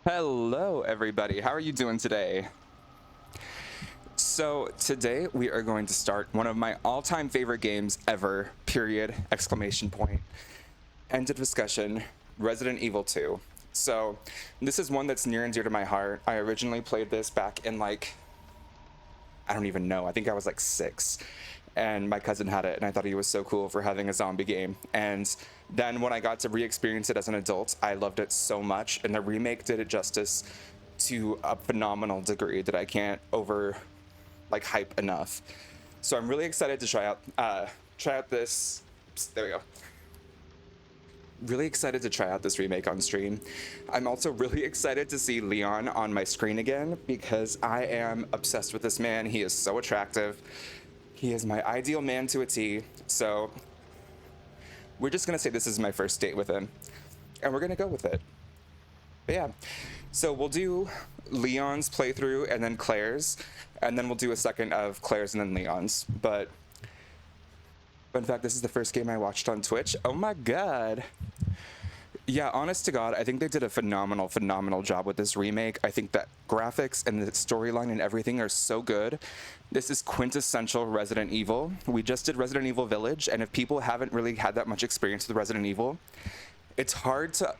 Hello, everybody. How are you doing today? So today we are going to start one of my all-time favorite games ever, period, exclamation point. End of discussion, Resident Evil 2. So this is one that's near and dear to my heart. I originally played this back in I don't even know, I think I was like 6. And my cousin had it, and I thought he was so cool for having a zombie game. And then when I got to re-experience it as an adult, I loved it so much, and the remake did it justice to a phenomenal degree that I can't hype enough. So I'm really excited to try out this. There we go. Really excited to try out this remake on stream. I'm also really excited to see Leon on my screen again because I am obsessed with this man. He is so attractive. He is my ideal man to a T. So we're just gonna say this is my first date with him, and we're gonna go with it. But yeah, so we'll do Leon's playthrough and then Claire's, and then we'll do a second of Claire's and then Leon's. But in fact, this is the first game I watched on Twitch. Oh my god. Yeah, honest to God, I think they did a phenomenal job with this remake. I think that graphics and the storyline and everything are so good. This is quintessential Resident Evil. We just did Resident Evil Village, and if people haven't really had that much experience with Resident Evil, it's hard to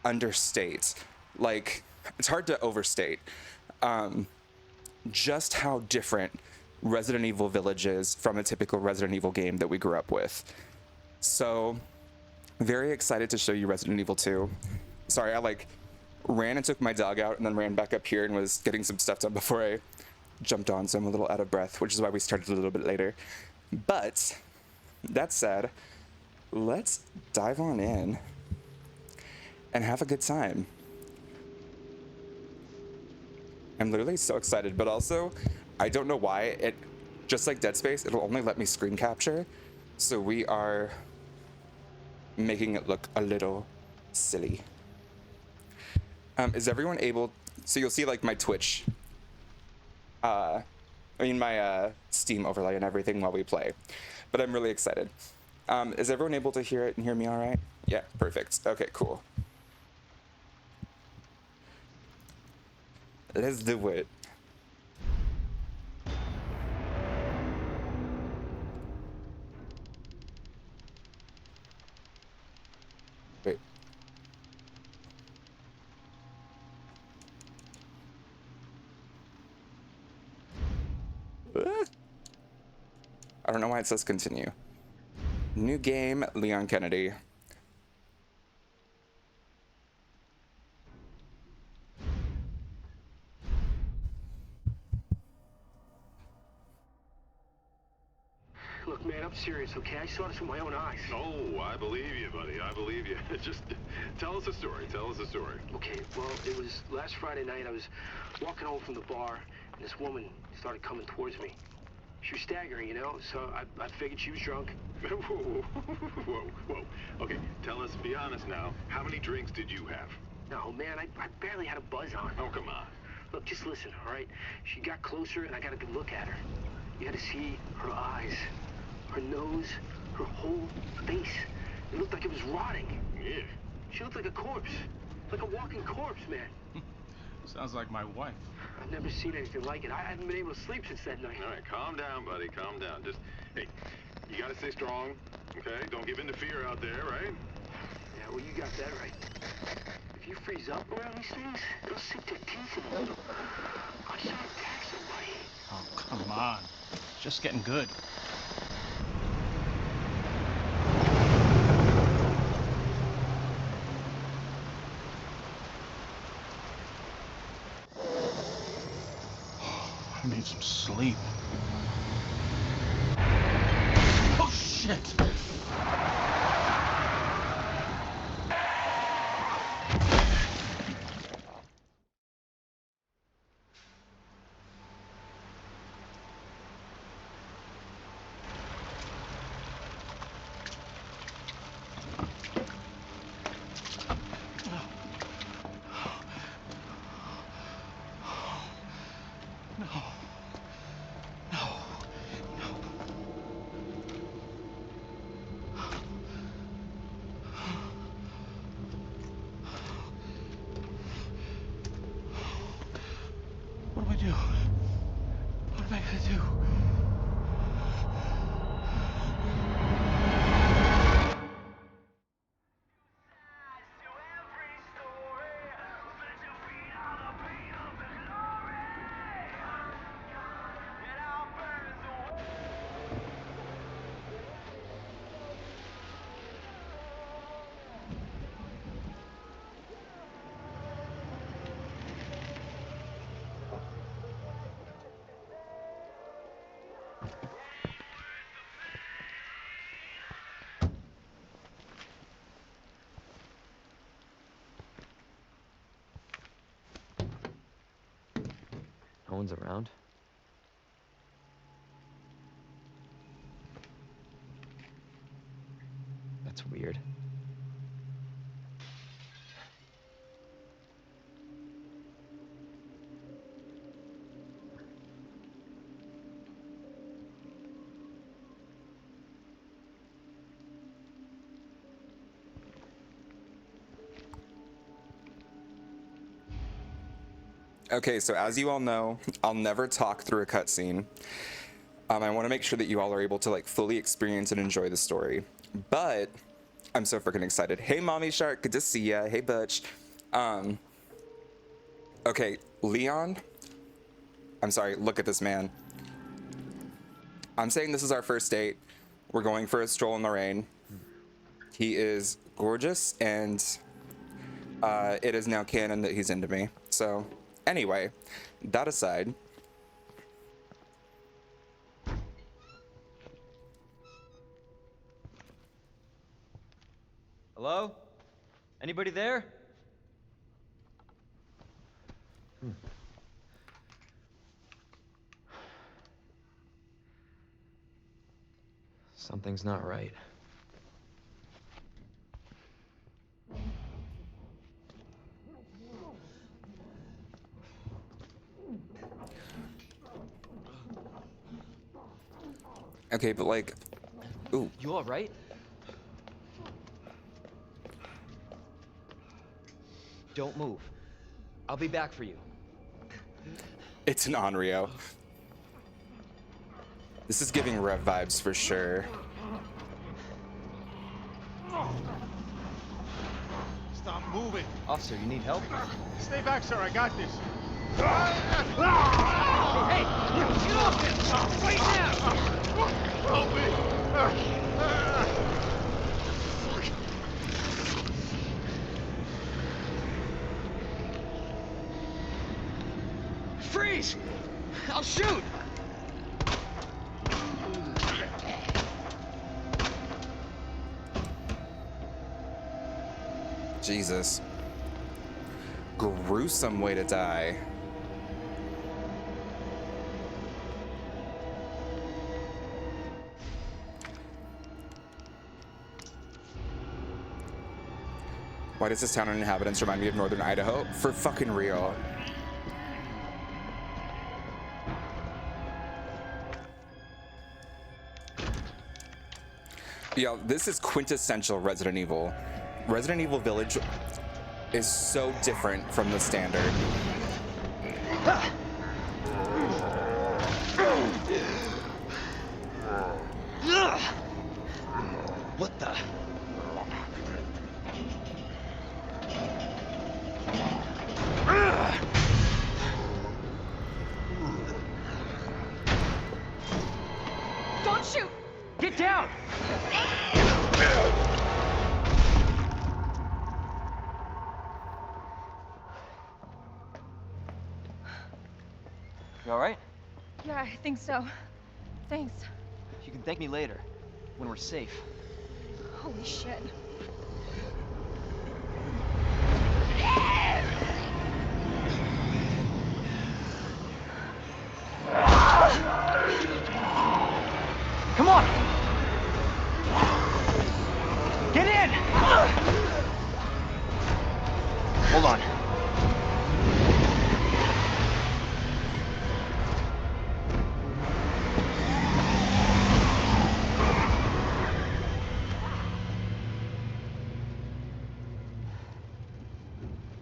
understate. It's hard to overstate just how different Resident Evil Village is from a typical Resident Evil game that we grew up with. So, very excited to show you Resident Evil 2. Sorry, I ran and took my dog out and then ran back up here and was getting some stuff done before I jumped on, so I'm a little out of breath, which is why we started a little bit later. But, that said, let's dive on in and have a good time. I'm literally so excited, but also, I don't know why, just like Dead Space, it'll only let me screen capture, so we are making it look a little silly. Is everyone able, so you'll see my Twitch, my Steam overlay and everything while we play, but I'm really excited. Is everyone able to hear it and hear me all right? Yeah, perfect. Okay, cool. Let's do it. Wait. I don't know why it says continue. New game, Leon Kennedy. Look, man, I'm serious, okay? I saw this with my own eyes. Oh, I believe you, buddy. I believe you. Just tell us a story. Tell us a story. Okay, well, it was last Friday night. I was walking home from the bar, and this woman started coming towards me. She was staggering, you know, so I figured she was drunk. Whoa. Okay, tell us, be honest now. How many drinks did you have? No, man, I barely had a buzz on. Oh, come on. Look, just listen, all right? She got closer, and I got a good look at her. You had to see her eyes, her nose, her whole face. It looked like it was rotting. Yeah. She looked like a corpse. Like a walking corpse, man. Sounds like my wife. I've never seen anything like it. I haven't been able to sleep since that night. All right, calm down, buddy. Calm down. Just, hey, you gotta stay strong, okay? Don't give in to fear out there, right? Yeah, well, you got that right. If you freeze up around these things, they'll sink their teeth in you. I saw them attack somebody. Oh, come on. It's just getting good. I need some sleep. Oh, shit! do? What am I gonna do? No one's around. That's weird. Okay, so as you all know, I'll never talk through a cutscene. I want to make sure that you all are able to like fully experience and enjoy the story. But I'm so freaking excited. Hey, Mommy Shark, good to see ya. Hey, Butch. Okay, Leon. I'm sorry, look at this man. I'm saying this is our first date. We're going for a stroll in the rain. He is gorgeous, and it is now canon that he's into me. So, anyway, that aside. Hello? Anybody there? Something's not right. Okay, but like, ooh, You all right? Don't move. I'll be back for you. it's an Onryo. This is giving Rev vibes for sure. Stop moving. Officer, you need help? Stay back, sir. I got this. Hey! Get off him! Right now! Help me! Freeze! I'll shoot! Jesus. Gruesome way to die. Why does this town and inhabitants remind me of northern Idaho? For fucking real. Yeah, this is quintessential Resident Evil. Resident Evil Village is so different from the standard. What the? Don't shoot! Get down! You all right? Yeah, I think so. Thanks. You can thank me later, when we're safe. Holy shit. Come on! Get in! Hold on.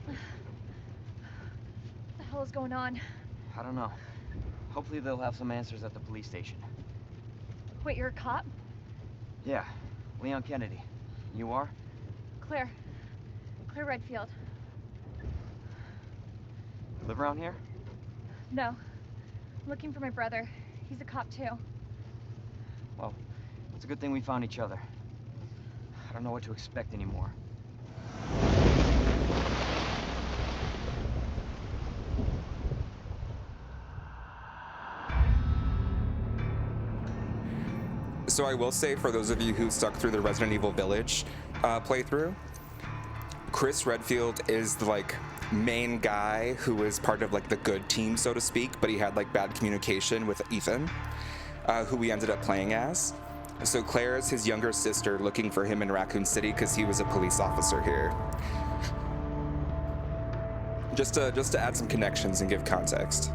What the hell is going on? I don't know. Hopefully they'll have some answers at the police station. Wait, you're a cop? Yeah, Leon Kennedy. You are? Claire. Claire Redfield. Live around here? No. I'm looking for my brother. He's a cop too. Well, it's a good thing we found each other. I don't know what to expect anymore. So I will say, for those of you who stuck through the Resident Evil Village playthrough, Chris Redfield is the like main guy who is part of like the good team, so to speak, but he had like bad communication with Ethan, who we ended up playing as. So Claire is his younger sister looking for him in Raccoon City because he was a police officer here. Just to add some connections and give context.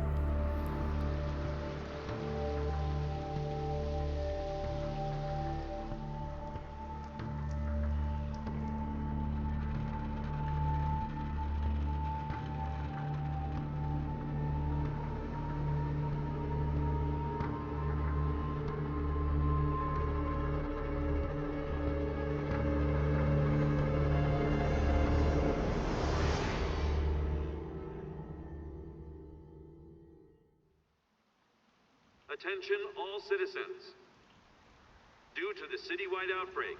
Attention all citizens. Due to the citywide outbreak,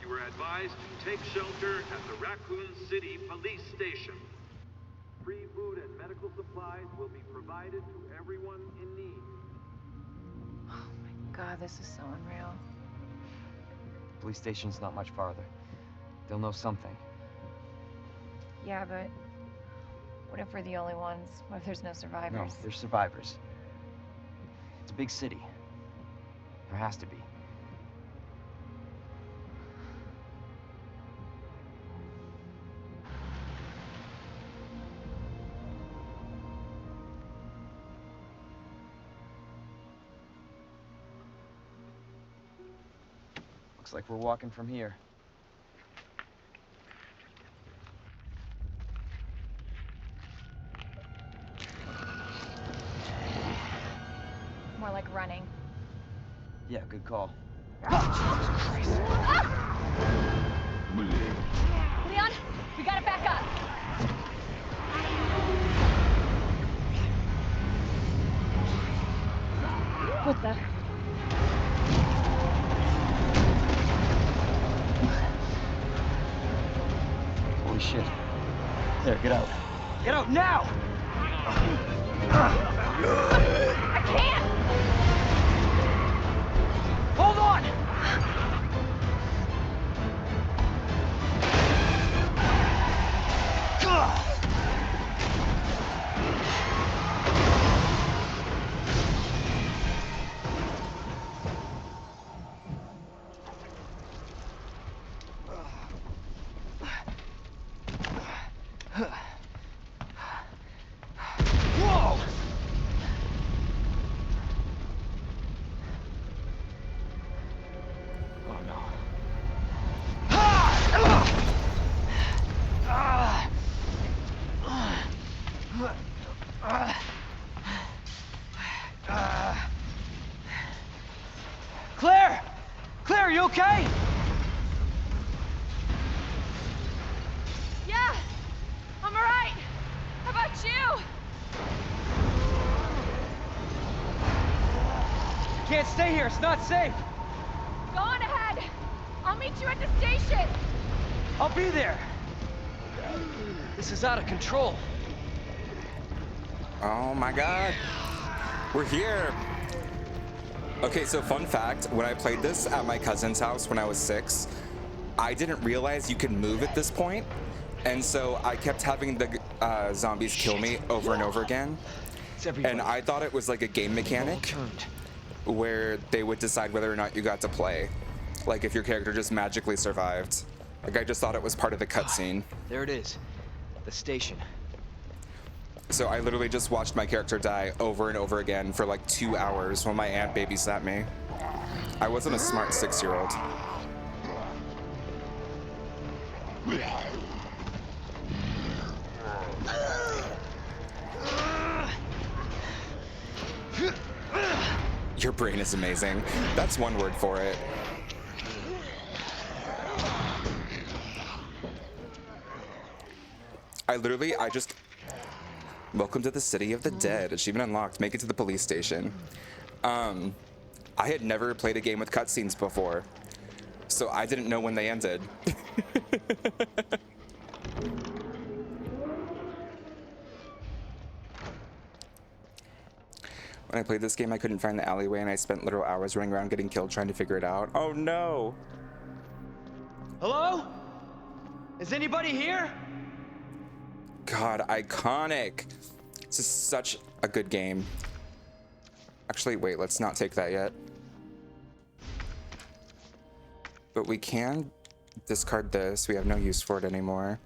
you are advised to take shelter at the Raccoon City Police Station. Free food and medical supplies will be provided to everyone in need. Oh my god, this is so unreal. Police station's not much farther. They'll know something. Yeah, but what if we're the only ones? What if there's no survivors? No, there's survivors. It's a big city. There has to be. Looks like we're walking from here. More like running. Yeah, good call. Leon, we gotta back up. What the? Holy shit. There, get out. Get out now! I can't! Hold on! Whoa! Oh no. Claire! Claire, are you okay? Yeah! I'm alright! How about you? You can't stay here, it's not safe! Go on ahead! I'll meet you at the station! I'll be there! This is out of control. Oh my god. We're here. Okay, so fun fact, when I played this at my cousin's house when I was 6, I didn't realize you could move at this point, and so I kept having the zombies kill me over and over again, and I thought it was like a game mechanic where they would decide whether or not you got to play, like if your character just magically survived. Like I just thought it was part of the cutscene. There it is. The station. So I literally just watched my character die over and over again for like 2 hours while my aunt babysat me. I wasn't a smart 6-year-old. Your brain is amazing. That's one word for it. I just... Welcome to the city of the dead. Achievement unlocked. Make it to the police station. I had never played a game with cutscenes before, so I didn't know when they ended. When I played this game, I couldn't find the alleyway, and I spent literal hours running around getting killed trying to figure it out. Oh no! Hello? Is anybody here? God, iconic! This is such a good game. Actually, wait, let's not take that yet. But we can discard this. We have no use for it anymore.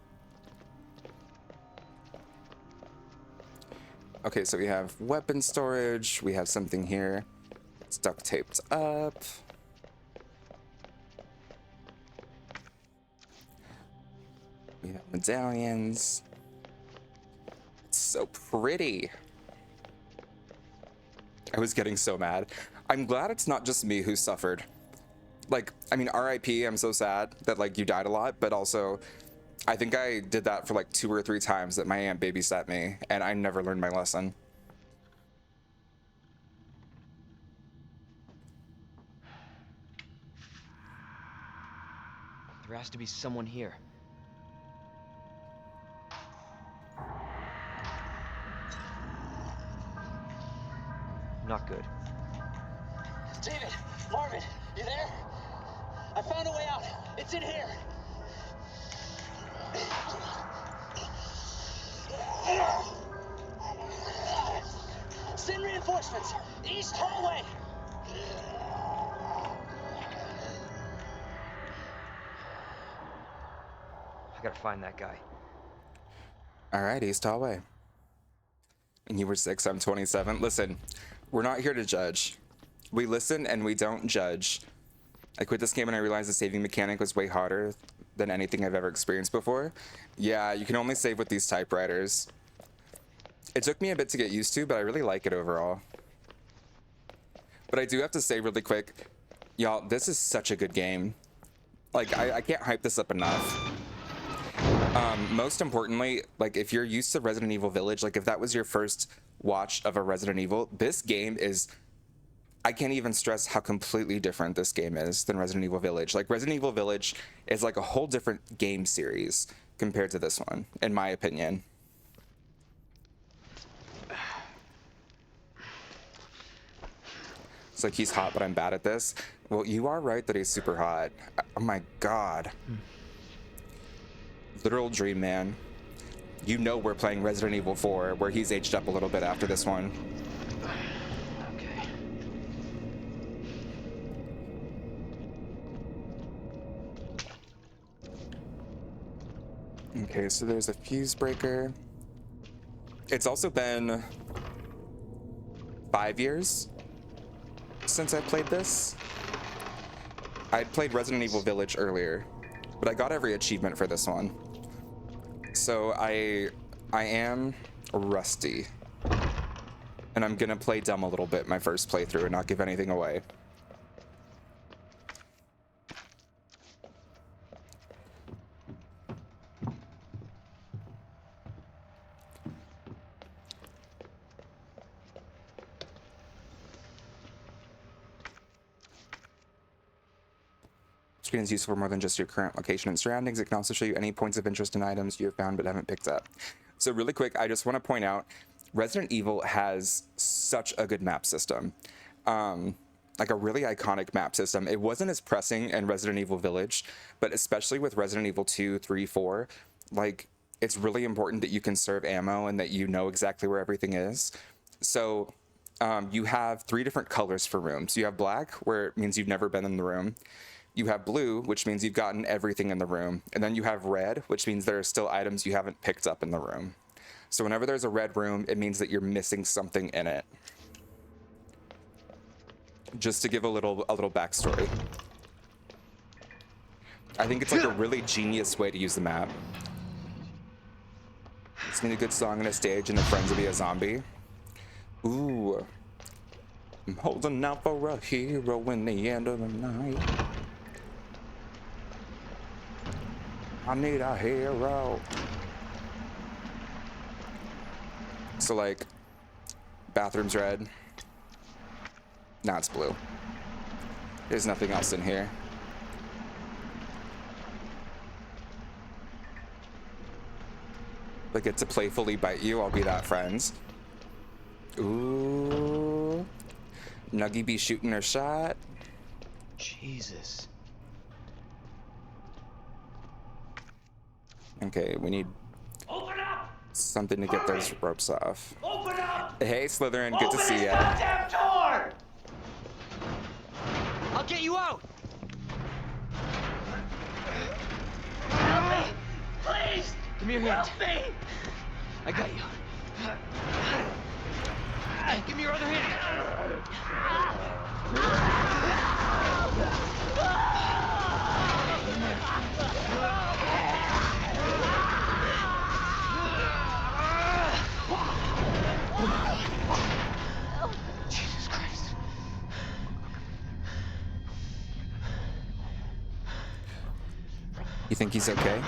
Okay, so we have weapon storage. We have something here. It's duct taped up. We have medallions. It's so pretty. I was getting so mad. I'm glad it's not just me who suffered. Like, I mean, RIP, I'm so sad that, like, you died a lot, but also, I think I did that for, like, 2 or 3 times that my aunt babysat me, and I never learned my lesson. There has to be someone here. Not good. David, Marvin, you there? I found a way out. It's in here. Send reinforcements. East hallway. I gotta find that guy. All right, East Hallway. And you were 6, I'm 27. Listen, we're not here to judge. We listen and we don't judge. I quit this game and I realized the saving mechanic was way harder than anything I've ever experienced before. Yeah, you can only save with these typewriters. It took me a bit to get used to, but I really like it overall. But I do have to say really quick, y'all, this is such a good game. Like, I can't hype this up enough. Most importantly, like, if you're used to Resident Evil Village, like, if that was your first watch of a Resident Evil, this game is... I can't even stress how completely different this game is than Resident Evil Village. Like, Resident Evil Village is like a whole different game series compared to this one, in my opinion. It's like, he's hot, but I'm bad at this. Well, you are right that he's super hot. Oh my god. Literal dream, man. You know we're playing Resident Evil 4, where he's aged up a little bit after this one. Okay, so there's a fuse breaker. It's also been 5 years since I played this. I'd played Resident Evil Village earlier, but I got every achievement for this one. So I am rusty. And I'm gonna play dumb a little bit my first playthrough and not give anything away. Screen is useful for more than just your current location and surroundings. It can also show you any points of interest in items you have found but haven't picked up. So really quick, I just want to point out, Resident Evil has such a good map system. Like a really iconic map system. It wasn't as pressing in Resident Evil Village, but especially with Resident Evil 2, 3, 4, like, it's really important that you conserve ammo and that you know exactly where everything is. So you have 3 different colors for rooms. You have black, where it means you've never been in the room. You have blue, which means you've gotten everything in the room. And then you have red, which means there are still items you haven't picked up in the room. So whenever there's a red room, it means that you're missing something in it. Just to give a little backstory. I think it's like a really genius way to use the map. Just need a good song and a stage and a friends will be a zombie. Ooh. I'm holding out for a hero in the end of the night. I need a hero. So like, bathroom's red. Nah, it's blue. There's nothing else in here. They get to playfully bite you, I'll be that friend. Ooh. Nuggy be shooting her shot. Jesus. Okay, we need Open up! something to get those ropes off. Open up! Hey, Slytherin, good to Open see this ya. goddamn door! I'll get you out! Help me! Please! Give me your hand. Help me! I got you. Give me your other hand. Jesus Christ. You think he's okay?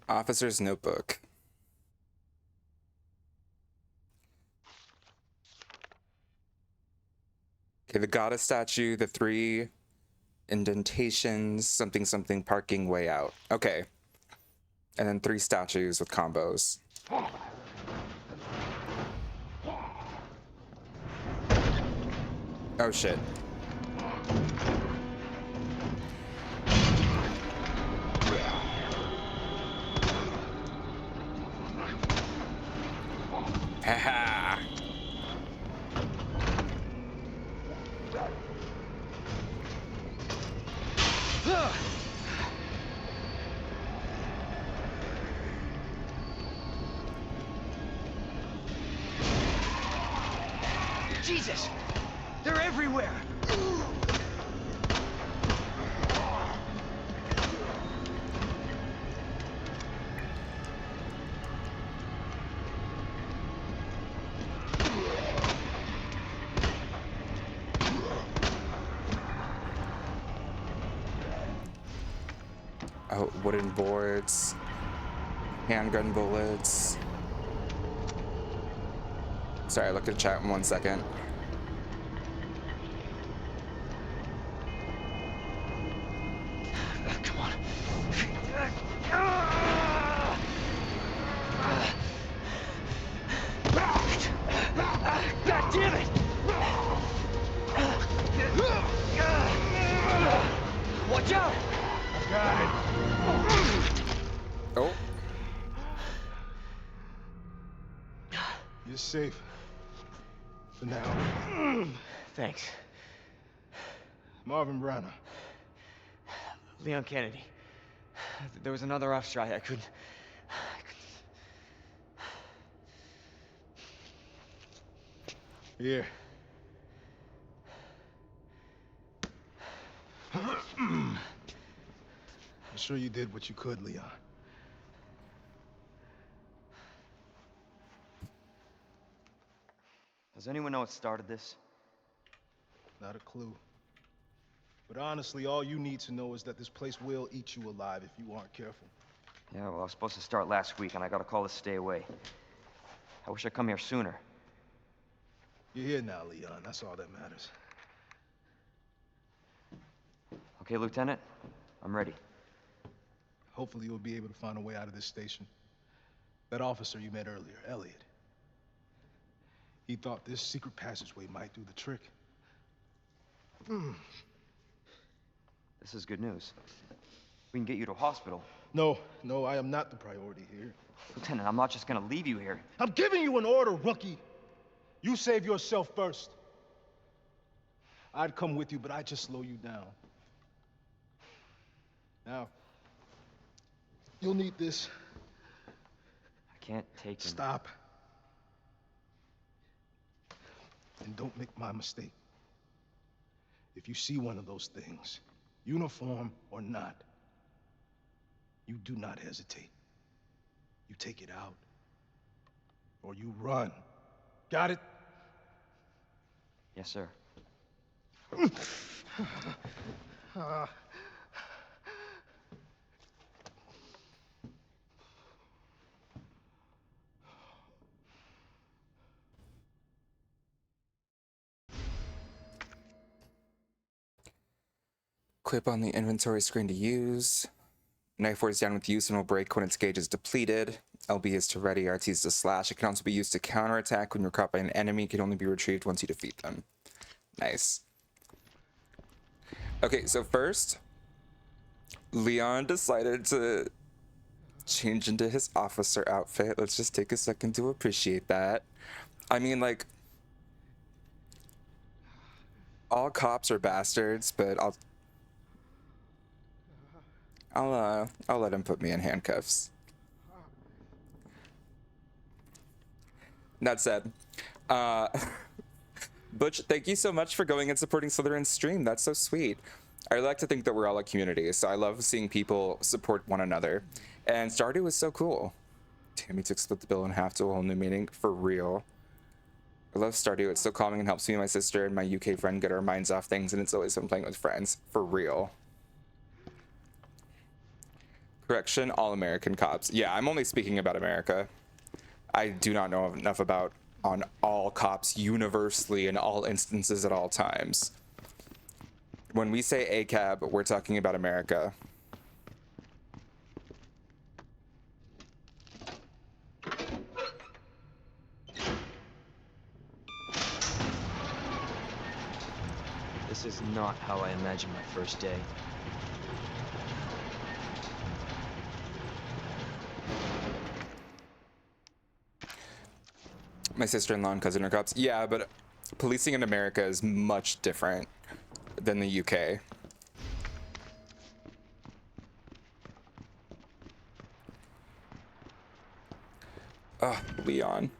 Officer's notebook. Okay, the goddess statue, the 3 indentations, something something parking way out. Okay. And then 3 statues with combos. Oh shit. Haha. Jesus! They're everywhere! Oh, wooden boards. Handgun bullets. Sorry, I looked at chat in 1 second. Come on. God damn it! Watch out! Got it. Oh, You're safe. For now. Thanks. Marvin Branagh. Leon Kennedy. There was another off strike. I couldn't. Here. I'm sure you did what you could, Leon. Does anyone know what started this? Not a clue. But honestly, all you need to know is that this place will eat you alive if you aren't careful. Yeah, well, I was supposed to start last week, and I got a call to stay away. I wish I'd come here sooner. You're here now, Leon. That's all that matters. Okay, Lieutenant? I'm ready. Hopefully you'll be able to find a way out of this station. That officer you met earlier, Elliot. He thought this secret passageway might do the trick. This is good news. We can get you to a hospital. No, I am not the priority here. Lieutenant, I'm not just gonna leave you here. I'm giving you an order, rookie. You save yourself first. I'd come with you, but I'd just slow you down. Now, you'll need this. I can't take him. Stop. And don't make my mistake. If you see one of those things, uniform or not, You do not hesitate. You take it out, or you run. Got it? Yes, sir. Clip on the inventory screen to use. Knife ward is down with use and will break when its gauge is depleted. LB is to ready, RT is to slash. It can also be used to counterattack when you're caught by an enemy. It can only be retrieved once you defeat them. Nice. Okay, so first, Leon decided to change into his officer outfit. Let's just take a second to appreciate that. I mean, like, all cops are bastards, but I'll let him put me in handcuffs. That said, Butch, thank you so much for going and supporting Slytherin's stream. That's so sweet. I like to think that we're all a community, so I love seeing people support one another. And Stardew is so cool. Damn, he took Split the Bill in half to a whole new meaning. For real. I love Stardew. It's so calming and helps me and my sister and my UK friend get our minds off things, and it's always fun playing with friends. For real. Correction, all American cops. Yeah, I'm only speaking about America. I do not know enough about on all cops universally in all instances at all times. When we say ACAB, we're talking about America. This is not how I imagined my first day. My sister-in-law and cousin are cops. Yeah, but policing in America is much different than the UK. Oh, Leon.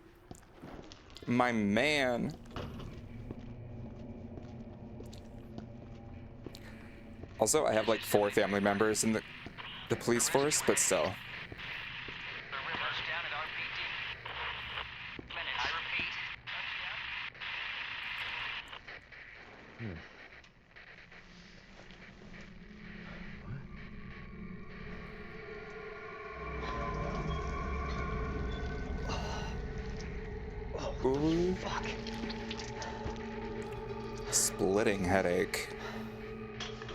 My man. Also, I have like 4 family members in the police force, but still. The river's down at RPD. Minute, I repeat. Ooh. Fuck. Splitting headache.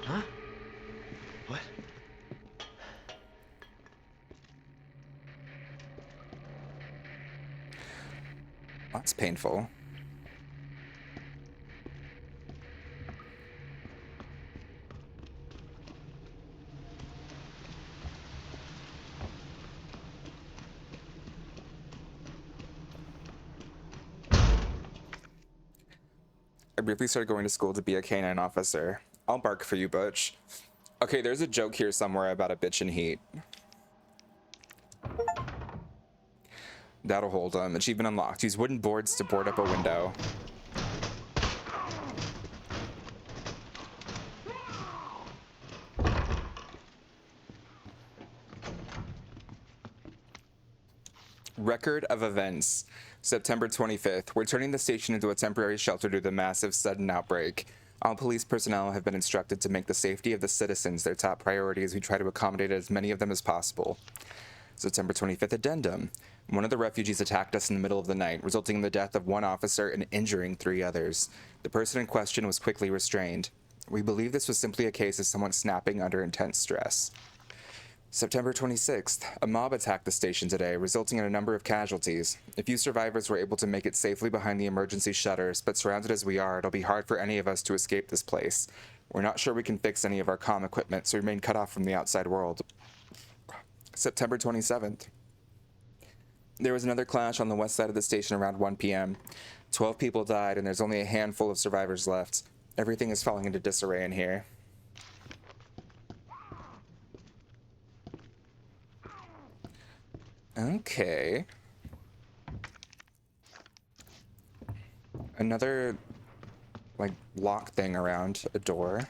Huh? What? That's painful. I briefly started going to school to be a canine officer. I'll bark for you, Butch. Okay, there's a joke here somewhere about a bitch in heat. That'll hold him. Achievement unlocked. Use wooden boards to board up a window. Record of events. September 25th. We're turning the station into a temporary shelter due to the massive sudden outbreak. All police personnel have been instructed to make the safety of the citizens their top priority as we try to accommodate as many of them as possible. September 25th addendum. One of the refugees attacked us in the middle of the night, resulting in the death of 1 officer and injuring 3 others. The person in question was quickly restrained. We believe this was simply a case of someone snapping under intense stress. September 26th, a mob attacked the station today, resulting in a number of casualties. A few survivors were able to make it safely behind the emergency shutters, but surrounded as we are, it'll be hard for any of us to escape this place. We're not sure we can fix any of our comm equipment, so we remain cut off from the outside world. September 27th. There was another clash on the west side of the station around 1 p.m. 12 people died, and there's only a handful of survivors left. Everything is falling into disarray in here. Okay. Another, like, lock thing around a door.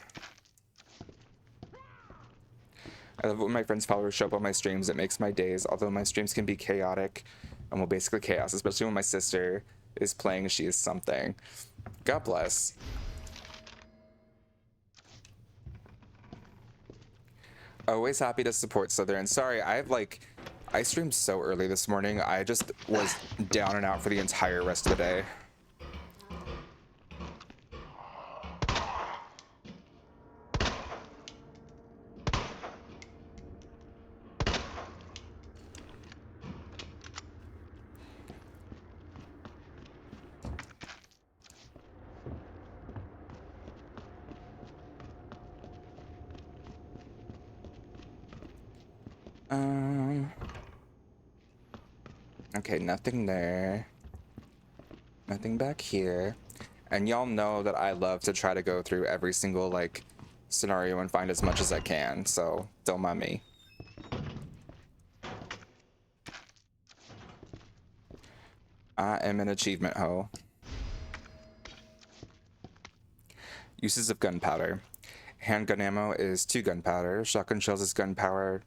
I love it when my friends followers show up on my streams. It makes my days, although my streams can be chaotic. And well, basically chaos, especially when my sister is playing She Is Something. God bless. Always happy to support Slytherin. Sorry, I streamed so early this morning. I just was down and out for the entire rest of the day. Okay, nothing there. Nothing back here. And y'all know that I love to try to go through every single, like, scenario and find as much as I can, so don't mind me. I am an achievement hoe. Uses of gunpowder. Handgun ammo is 2 gunpowder. Shotgun shells is gunpowder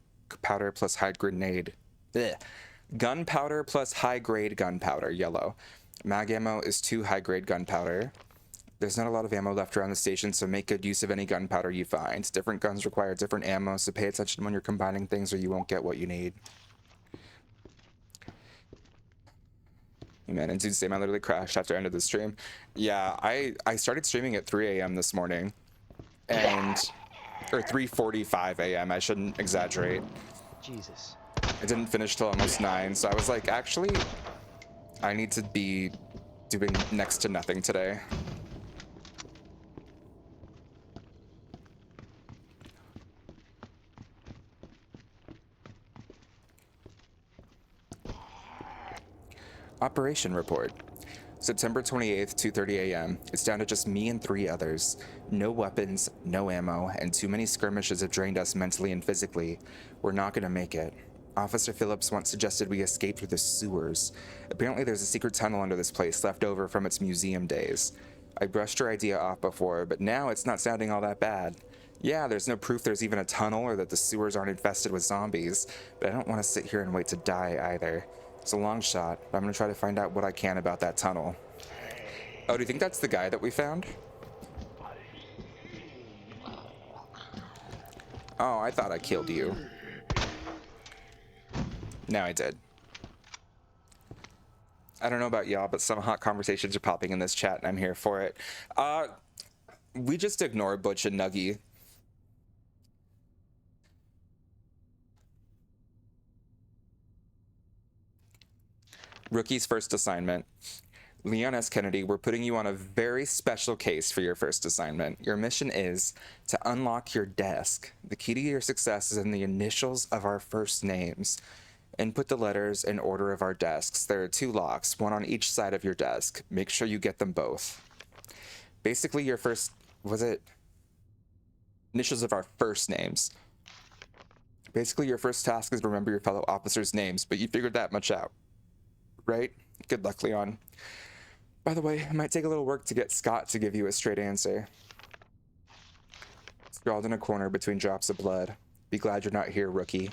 plus high grenade. Ugh. Gunpowder plus high grade gunpowder, yellow. Mag ammo is 2 high grade gunpowder. There's not a lot of ammo left around the station, so make good use of any gunpowder you find. Different guns require different ammo, so pay attention when you're combining things or you won't get what you need. Man, and dude, I literally crashed after I ended the stream. Yeah, I started streaming at 3 a.m. this morning, or 3:45 a.m. I shouldn't exaggerate. Jesus. I didn't finish till almost 9, so I was like, actually, I need to be doing next to nothing today. Operation report. September 28th, 2:30 a.m. It's down to just me and 3 others. No weapons, no ammo, and too many skirmishes have drained us mentally and physically. We're not gonna make it. Officer Phillips once suggested we escape through the sewers. Apparently there's a secret tunnel under this place left over from its museum days. I brushed her idea off before, but now it's not sounding all that bad. Yeah, there's no proof there's even a tunnel or that the sewers aren't infested with zombies, but I don't want to sit here and wait to die either. It's a long shot, but I'm gonna try to find out what I can about that tunnel. Oh, do you think that's the guy that we found? Oh, I thought I killed you. No, I did. I don't know about y'all, but some hot conversations are popping in this chat, and I'm here for it. We just ignore Butch and Nuggy. Rookie's first assignment. Leon S. Kennedy, we're putting you on a very special case for your first assignment. Your mission is to unlock your desk. The key to your success is in the initials of our first names. Input the letters in order of our desks. There are 2 locks, one on each side of your desk. Make sure you get them both. Basically, your first... was it? Initials of our first names. Basically, your first task is to remember your fellow officers' names, but you figured that much out. Right? Good luck, Leon. By the way, it might take a little work to get Scott to give you a straight answer. Scrawled in a corner between drops of blood. Be glad you're not here, rookie.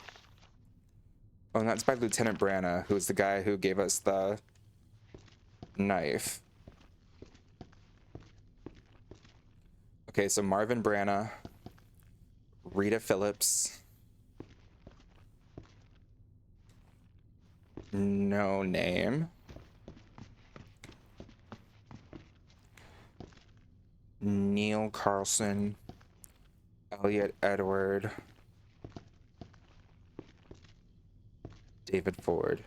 Oh, and that's by Lieutenant Branna, who is the guy who gave us the knife. Okay, so Marvin Branna, Rita Phillips. No name. Neil Carlson, Elliot Edward, David Ford.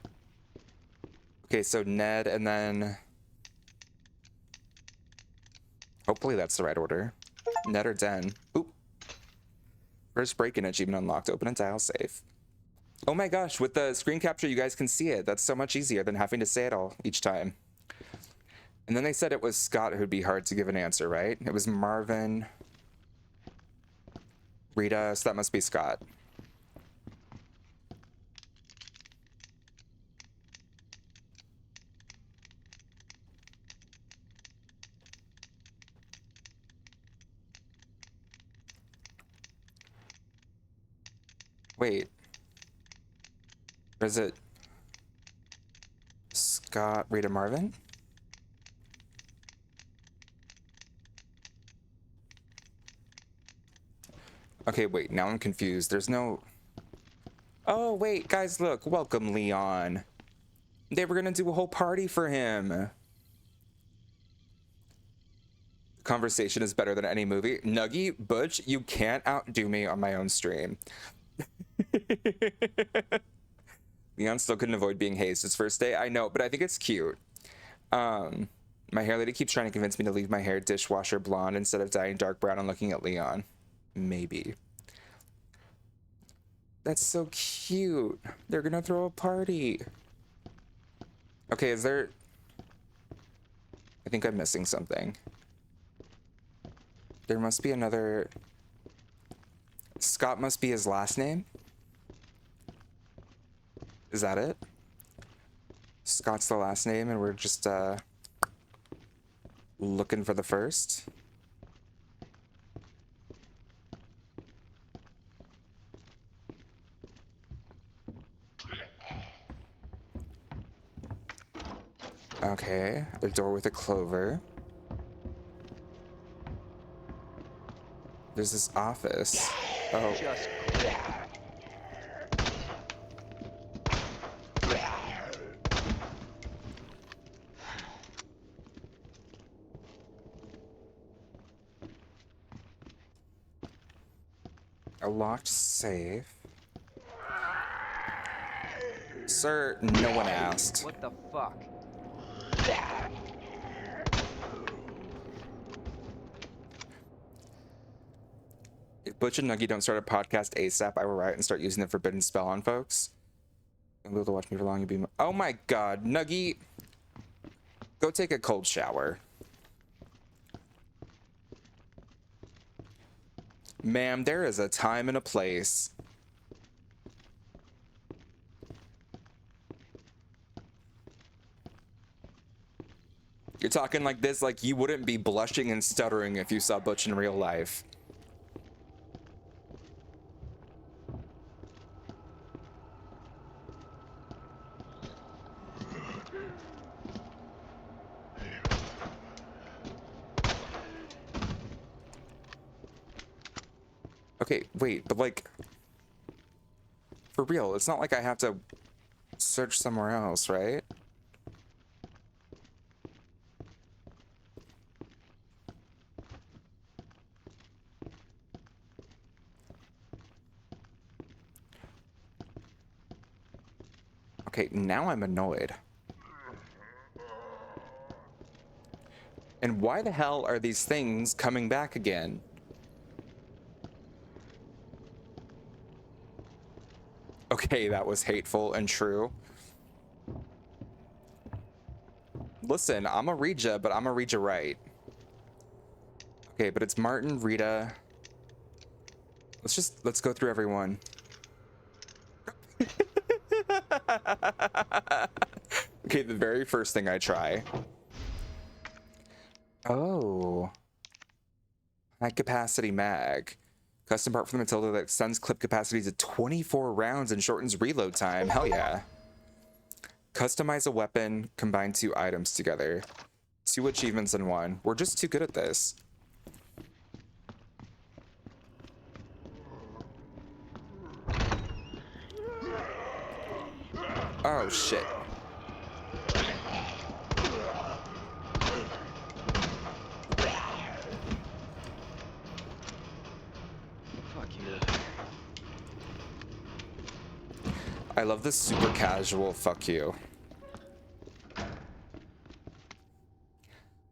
Okay, so Ned, and then hopefully that's the right order. Ned or Den. Oop. First break-in achievement unlocked. Open and dial safe. Oh my gosh, with the screen capture you guys can see it. That's so much easier than having to say it all each time. And then they said it was Scott who'd be hard to give an answer, right? It was Marvin, Rita, so that must be Scott. Wait. Or is it Scott, Rita, Marvin? Okay, wait, now I'm confused. There's no... Oh, wait, guys, look. Welcome, Leon. They were gonna do a whole party for him. Conversation is better than any movie. Nuggy, Butch, you can't outdo me on my own stream. Leon still couldn't avoid being hazed his first day. I know, but I think it's cute. My hair lady keeps trying to convince me to leave my hair dishwasher blonde instead of dyeing dark brown and looking at Leon. Maybe. That's so cute. They're gonna throw a party. Okay, is there... I think I'm missing something. There must be another... Scott must be his last name? Is that it? Scott's the last name and we're just, looking for the first? Okay, a door with a clover. There's this office. Oh. Just A locked safe. Sir, no one asked. what the fuck? If Butch and Nuggy don't start a podcast ASAP, I will write and start using the forbidden spell on folks. You'll be able to watch me for long. You'll be... Oh my god, Nuggy! Go take a cold shower. Ma'am, there is a time and a place. You're talking like this, like you wouldn't be blushing and stuttering if you saw Butch in real life. Okay, wait, but like, for real, it's not like I have to search somewhere else, right? Okay, now I'm annoyed. And why the hell are these things coming back again? Okay, that was hateful and true. Listen, I'm a read ya, but I'm a read ya right. Okay, but it's Martin, Rita. Let's go through everyone. Okay, the very first thing I try. Oh. High capacity mag. Custom part for the Matilda that extends clip capacity to 24 rounds and shortens reload time. Hell yeah. Customize a weapon, combine 2 items together. 2 achievements in 1. We're just too good at this. Oh shit. I love this super casual fuck you.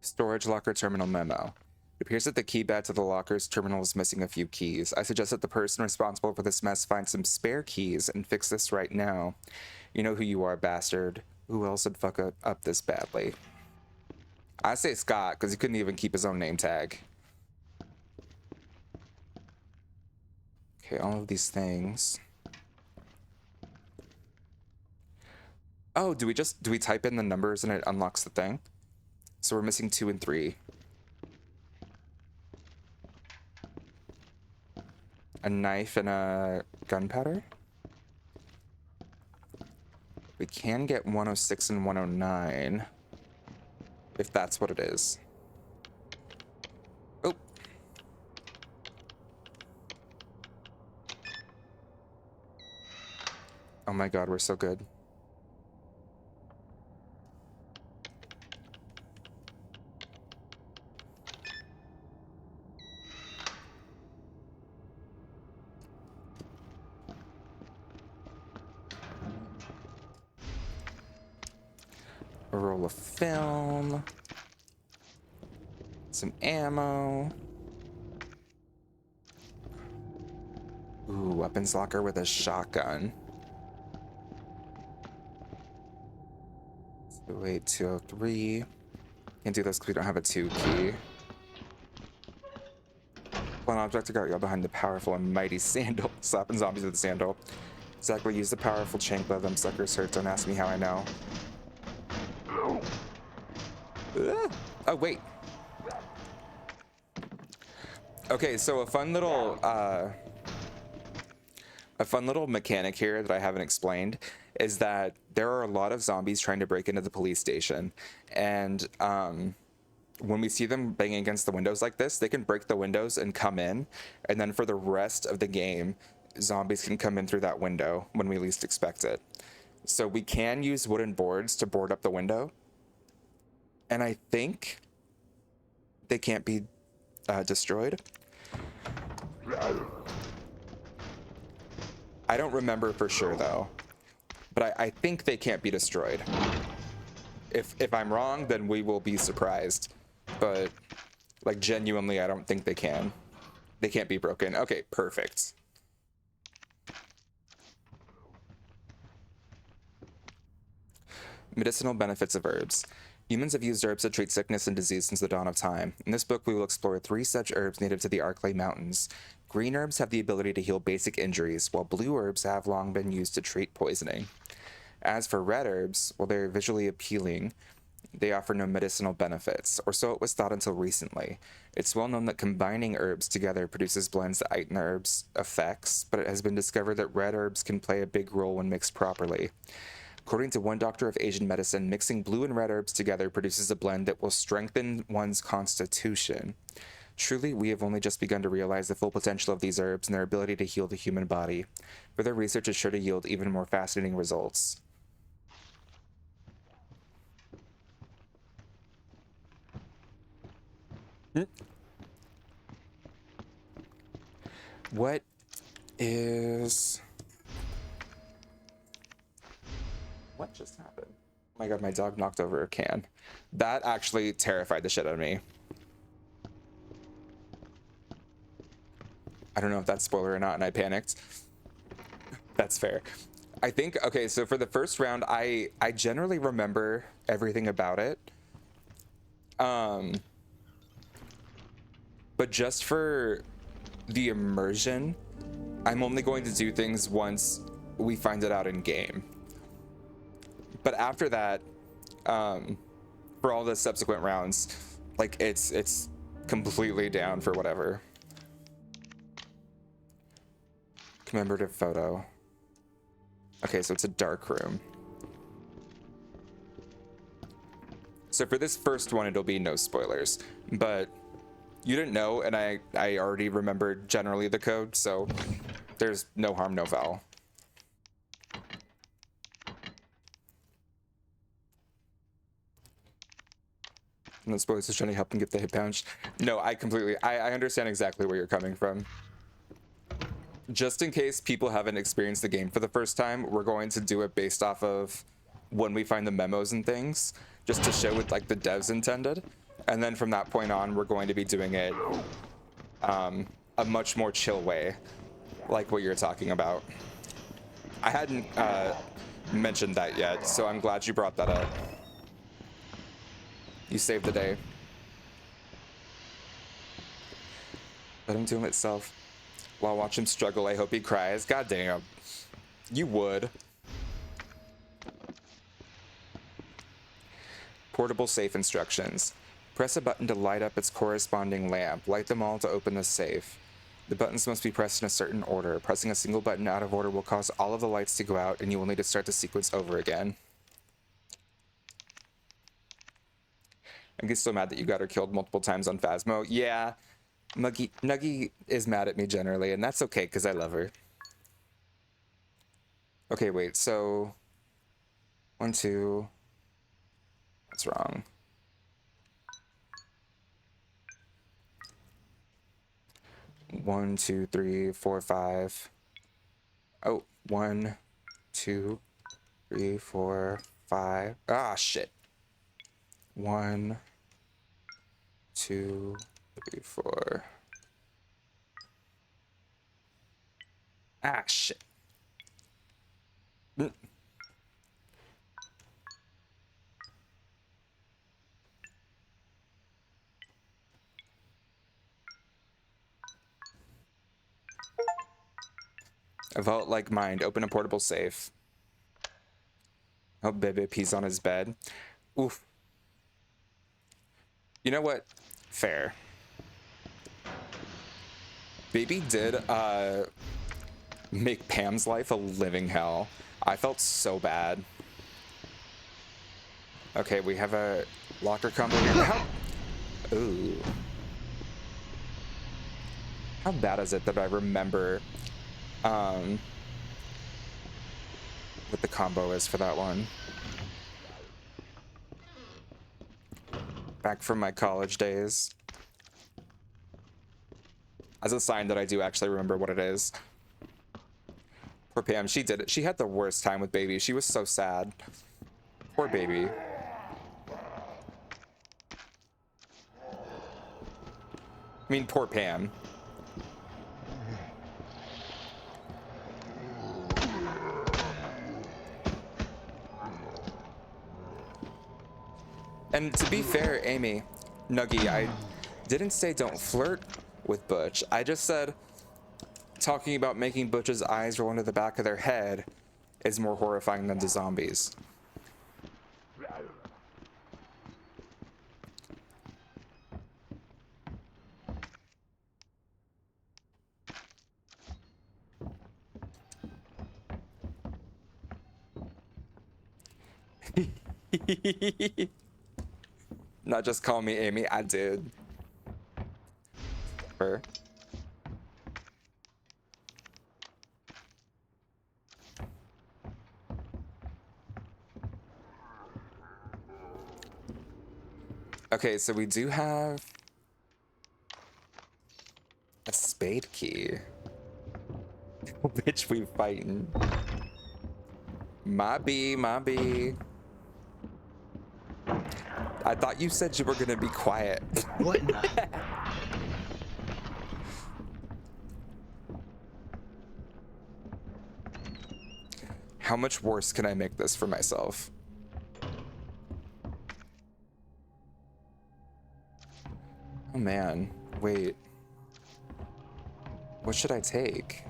Storage locker terminal memo. It appears that the keypad to the locker's terminal is missing a few keys. I suggest that the person responsible for this mess find some spare keys and fix this right now. You know who you are, bastard. Who else would fuck up this badly? I say Scott, because he couldn't even keep his own name tag. Okay, all of these things. Oh, do we type in the numbers and it unlocks the thing? So we're missing 2 and 3. A knife and a gunpowder? We can get 106 and 109. If that's what it is. Oh. Oh my god, we're so good. A roll of film. Some ammo. Ooh, weapons locker with a shotgun. 208, 203. Can't do those because we don't have a 2 key. One object to guard you behind the powerful and mighty sandal. Slapping zombies with the sandal. Exactly, use the powerful chain of them suckers hurt. Don't ask me how I know. Oh, wait. Okay, so a fun little mechanic here that I haven't explained is that there are a lot of zombies trying to break into the police station, and when we see them banging against the windows like this, they can break the windows and come in, and then for the rest of the game, zombies can come in through that window when we least expect it. So we can use wooden boards to board up the window, and I think they can't be destroyed. I don't remember for sure though, but I think they can't be destroyed. If I'm wrong, then we will be surprised, but like genuinely, I don't think they can. They can't be broken. Okay, perfect. Medicinal benefits of herbs. Humans have used herbs to treat sickness and disease since the dawn of time. In this book, we will explore 3 such herbs native to the Arklay Mountains. Green herbs have the ability to heal basic injuries, while blue herbs have long been used to treat poisoning. As for red herbs, while they're visually appealing, they offer no medicinal benefits, or so it was thought until recently. It's well known that combining herbs together produces blends that heighten the herbs' effects, but it has been discovered that red herbs can play a big role when mixed properly. According to one doctor of Asian medicine, mixing blue and red herbs together produces a blend that will strengthen one's constitution. Truly, we have only just begun to realize the full potential of these herbs and their ability to heal the human body. Further research is sure to yield even more fascinating results. What is... What just happened? Oh my god, my dog knocked over a can. That actually terrified the shit out of me. I don't know if that's spoiler or not, and I panicked. That's fair. I think, okay, so for the first round, I generally remember everything about it. But just for the immersion, I'm only going to do things once we find it out in game. But after that, for all the subsequent rounds, like it's completely down for whatever. Commemorative photo. Okay, so it's a dark room. So for this first one, it'll be no spoilers, but you didn't know, and I already remembered generally the code, so there's no harm, no foul. And the spoilers is trying to help him get the hit pouch. No, I understand exactly where you're coming from. Just in case people haven't experienced the game for the first time, we're going to do it based off of when we find the memos and things, just to show what like the devs intended. And then from that point on, we're going to be doing it a much more chill way, like what you're talking about. I hadn't mentioned that yet, so I'm glad you brought that up. You saved the day. Let him do him itself. While watch him struggle, I hope he cries. God damn. You would. Portable safe instructions. Press a button to light up its corresponding lamp. Light them all to open the safe. The buttons must be pressed in a certain order. Pressing a single button out of order will cause all of the lights to go out, and you will need to start the sequence over again. I'm just so mad that you got her killed multiple times on Phasmo. Yeah, Nuggy is mad at me generally, and that's okay because I love her. Okay, wait, so 1, 2. That's wrong. 1, 2, 3, 4, 5. Oh, 1, 2, 3, 4, 5. Ah, shit. 1, 2, 3, 4. Ah, shit. A vault like mine. Open a portable safe. Oh, Bebe pees on his bed. Oof. You know what? Fair. Baby did make Pam's life a living hell. I felt so bad. Okay, we have a locker combo here. How? Ooh. How bad is it that I remember what the combo is for that one? Back from my college days. As a sign that I do actually remember what it is. Poor Pam, she did it. She had the worst time with Baby. She was so sad. Poor Baby. I mean, poor Pam. And to be fair, Amy, Nuggy, I didn't say don't flirt with Butch. I just said talking about making Butch's eyes roll into the back of their head is more horrifying than the zombies. Not just call me Amy, I did. Her. Okay, so we do have a spade key. Bitch, we fighting. My B, my B. I thought you said you were gonna be quiet. What? How much worse can I make this for myself? Oh man, wait. What should I take?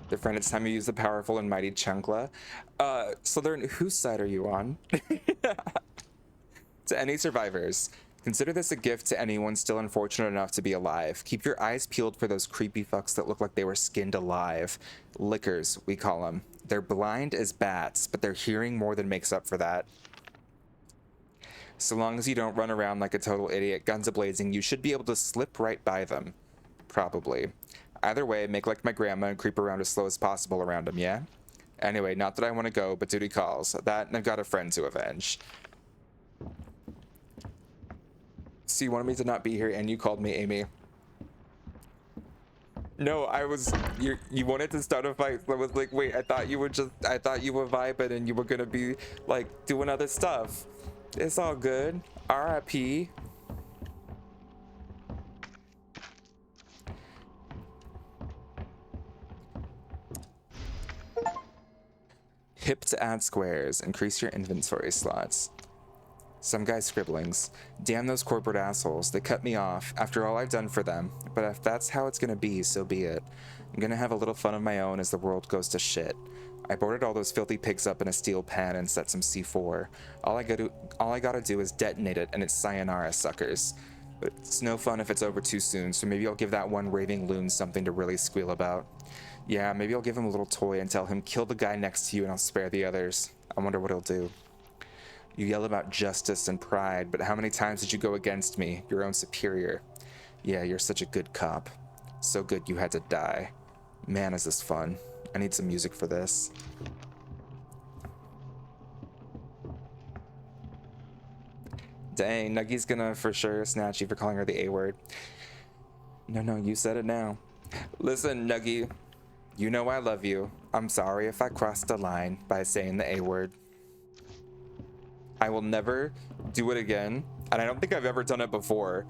Different, it's time to use the powerful and mighty Chancla. Slytherin, whose side are you on? To any survivors, consider this a gift to anyone still unfortunate enough to be alive. Keep your eyes peeled for those creepy fucks that look like they were skinned alive. Lickers, we call them. They're blind as bats, but their hearing more than makes up for that. So long as you don't run around like a total idiot, guns a-blazing, you should be able to slip right by them. Probably. Either way, make like my grandma and creep around as slow as possible around them, yeah? Anyway, not that I want to go, but duty calls. That, and I've got a friend to avenge. So you wanted me to not be here, and you called me Amy. No, you wanted to start a fight, so I was like, wait, I thought you were vibing and you were gonna be, like, doing other stuff. It's all good. R.I.P. Hip to add squares. Increase your inventory slots. Some guy's scribblings. Damn those corporate assholes. They cut me off after all I've done for them. But if that's how it's gonna be, so be it. I'm gonna have a little fun of my own as the world goes to shit. I boarded all those filthy pigs up in a steel pan and set some C4. All I gotta do is detonate it and it's sayonara, suckers. But it's no fun if it's over too soon, so maybe I'll give that one raving loon something to really squeal about. Yeah, maybe I'll give him a little toy and tell him, kill the guy next to you and I'll spare the others. I wonder what he'll do. You yell about justice and pride, but how many times did you go against me, your own superior? Yeah, you're such a good cop. So good you had to die. Man, is this fun. I need some music for this. Dang, Nuggy's gonna for sure snatch you for calling her the A word. No, you said it now. Listen, Nuggy, you know I love you. I'm sorry if I crossed the line by saying the A word. I will never do it again, and I don't think I've ever done it before.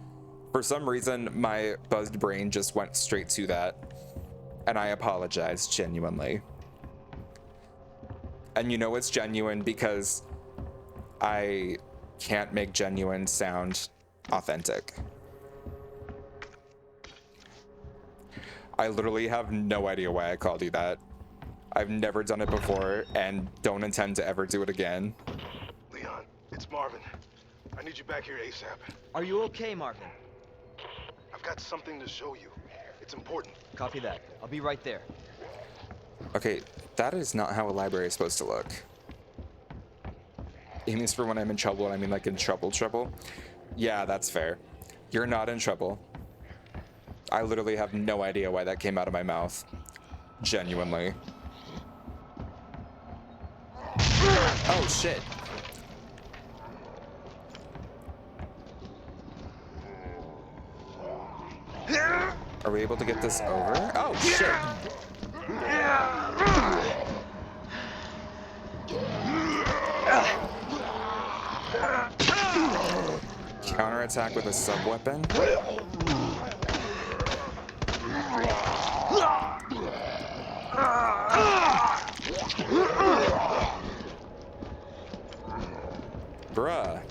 For some reason, my buzzed brain just went straight to that, and I apologize genuinely. And you know it's genuine because I can't make genuine sound authentic. I literally have no idea why I called you that. I've never done it before and don't intend to ever do it again. Leon, it's Marvin. I need you back here ASAP. Are you okay, Marvin? I've got something to show you. It's important. Copy that. I'll be right there. Okay, that is not how a library is supposed to look. It means for when I'm in trouble, and I mean like in trouble. Yeah, that's fair. You're not in trouble. I literally have no idea why that came out of my mouth. Genuinely. Oh, shit. Are we able to get this over? Oh, shit. Counterattack with a sub-weapon? Bruh.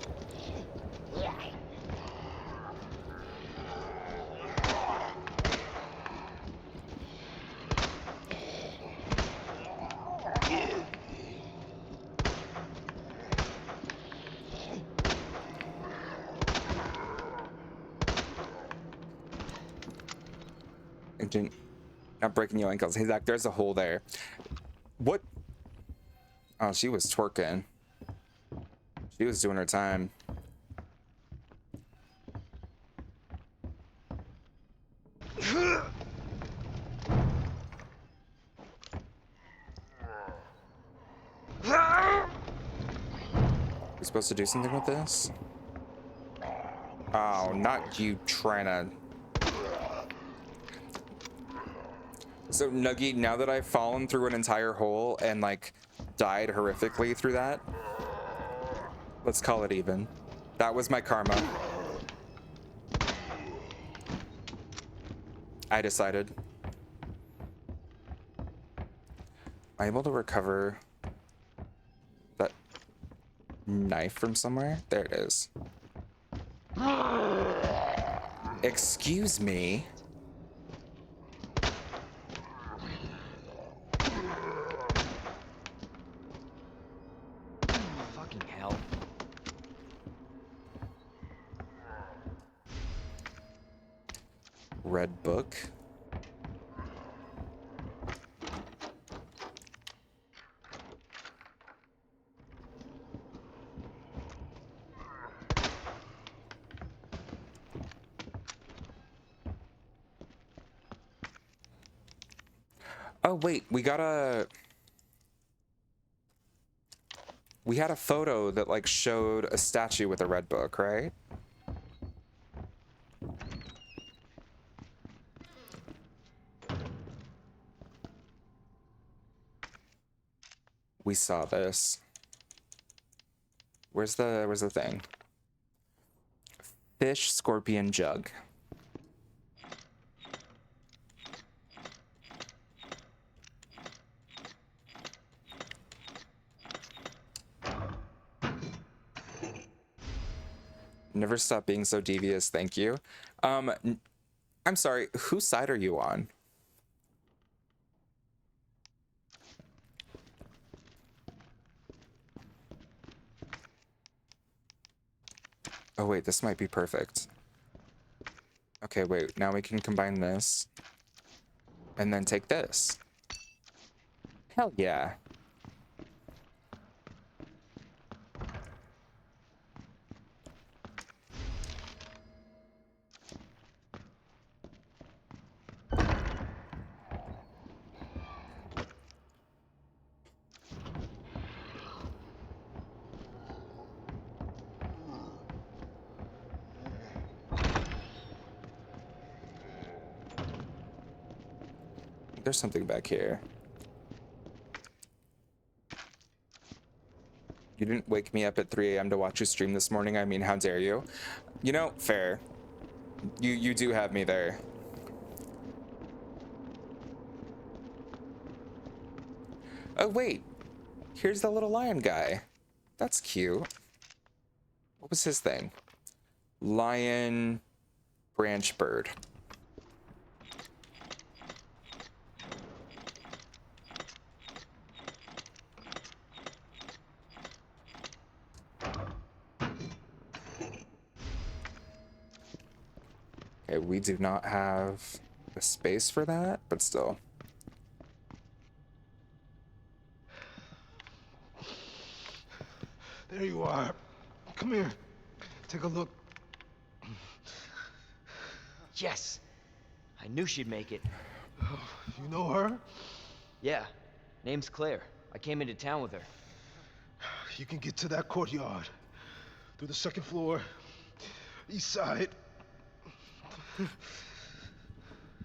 Not breaking your ankles. Hey, Zach, there's a hole there. What? Oh, she was twerking. She was doing her time. We supposed to do something with this? Oh, not you trying to... So, Nuggy, now that I've fallen through an entire hole and, like, died horrifically through that, let's call it even. That was my karma. I decided. Am I able to recover that knife from somewhere? There it is. Excuse me. Fucking hell. Red book. Oh, wait, we had a photo that, like, showed a statue with a red book, right? We saw this. Where's the thing? Fish, scorpion, jug. Never stop being so devious, thank you. I'm sorry, whose side are you on? Oh wait, this might be perfect. Okay, wait, now we can combine this. And then take this. Hell yeah. There's something back here. You didn't wake me up at 3 a.m. to watch you stream this morning. I mean, how dare you? You know, fair. You do have me there. Oh, wait. Here's the little lion guy. That's cute. What was his thing? Lion branch bird. Okay, we do not have the space for that, but still. There you are. Come here. Take a look. Yes! I knew she'd make it. You know her? Yeah. Name's Claire. I came into town with her. You can get to that courtyard. Through the second floor. East side.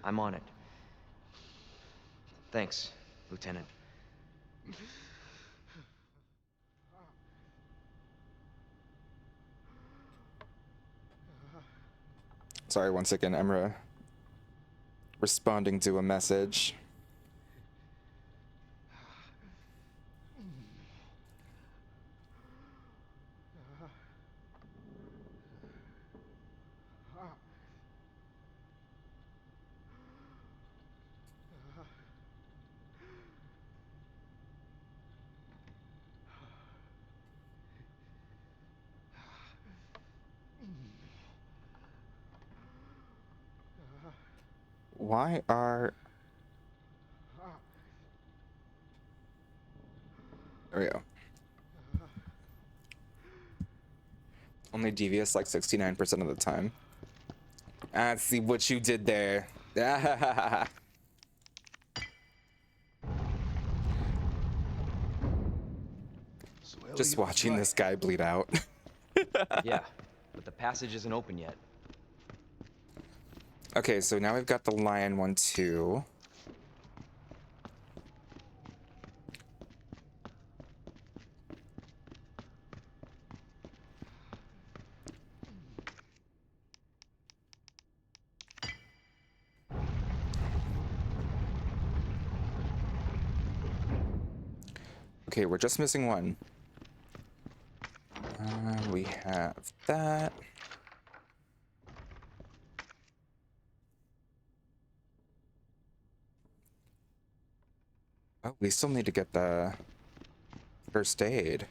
I'm on it. Thanks, Lieutenant. Sorry, once again, Emra. Responding to a message. Why are... There we go. Only devious like 69% of the time. I see what you did there. Just watching this guy bleed out. Yeah, but the passage isn't open yet. Okay, so now we've got the lion one too. Okay, we're just missing one. We have that. Oh, we still need to get the first aid.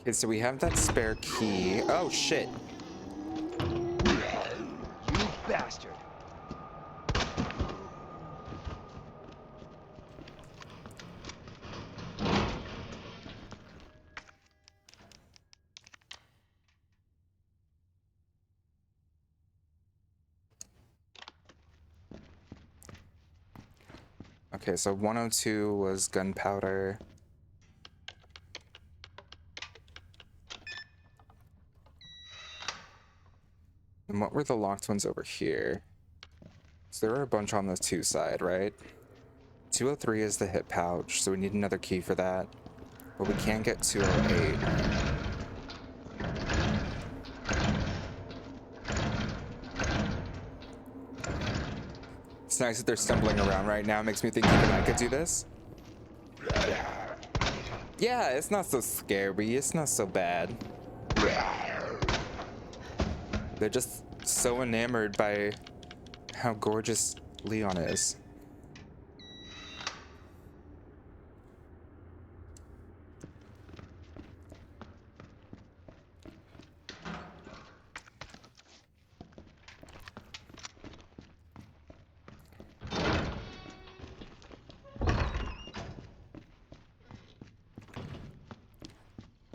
Okay, so we have that spare key. Oh, shit. You bastard! Okay, so 102 was gunpowder. And what were the locked ones over here? So there are a bunch on the 2 side, right? 203 is the hip pouch, so we need another key for that. But we can't get 208. It's nice that they're stumbling around right now. It makes me think even I could do this. Yeah, it's not so scary. It's not so bad. They're just so enamored by how gorgeous Leon is.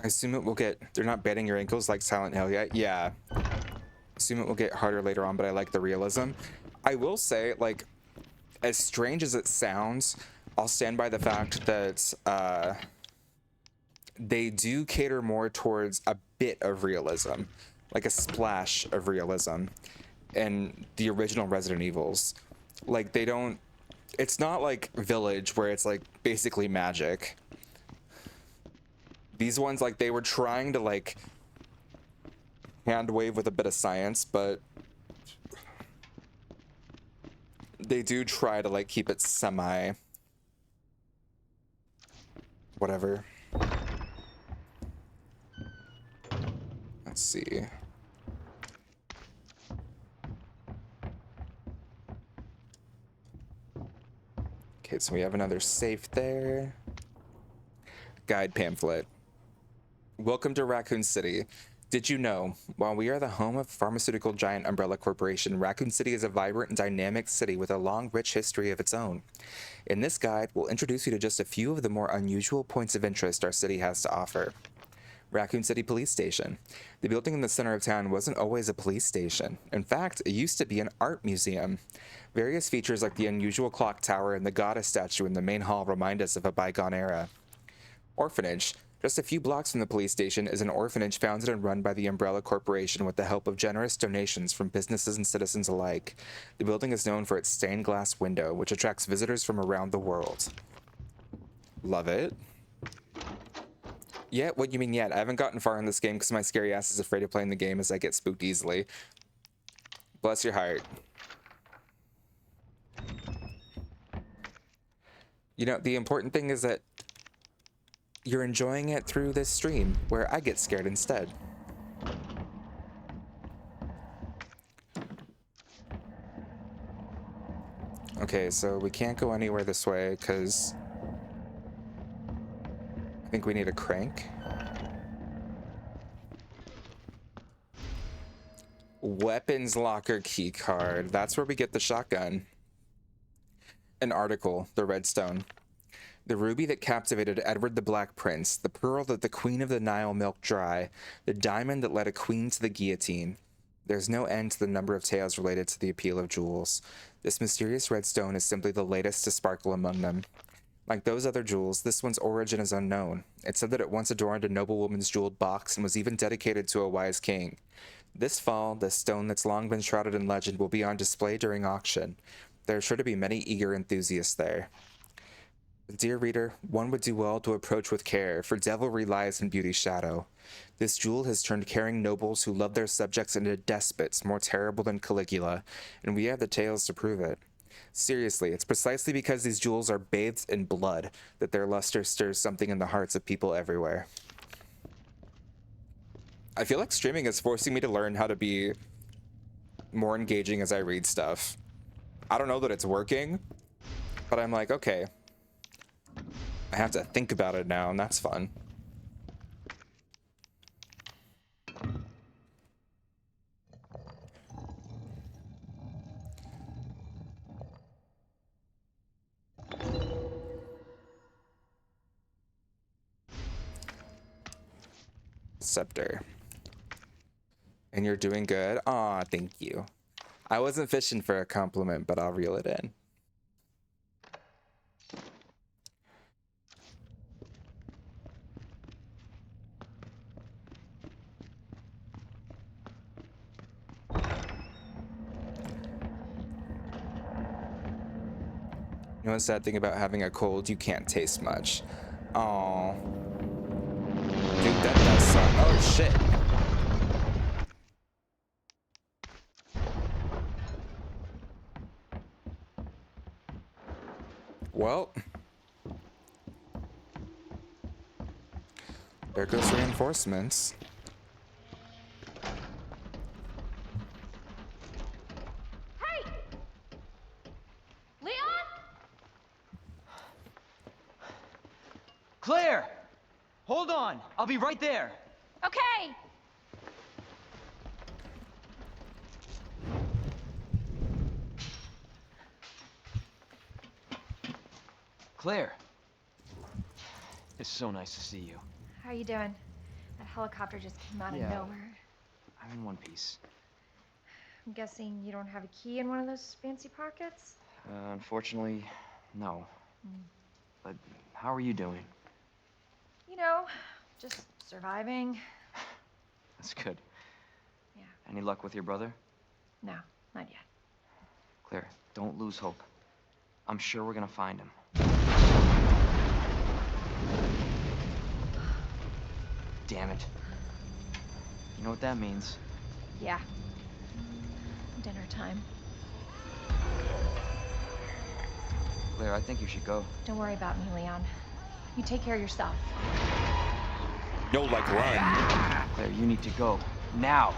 I assume it will get... They're not bending your ankles like Silent Hill yet. Yeah. Assume it will get harder later on, but I like the realism. I will say, like, as strange as it sounds, I'll stand by the fact that they do cater more towards a bit of realism, like a splash of realism in the original Resident Evils. Like, they don't... It's not like Village, where it's, like, basically magic. These ones, like, they were trying to, like, hand wave with a bit of science, but they do try to, like, keep it semi... whatever. Let's see. Okay, so we have another safe there. Guide pamphlet. Welcome to Raccoon City. Did you know, while we are the home of pharmaceutical giant Umbrella Corporation, Raccoon City is a vibrant and dynamic city with a long, rich history of its own. In this guide, we'll introduce you to just a few of the more unusual points of interest our city has to offer. Raccoon City Police Station. The building in the center of town wasn't always a police station. In fact, it used to be an art museum. Various features like the unusual clock tower and the goddess statue in the main hall remind us of a bygone era. Orphanage. Just a few blocks from the police station is an orphanage founded and run by the Umbrella Corporation with the help of generous donations from businesses and citizens alike. The building is known for its stained glass window, which attracts visitors from around the world. Love it. Yeah, what you mean yet? I haven't gotten far in this game because my scary ass is afraid of playing the game as I get spooked easily. Bless your heart. You know, the important thing is that you're enjoying it through this stream, where I get scared instead. Okay, so we can't go anywhere this way, because I think we need a crank. Weapons locker key card. That's where we get the shotgun. An article, the Redstone. The ruby that captivated Edward the Black Prince, the pearl that the Queen of the Nile milked dry, the diamond that led a queen to the guillotine. There's no end to the number of tales related to the appeal of jewels. This mysterious red stone is simply the latest to sparkle among them. Like those other jewels, this one's origin is unknown. It's said that it once adorned a noblewoman's jeweled box and was even dedicated to a wise king. This fall, the stone that's long been shrouded in legend will be on display during auction. There are sure to be many eager enthusiasts there. Dear reader, one would do well to approach with care, for devilry lies in beauty's shadow. This jewel has turned caring nobles who love their subjects into despots more terrible than Caligula, and we have the tales to prove it. Seriously, it's precisely because these jewels are bathed in blood that their luster stirs something in the hearts of people everywhere. I feel like streaming is forcing me to learn how to be more engaging as I read stuff. I don't know that it's working, but I'm like, okay. I have to think about it now, and that's fun. Scepter. And you're doing good? Aw, thank you. I wasn't fishing for a compliment, but I'll reel it in. You know the sad thing about having a cold? You can't taste much. Aww. Dude, that does suck. Oh, shit. Well, there goes reinforcements. Hey! Leon? Claire! Hold on! I'll be right there! Okay! Claire! It's so nice to see you. How you doing? That helicopter just came out of Yeah. nowhere. I'm in one piece. I'm guessing you don't have a key in one of those fancy pockets? Unfortunately, no. But how are you doing? You know, just surviving. That's good. Yeah. Any luck with your brother? No, not yet. Claire, don't lose hope. I'm sure we're gonna find him. Damn it. You know what that means? Yeah. Dinner time. Claire, I think you should go. Don't worry about me, Leon. You take care of yourself. No, like run. Claire, you need to go. Now!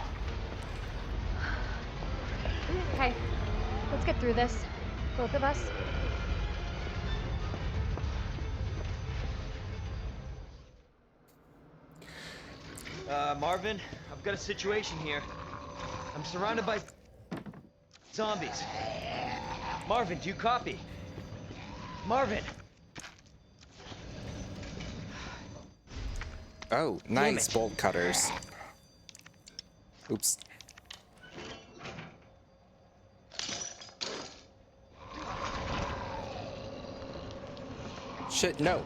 Okay, let's get through this. Both of us. Marvin, I've got a situation here. I'm surrounded by zombies. Marvin, do you copy? Marvin! Oh, nice bolt cutters. Oops. Shit, no.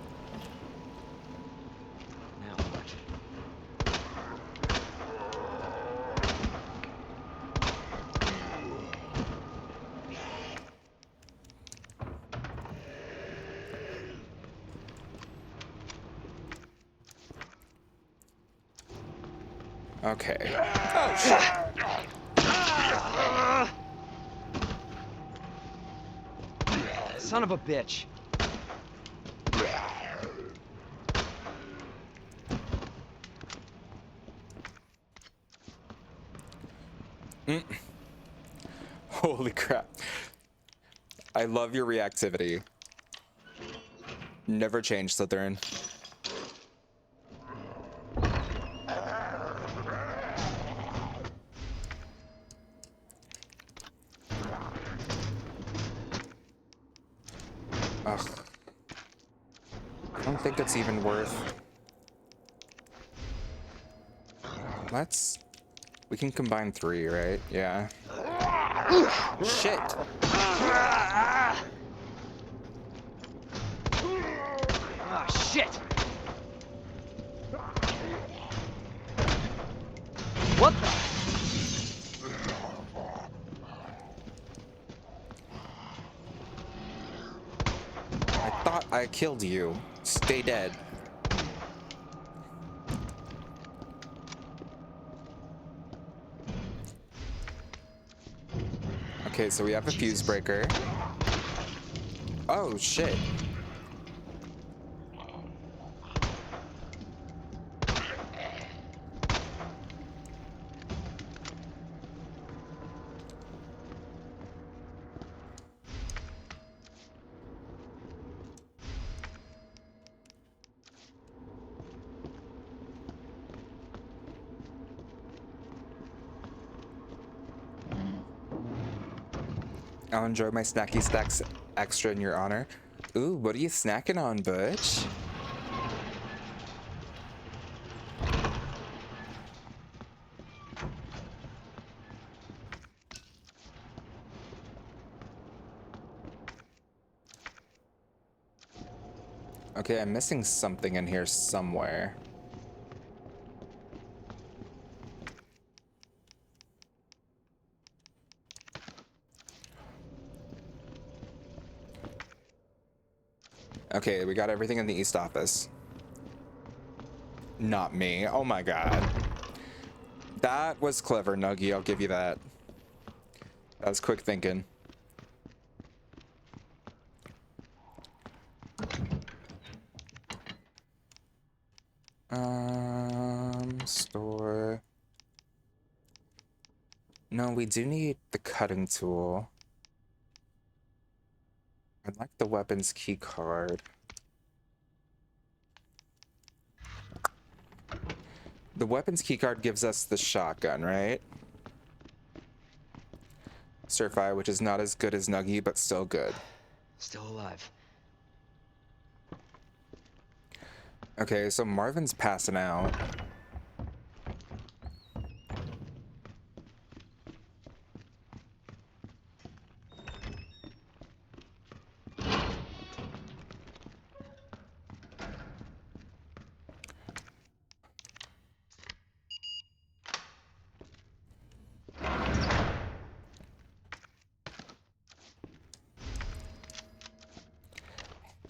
Now what? Okay. Oh, shit. Son of a bitch. Holy crap. I love your reactivity. Never change, Slytherin. Ugh. I don't think it's even worth... Let's... We can combine 3, right? Yeah. Shit! Ah, shit! What the? I thought I killed you. Stay dead. Okay, so we have a fuse breaker. Oh, shit. I'll enjoy my snacky stacks extra in your honor. Ooh, what are you snacking on, Butch? Okay, I'm missing something in here somewhere. Okay, we got everything in the East office. Not me. Oh my god. That was clever, Nuggy. I'll give you that. That was quick thinking. No, we do need the cutting tool. I'd like the weapons key card. The weapons key card gives us the shotgun, right? Surfire, which is not as good as Nuggy, but still good. Still alive. Okay, so Marvin's passing out.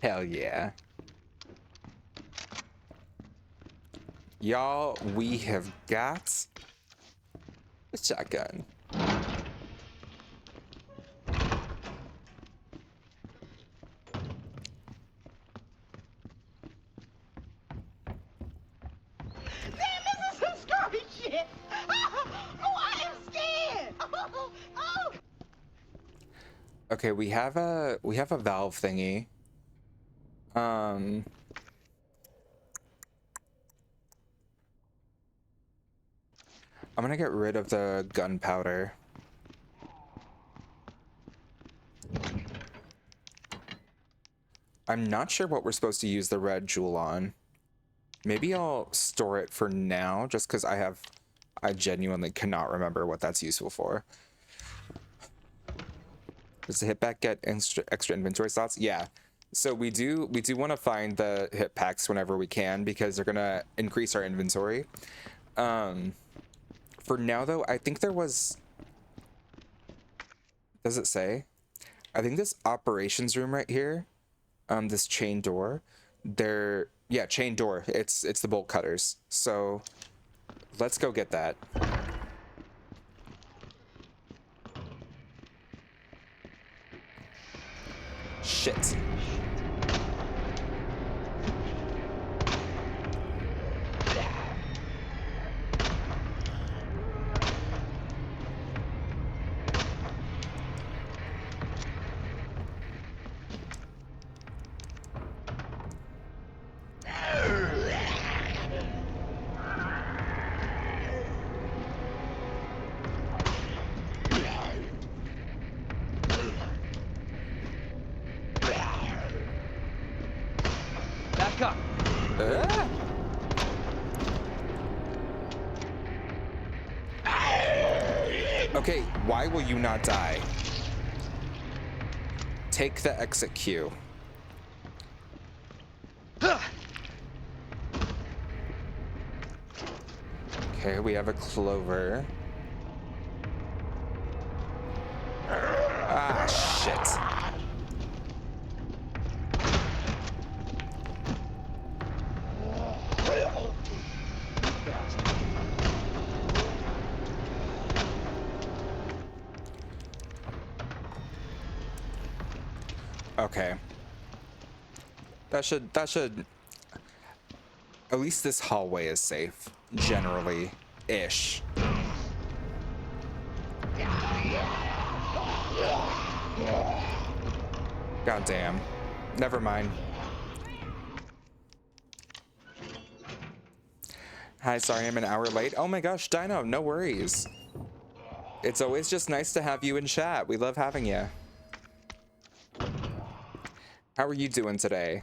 Hell yeah. Y'all, we have got a shotgun. Okay, we have a valve thingy. I'm gonna get rid of the gunpowder. I'm not sure what we're supposed to use the red jewel on. Maybe I'll store it for now, just because I genuinely cannot remember what that's useful for. Does the hit pack get extra inventory slots? Yeah. So we do want to find the hit packs whenever we can, because they're gonna increase our inventory. For now though, I think there was, does it say? I think this operations room right here, this chain door, yeah, chain door. It's the bolt cutters. So let's go get that. Shit. Back up. Okay, why will you not die? Take the exit queue. Okay, we have a clover. Ah, shit. Okay. That should, at least this hallway is safe, generally-ish. God damn. Never mind. Hi, sorry I'm an hour late. Oh my gosh, Dino, no worries. It's always just nice to have you in chat. We love having you. How are you doing today?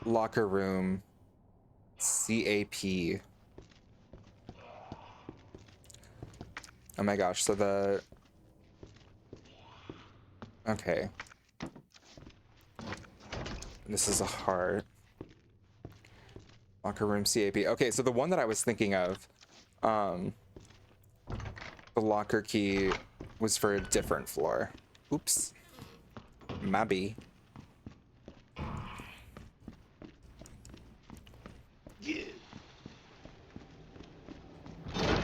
Locker room. CAP. Oh my gosh, so the... Okay. This is a heart. Locker room CAP. Okay, so the one that I was thinking of, the locker key was for a different floor. Oops. Maybe.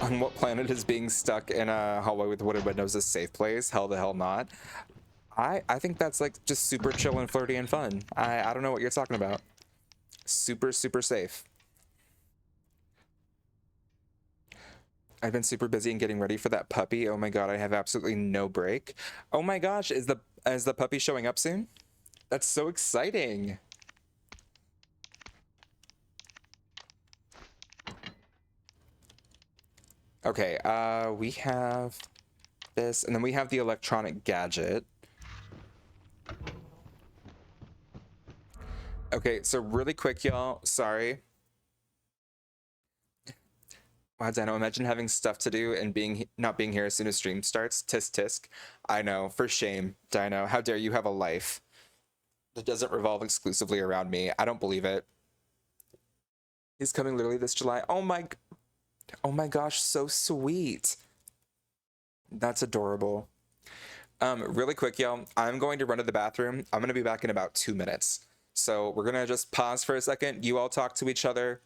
On what planet is being stuck in a hallway with wooden windows a safe place? Hell the hell not. I think that's like just super chill and flirty and fun. I don't know what you're talking about. Super, super safe. I've been super busy and getting ready for that puppy. Oh my god, I have absolutely no break. Oh my gosh, is the puppy showing up soon? That's so exciting. Okay, we have this, and then we have the electronic gadget. Okay, so really quick, y'all. Sorry. Wow, Dino, imagine having stuff to do and not being here as soon as stream starts. Tisk tisk. I know, for shame, Dino. How dare you have a life that doesn't revolve exclusively around me? I don't believe it. He's coming literally this July. Oh my gosh, so sweet. That's adorable. Really quick, y'all. I'm going to run to the bathroom. I'm gonna be back in about 2 minutes. So we're gonna just pause for a second. You all talk to each other,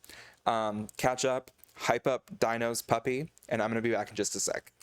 catch up, hype up Dino's puppy, and I'm gonna be back in just a sec.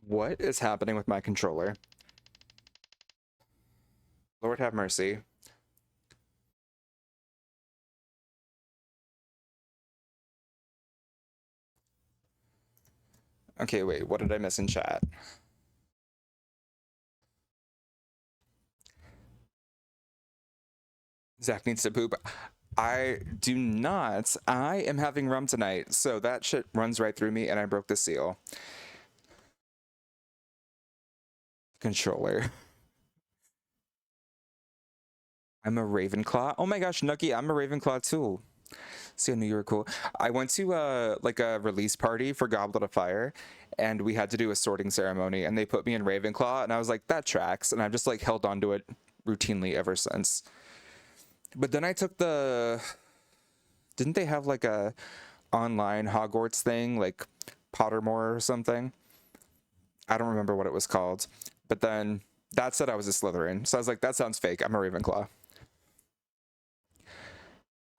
What is happening with my controller? Lord have mercy. Okay, wait, what did I miss in chat? Zach needs to poop. I do not. I am having rum tonight, so that shit runs right through me, and I broke the seal. Controller. I'm a Ravenclaw. Oh my gosh, Nucky, I'm a Ravenclaw too. See, I knew you were cool. I went to like a release party for Goblet of Fire, and we had to do a sorting ceremony, and they put me in Ravenclaw, and I was like, that tracks, and I've just like held on to it routinely ever since. But then I took didn't they have like a online Hogwarts thing, like Pottermore or something? I don't remember what it was called. But then that said I was a Slytherin, so I was like, that sounds fake. I'm a Ravenclaw.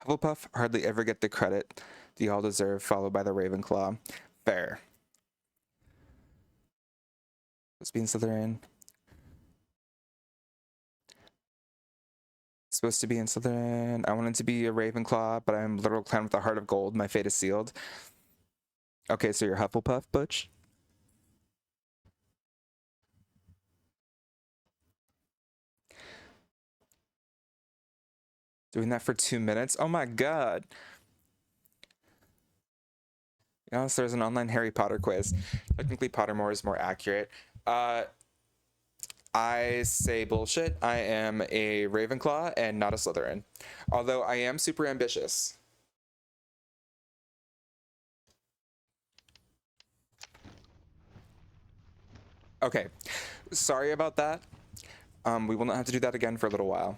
Hufflepuff hardly ever get the credit they all deserve, followed by the Ravenclaw. Fair. Let's be in Slytherin. Supposed to be in Slytherin. I wanted to be a Ravenclaw, but I'm a literal clown with a heart of gold. My fate is sealed. Okay, so you're Hufflepuff, Butch? Doing that for 2 minutes? Oh my god. Yes, there's an online Harry Potter quiz. Technically, Pottermore is more accurate. I say bullshit. I am a Ravenclaw and not a Slytherin. Although I am super ambitious. Okay, sorry about that. We will not have to do that again for a little while.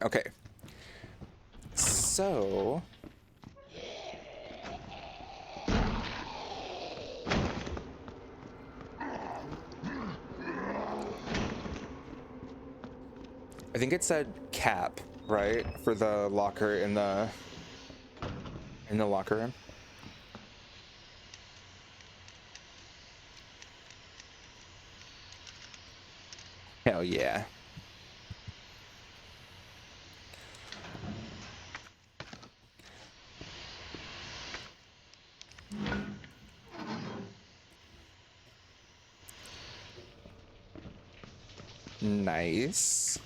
Okay. So... I think it said cap, right? For the locker in the locker room. Hell yeah. Nice.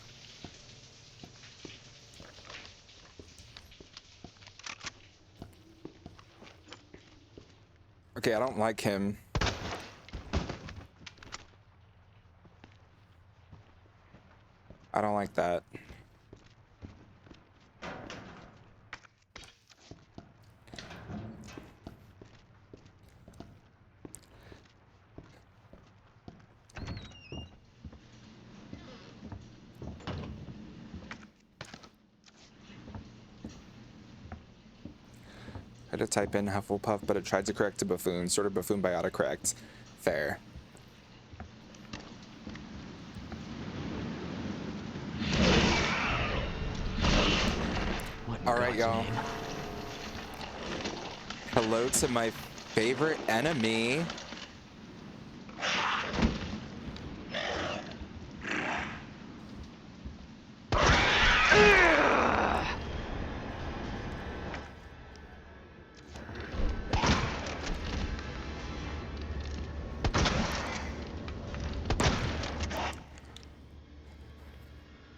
Okay, I don't like him. I don't like that. I had to type in Hufflepuff, but it tried to correct to buffoon. Sort of buffoon by autocorrect. Fair. Alright, y'all. Hello to my favorite enemy.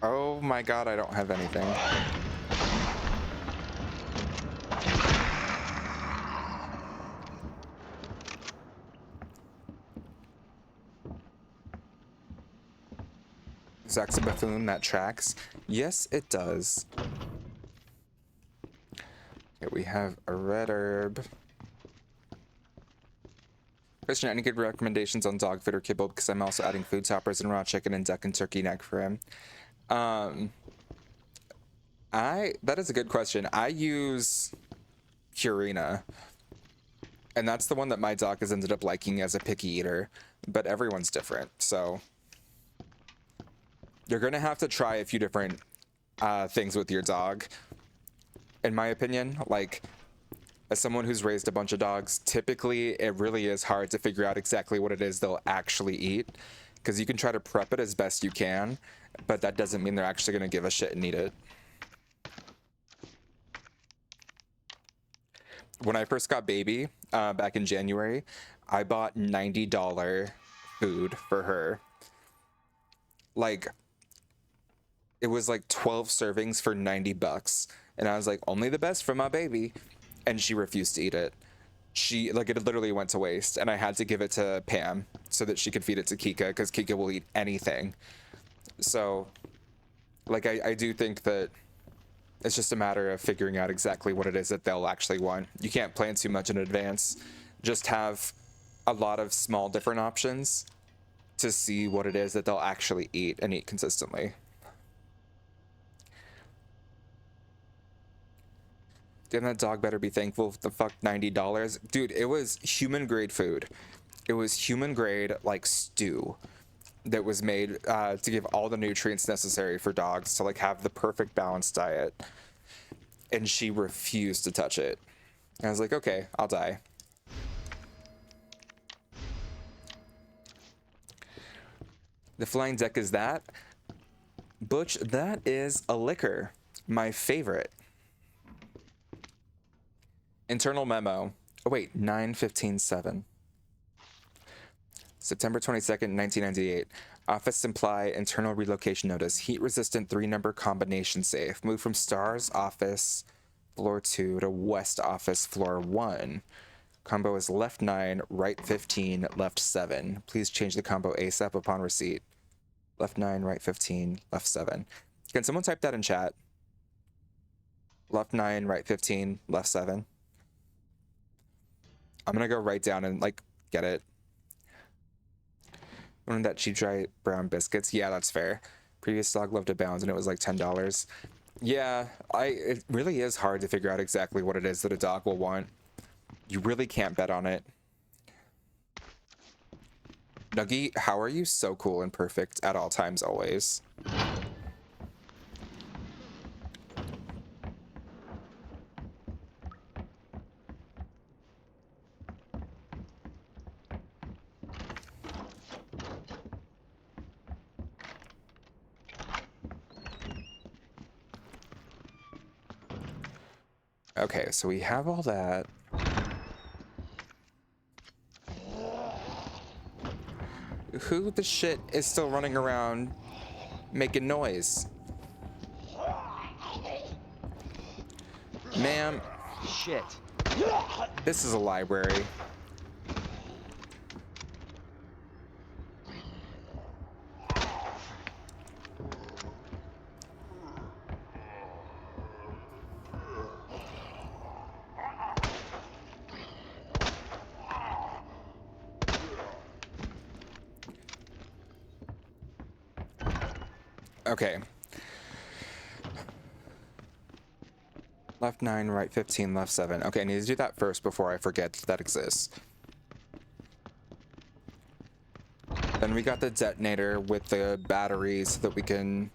Oh my god, I don't have anything. Zach's a buffoon, that tracks. Yes, it does. Okay, we have a red herb. Christian, any good recommendations on dog food or kibble? Because I'm also adding food toppers and raw chicken and duck and turkey neck for him. That is a good question. I use Purina, and that's the one that my dog has ended up liking as a picky eater, but everyone's different, so you're gonna have to try a few different things with your dog. In my opinion, like, as someone who's raised a bunch of dogs, typically it really is hard to figure out exactly what it is they'll actually eat, because you can try to prep it as best you can, but that doesn't mean they're actually gonna give a shit and eat it. When I first got Baby, back in January, I bought $90 food for her. Like, it was like 12 servings for 90 bucks. And I was like, only the best for my baby. And she refused to eat it. It literally went to waste. And I had to give it to Pam so that she could feed it to Kika, because Kika will eat anything. So, like, I do think that it's just a matter of figuring out exactly what it is that they'll actually want. You can't plan too much in advance. Just have a lot of small different options to see what it is that they'll actually eat and eat consistently. Damn, that dog better be thankful for the fuck $90. Dude, it was human grade food. It was human grade, like, stew that was made to give all the nutrients necessary for dogs to, like, have the perfect balanced diet. And she refused to touch it. And I was like, okay, I'll die. The flying deck is that. Butch, that is a liquor. My favorite. Internal memo. Oh wait, 9/15/7. September 22nd, 1998. Office supply internal relocation notice. Heat resistant 3-number combination safe. Move from Star's office floor 2 to West office floor 1. Combo is left 9, right 15, left 7. Please change the combo ASAP upon receipt. Left 9, right 15, left 7. Can someone type that in chat? Left 9, right 15, left 7. I'm gonna go right down and like get it. One of that cheap dry brown biscuits. Yeah, that's fair. Previous stock loved to bounce and it was like $10. Yeah, it really is hard to figure out exactly what it is that a dog will want. You really can't bet on it. Nuggy, how are you so cool and perfect at all times always? Okay, so we have all that. Who the shit is still running around making noise? Ma'am, Shit. this is a library. Okay. Left 9, right 15, left 7. Okay, I need to do that first before I forget that exists. Then we got the detonator with the batteries so that we can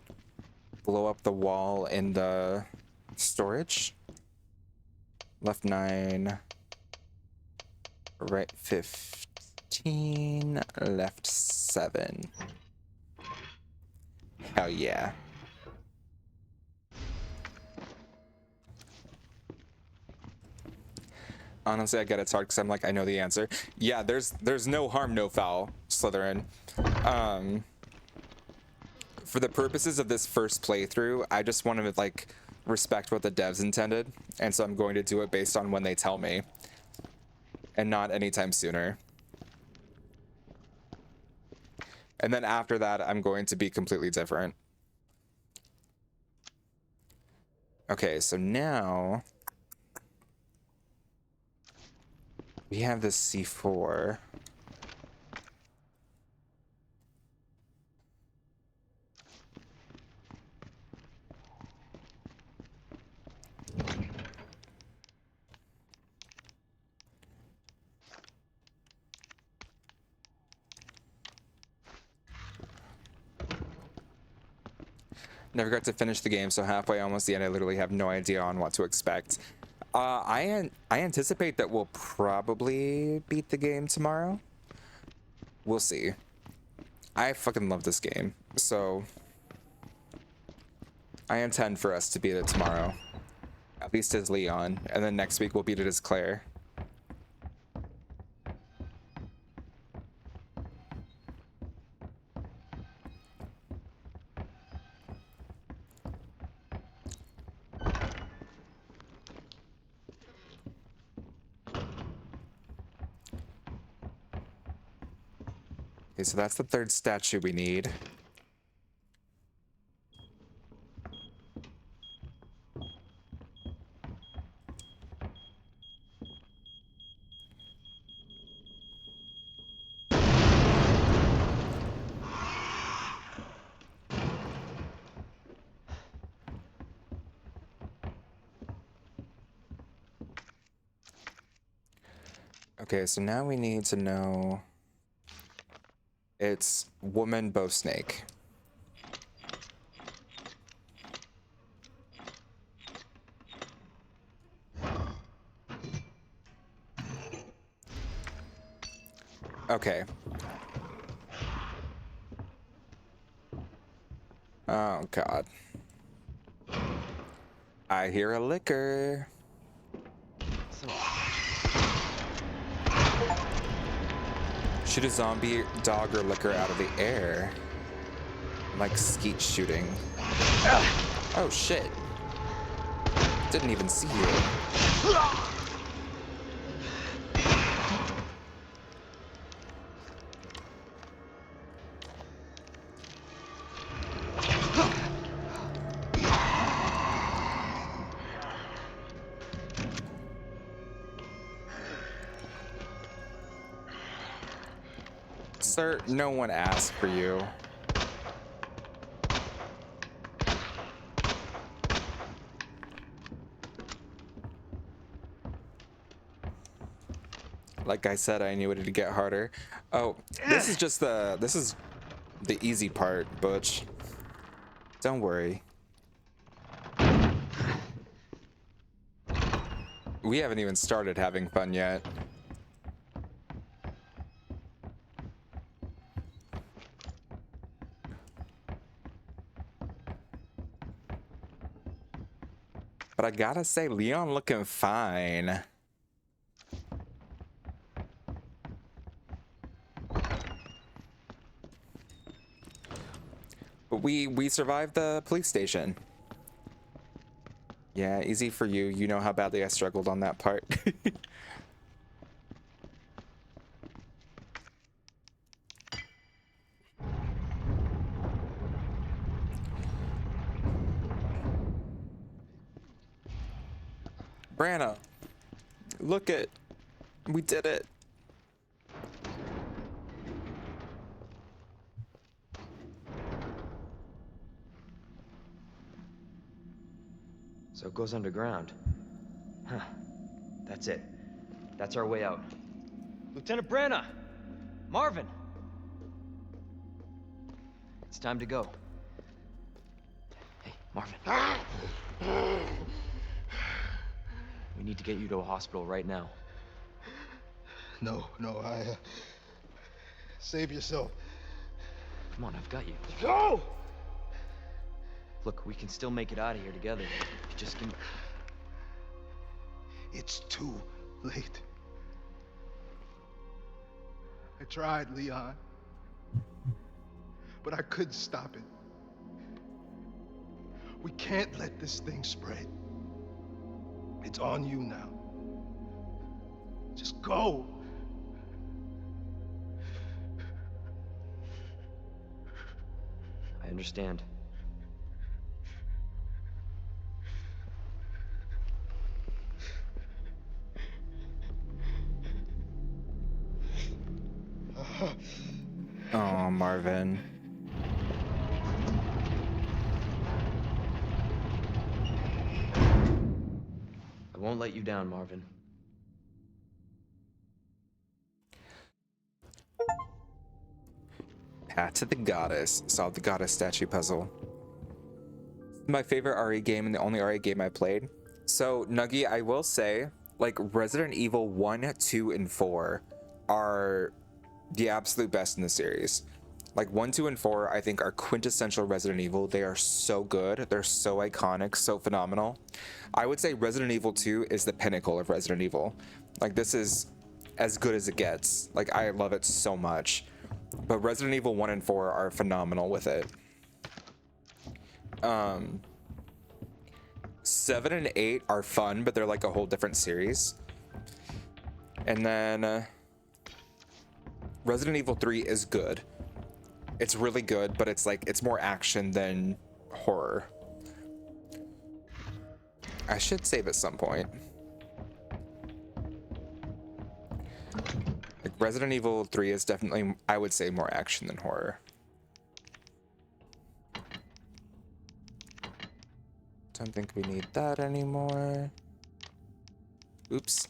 blow up the wall in the storage. Left 9, right 15, left 7. Hell yeah. Honestly, I get it's hard because I'm like, I know the answer. Yeah, there's no harm, no foul, Slytherin. For the purposes of this first playthrough, I just want to like respect what the devs intended, and so I'm going to do it based on when they tell me, and not anytime sooner. And then after that, I'm going to be completely different. Okay, so now we have this C4. Never got to finish the game, so halfway, almost the end, I literally have no idea on what to expect. I anticipate that we'll probably beat the game tomorrow. We'll see. I fucking love this game, so I intend for us to beat it tomorrow. At least as Leon, and then next week we'll beat it as Claire. Okay, so that's the third statue we need. Okay, so now we need to know it's woman bow snake. Okay. Oh, God. I hear a liquor. Shoot a zombie, dog, or liquor out of the air. Like skeet shooting. Oh, shit. Didn't even see you. Sir, no one asked for you. Like I said, I knew it would get harder. Oh, this is the easy part, Butch. Don't worry. We haven't even started having fun yet. But I gotta say, Leon looking fine. But we survived the police station. Yeah, easy for you. You know how badly I struggled on that part. Branna, look it. We did it. So it goes underground. Huh. That's it. That's our way out. Lieutenant Branna! Marvin! It's time to go. Hey, Marvin. We need to get you to a hospital right now. No, save yourself. Come on, I've got you. Go! Look, we can still make it out of here together. You just can... It's too late. I tried, Leon. But I couldn't stop it. We can't let this thing spread. It's on you now. Just go. I understand. Oh, Marvin. I won't let you down, Marvin. Path to the Goddess. Solve the Goddess statue puzzle. My favorite RE game and the only RE game I played. So, Nuggy, I will say, like, Resident Evil 1, 2, and 4 are the absolute best in the series. Like, 1, 2, and 4, I think, are quintessential Resident Evil. They are so good. They're so iconic, so phenomenal. I would say Resident Evil 2 is the pinnacle of Resident Evil. Like, this is as good as it gets. Like, I love it so much. But Resident Evil 1 and 4 are phenomenal with it. 7 and 8 are fun, but they're like a whole different series. And then Resident Evil 3 is good. It's really good, but it's like, it's more action than horror. I should save at some point. Like, Resident Evil 3 is definitely, I would say, more action than horror. Don't think we need that anymore. Oops.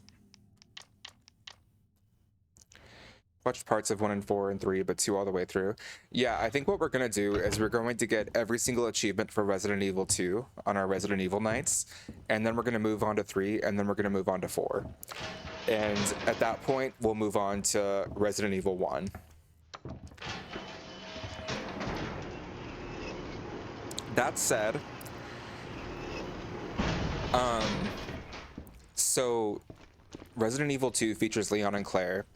Watched parts of 1 and 4 and 3, but 2 all the way through. Yeah, I think what we're gonna do is we're going to get every single achievement for Resident Evil 2 on our Resident Evil nights, and then we're gonna move on to 3, and then we're gonna move on to 4. And at that point, we'll move on to Resident Evil 1. That said, so Resident Evil 2 features Leon and Claire.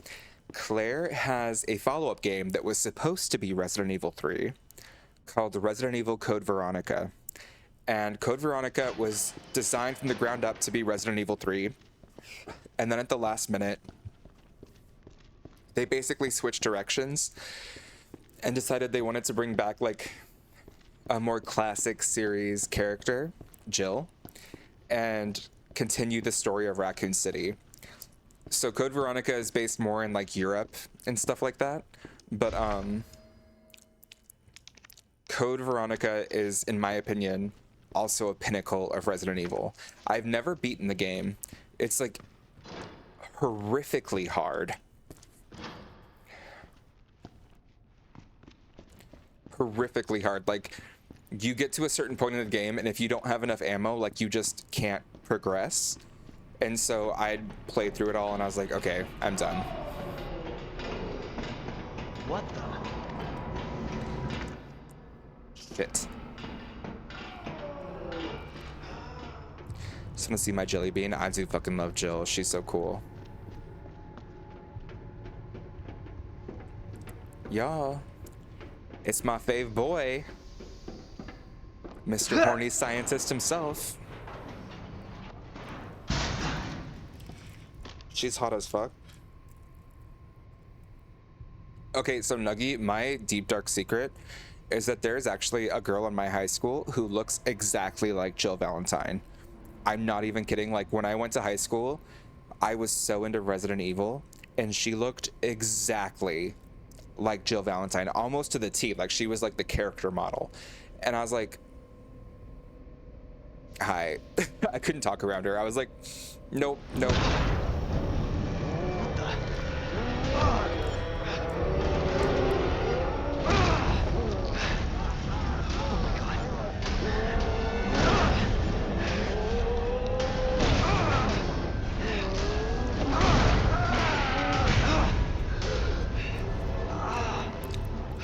Claire has a follow-up game that was supposed to be Resident Evil 3 called Resident Evil Code Veronica. And Code Veronica was designed from the ground up to be Resident Evil 3. And then at the last minute, they basically switched directions and decided they wanted to bring back like a more classic series character, Jill, and continue the story of Raccoon City. So Code Veronica is based more in like Europe and stuff like that, but Code Veronica is, in my opinion, also a pinnacle of Resident Evil. I've never beaten the game. It's like horrifically hard. Horrifically hard. Like, you get to a certain point in the game, and if you don't have enough ammo, like, you just can't progress. And so I played through it all, and I was like, okay, I'm done. What the? Shit. Just wanna see my jelly bean. I do fucking love Jill. She's so cool. Y'all, it's my fave boy, Mr. Horny Scientist himself. She's hot as fuck. Okay, so Nuggy, my deep dark secret is that there's actually a girl in my high school who looks exactly like Jill Valentine. I'm not even kidding. Like, when I went to high school, I was so into Resident Evil, and she looked exactly like Jill Valentine, almost to the T. Like, she was like the character model. And I was like, hi. I couldn't talk around her. I was like, nope, nope.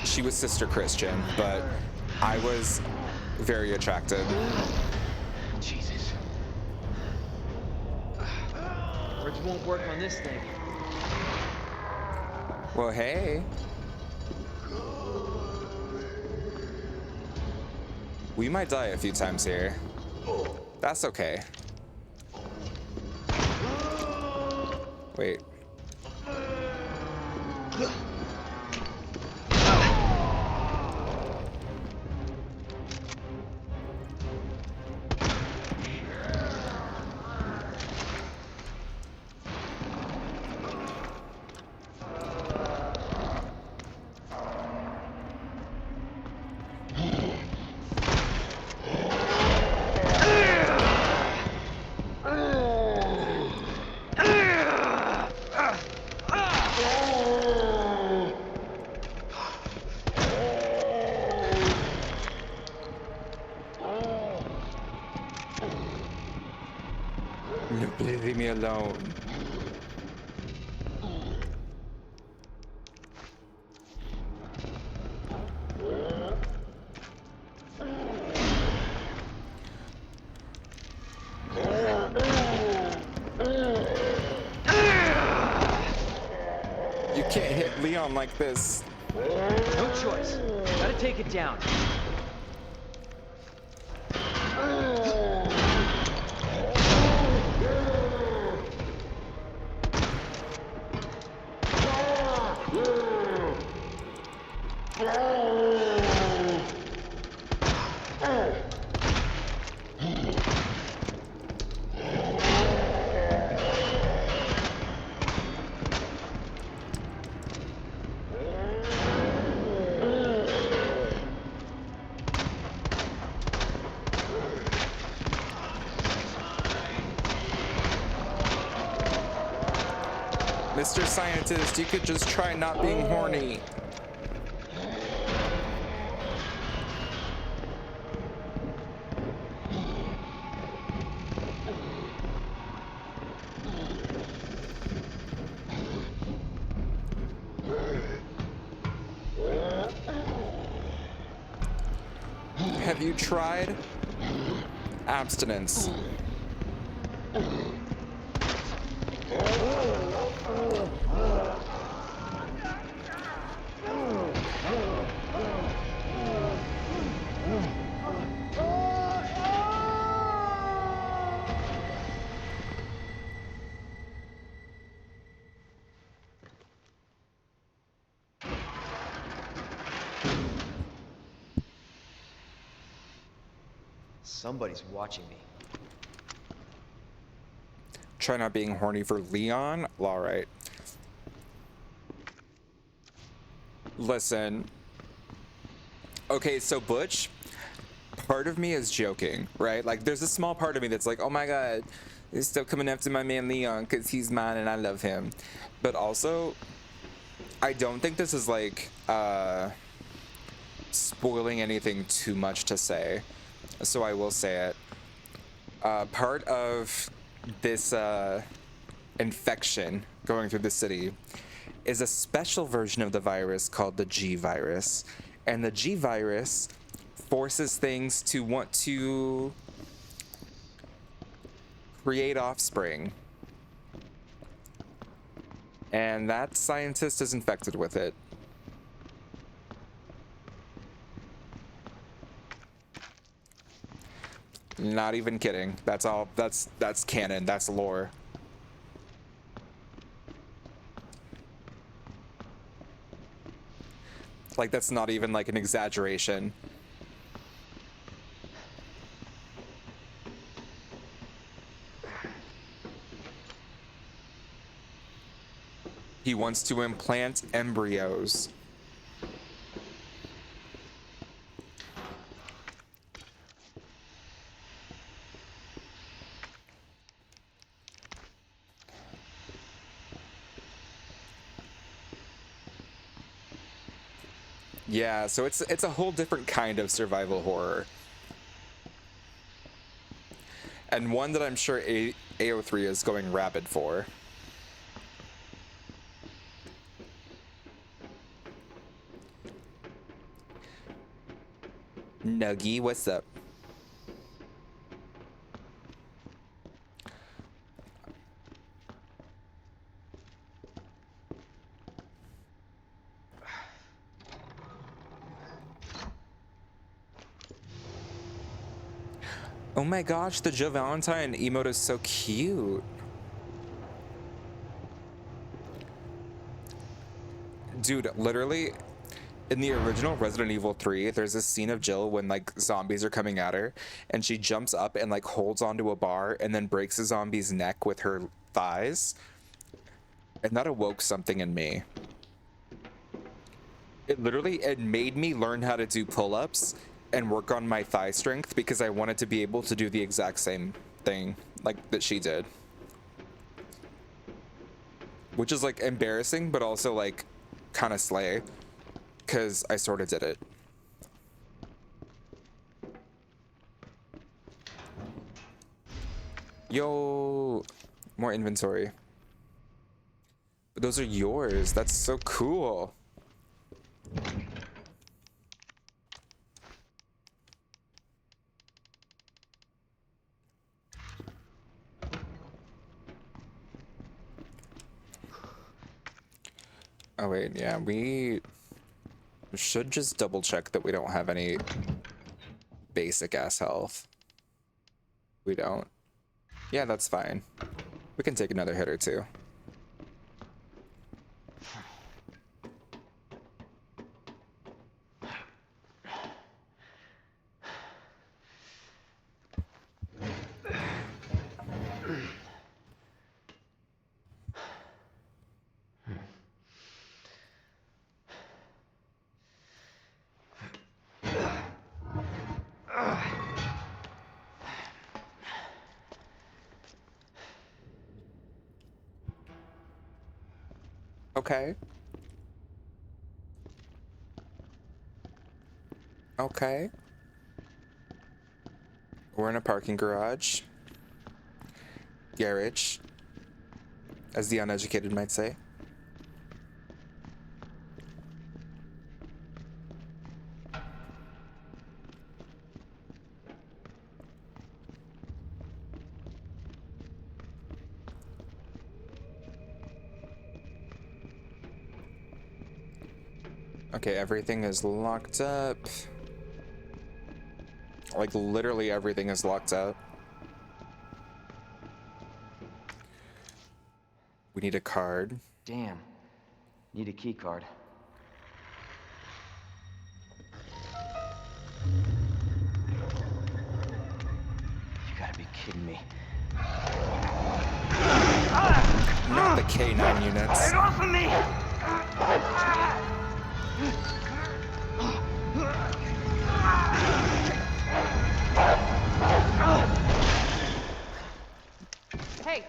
She was Sister Christian, but I was very attracted. Jesus. Words won't work on this thing. Well, hey. We might die a few times here. That's okay. Wait. Leave me alone. You can't hit Leon like this. No choice. Gotta take it down. Mr. Scientist, you could just try not being horny. Have you tried abstinence? Somebody's watching me. Try not being horny for Leon? All right. Listen. Okay, so Butch, part of me is joking, right? Like, there's a small part of me that's like, oh my god, they're still coming after my man Leon because he's mine and I love him. But also, I don't think this is like spoiling anything too much to say, so I will say it. Part of this infection going through the city is a special version of the virus called the G virus, and the G virus forces things to want to create offspring, and that scientist is infected with it. Not even kidding. That's all. That's canon. That's lore. Like, that's not even like an exaggeration. He wants to implant embryos. Yeah, so it's a whole different kind of survival horror. And one that I'm sure AO3 is going rabid for. Nuggy, what's up? Oh my gosh, the Joe Valentine emote is so cute. Dude, literally, in the original Resident Evil 3, there's this scene of Jill when like zombies are coming at her, and she jumps up and like holds onto a bar and then breaks a zombie's neck with her thighs. And that awoke something in me. It made me learn how to do pull-ups and work on my thigh strength because I wanted to be able to do the exact same thing like that she did. Which is like embarrassing, but also like kind of slay, because I sort of did it. Yo, more inventory. But those are yours. That's so cool. Oh wait, yeah, we should just double check that we don't have any basic ass health. We don't. Yeah, that's fine. We can take another hit or two. Okay. Okay. We're in a parking garage. Garage, as the uneducated might say. Okay, everything is locked up. Like, literally everything is locked up. We need a card. Damn. Need a key card. You gotta be kidding me. Not the K9 units. Get off of me! Hey,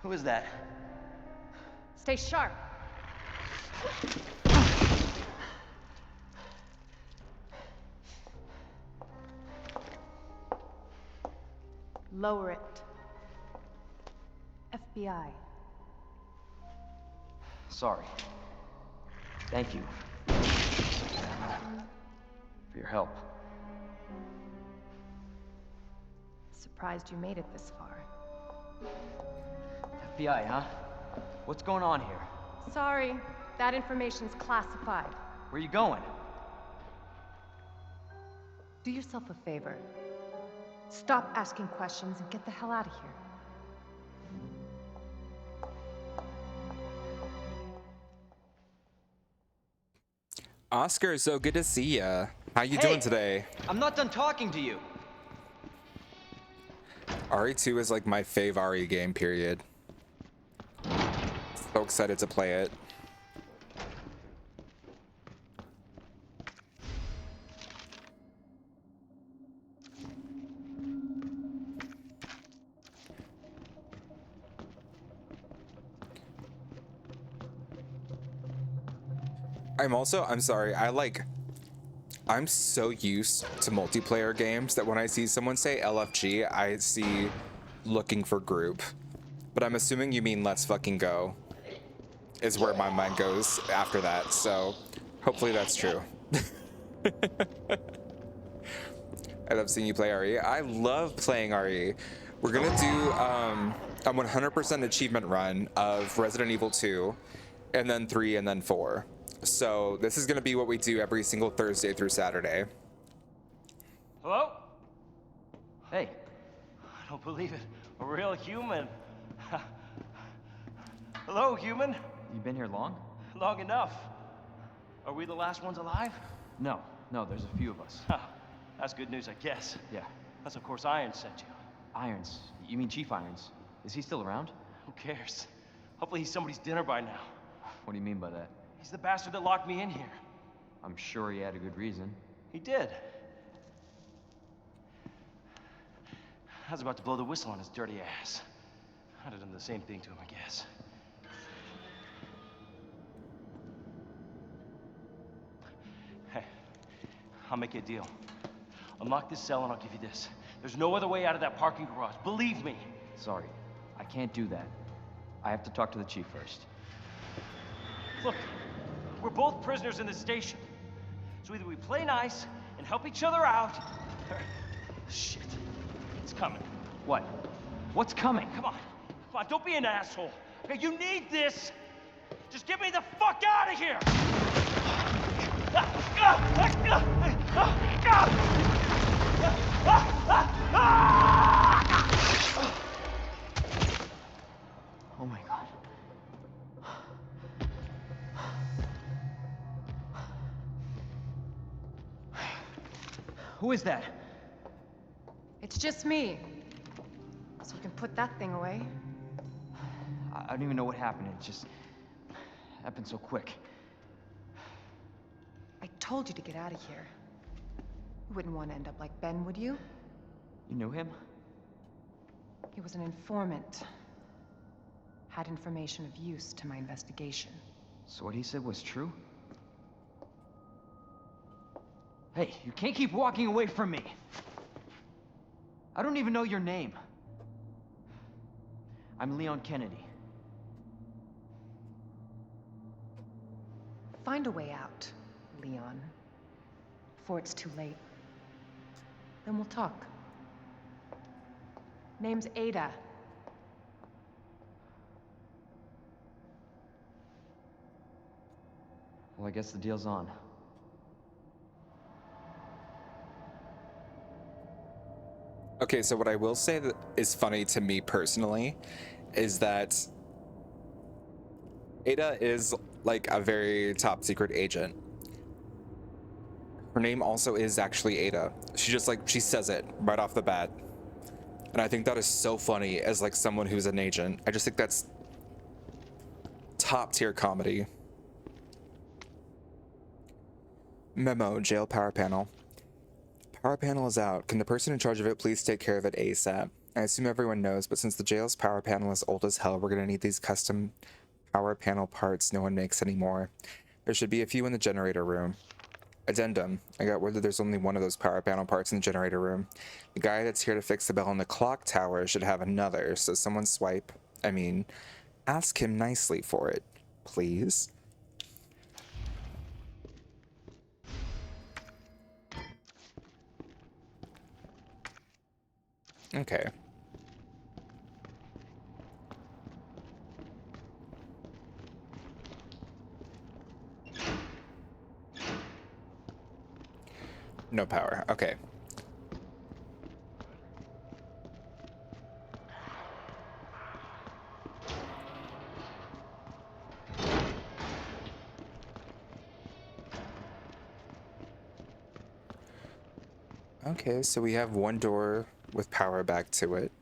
Who is that? stay sharp. Lower it. FBI. Sorry. Thank you. For your help. Surprised you made it this far. FBI, huh? What's going on here? Sorry, that information's classified. Where you going? Do yourself a favor. Stop asking questions and get the hell out of here. Oscar, so good to see ya. How you Hey! doing today? I'm not done talking to you. RE2 is like my fave RE game, period. So excited to play it. I'm sorry, I'm so used to multiplayer games that when I see someone say LFG, I see looking for group. But I'm assuming you mean let's fucking go, is where my mind goes after that, so hopefully that's true. I love seeing you play RE. I love playing RE. We're gonna do a 100% achievement run of Resident Evil 2, and then 3, and then 4. So this is gonna be what we do every single Thursday through Saturday. Hello? Hey, I don't believe it. A real human. Hello, human. you been here long? Long enough. Are we the last ones alive? No, there's a few of us. Huh. That's good news, I guess. Yeah. That's of course Iron sent you. Irons. You mean Chief Irons? Is he still around? Who cares? Hopefully he's somebody's dinner by now. What do you mean by that? He's the bastard that locked me in here. I'm sure he had a good reason. He did. I was about to blow the whistle on his dirty ass. I'd have done the same thing to him, I guess. Hey, I'll make you a deal. Unlock this cell and I'll give you this. There's no other way out of that parking garage. Believe me. Sorry, I can't do that. I have to talk to the chief first. Look, we're both prisoners in this station. So either we play nice and help each other out, or... Shit. It's coming. What? What's coming? Come on. Come on, don't be an asshole. Okay, you need this. Just get me the fuck out of here! Oh my god. Who is that? It's just me. So you can put that thing away. I don't even know what happened. It just happened so quick. I told you to get out of here. You wouldn't want to end up like Ben, would you? You knew him? He was an informant. Had information of use to my investigation. So what he said was true? Hey, you can't keep walking away from me. I don't even know your name. I'm Leon Kennedy. Find a way out, Leon. Before it's too late. Then we'll talk. Name's Ada. Well, I guess the deal's on. Okay, so what I will say that is funny to me personally is that Ada is like a very top secret agent. Her name also is actually Ada. She just like, she says it right off the bat. And I think that is so funny as like someone who's an agent. I just think that's top tier comedy. Memo, jail power panel. Power panel is out. Can the person in charge of it please take care of it ASAP? I assume everyone knows, but since the jail's power panel is old as hell, we're gonna need these custom power panel parts no one makes anymore. There should be a few in the generator room. Addendum. I got word that there's only one of those power panel parts in the generator room. The guy that's here to fix the bell on the clock tower should have another, so someone ask him nicely for it, please. Okay. No power. Okay. Okay, so we have one door with power back to it.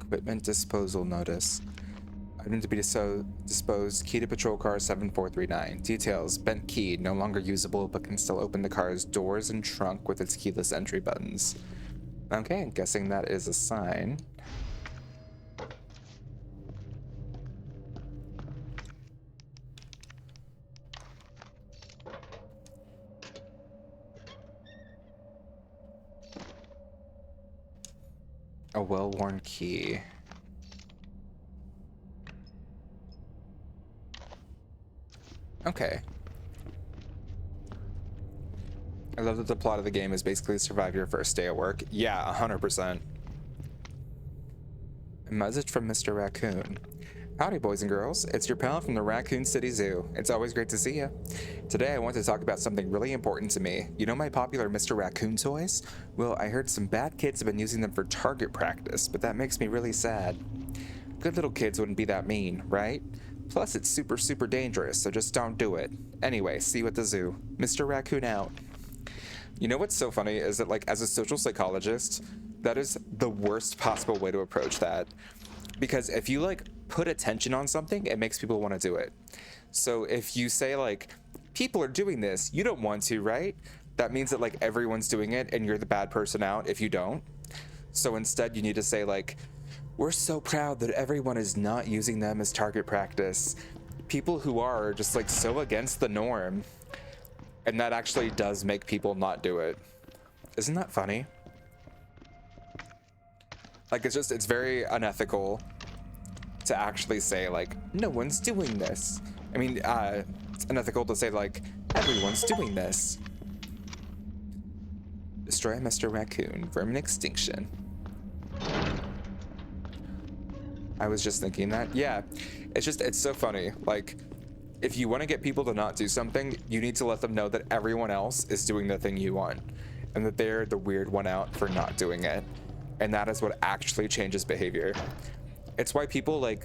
Equipment disposal notice. Item to be disposed. Key to patrol car 7439. Details. Bent key. No longer usable, but can still open the car's doors and trunk with its keyless entry buttons. Okay, guessing that is a sign. A well-worn key. Okay. I love that the plot of the game is basically survive your first day at work. Yeah, 100%. A message from Mr. Raccoon. Howdy, boys and girls. It's your pal from the Raccoon City Zoo. It's always great to see you. Today I want to talk about something really important to me. You know my popular Mr. Raccoon toys? Well, I heard some bad kids have been using them for target practice, but that makes me really sad. Good little kids wouldn't be that mean, right? Plus, it's super, super dangerous, so just don't do it. Anyway, see you at the zoo. Mr. Raccoon out. You know what's so funny is that, like, as a social psychologist, that is the worst possible way to approach that. Because if you, like, put attention on something, it makes people want to do it. So if you say, like, people are doing this, you don't want to, right? That means that, like, everyone's doing it and you're the bad person out if you don't. So instead, you need to say, like, we're so proud that everyone is not using them as target practice. People who are just, like, so against the norm. And that actually does make people not do it. Isn't that funny? Like, it's very unethical to actually say, like, no one's doing this. I mean, it's unethical to say, like, everyone's doing this. Destroy Mr. Raccoon. Vermin extinction. I was just thinking that. Yeah, it's so funny. Like, if you want to get people to not do something, you need to let them know that everyone else is doing the thing you want. And that they're the weird one out for not doing it. And that is what actually changes behavior. It's why people, like,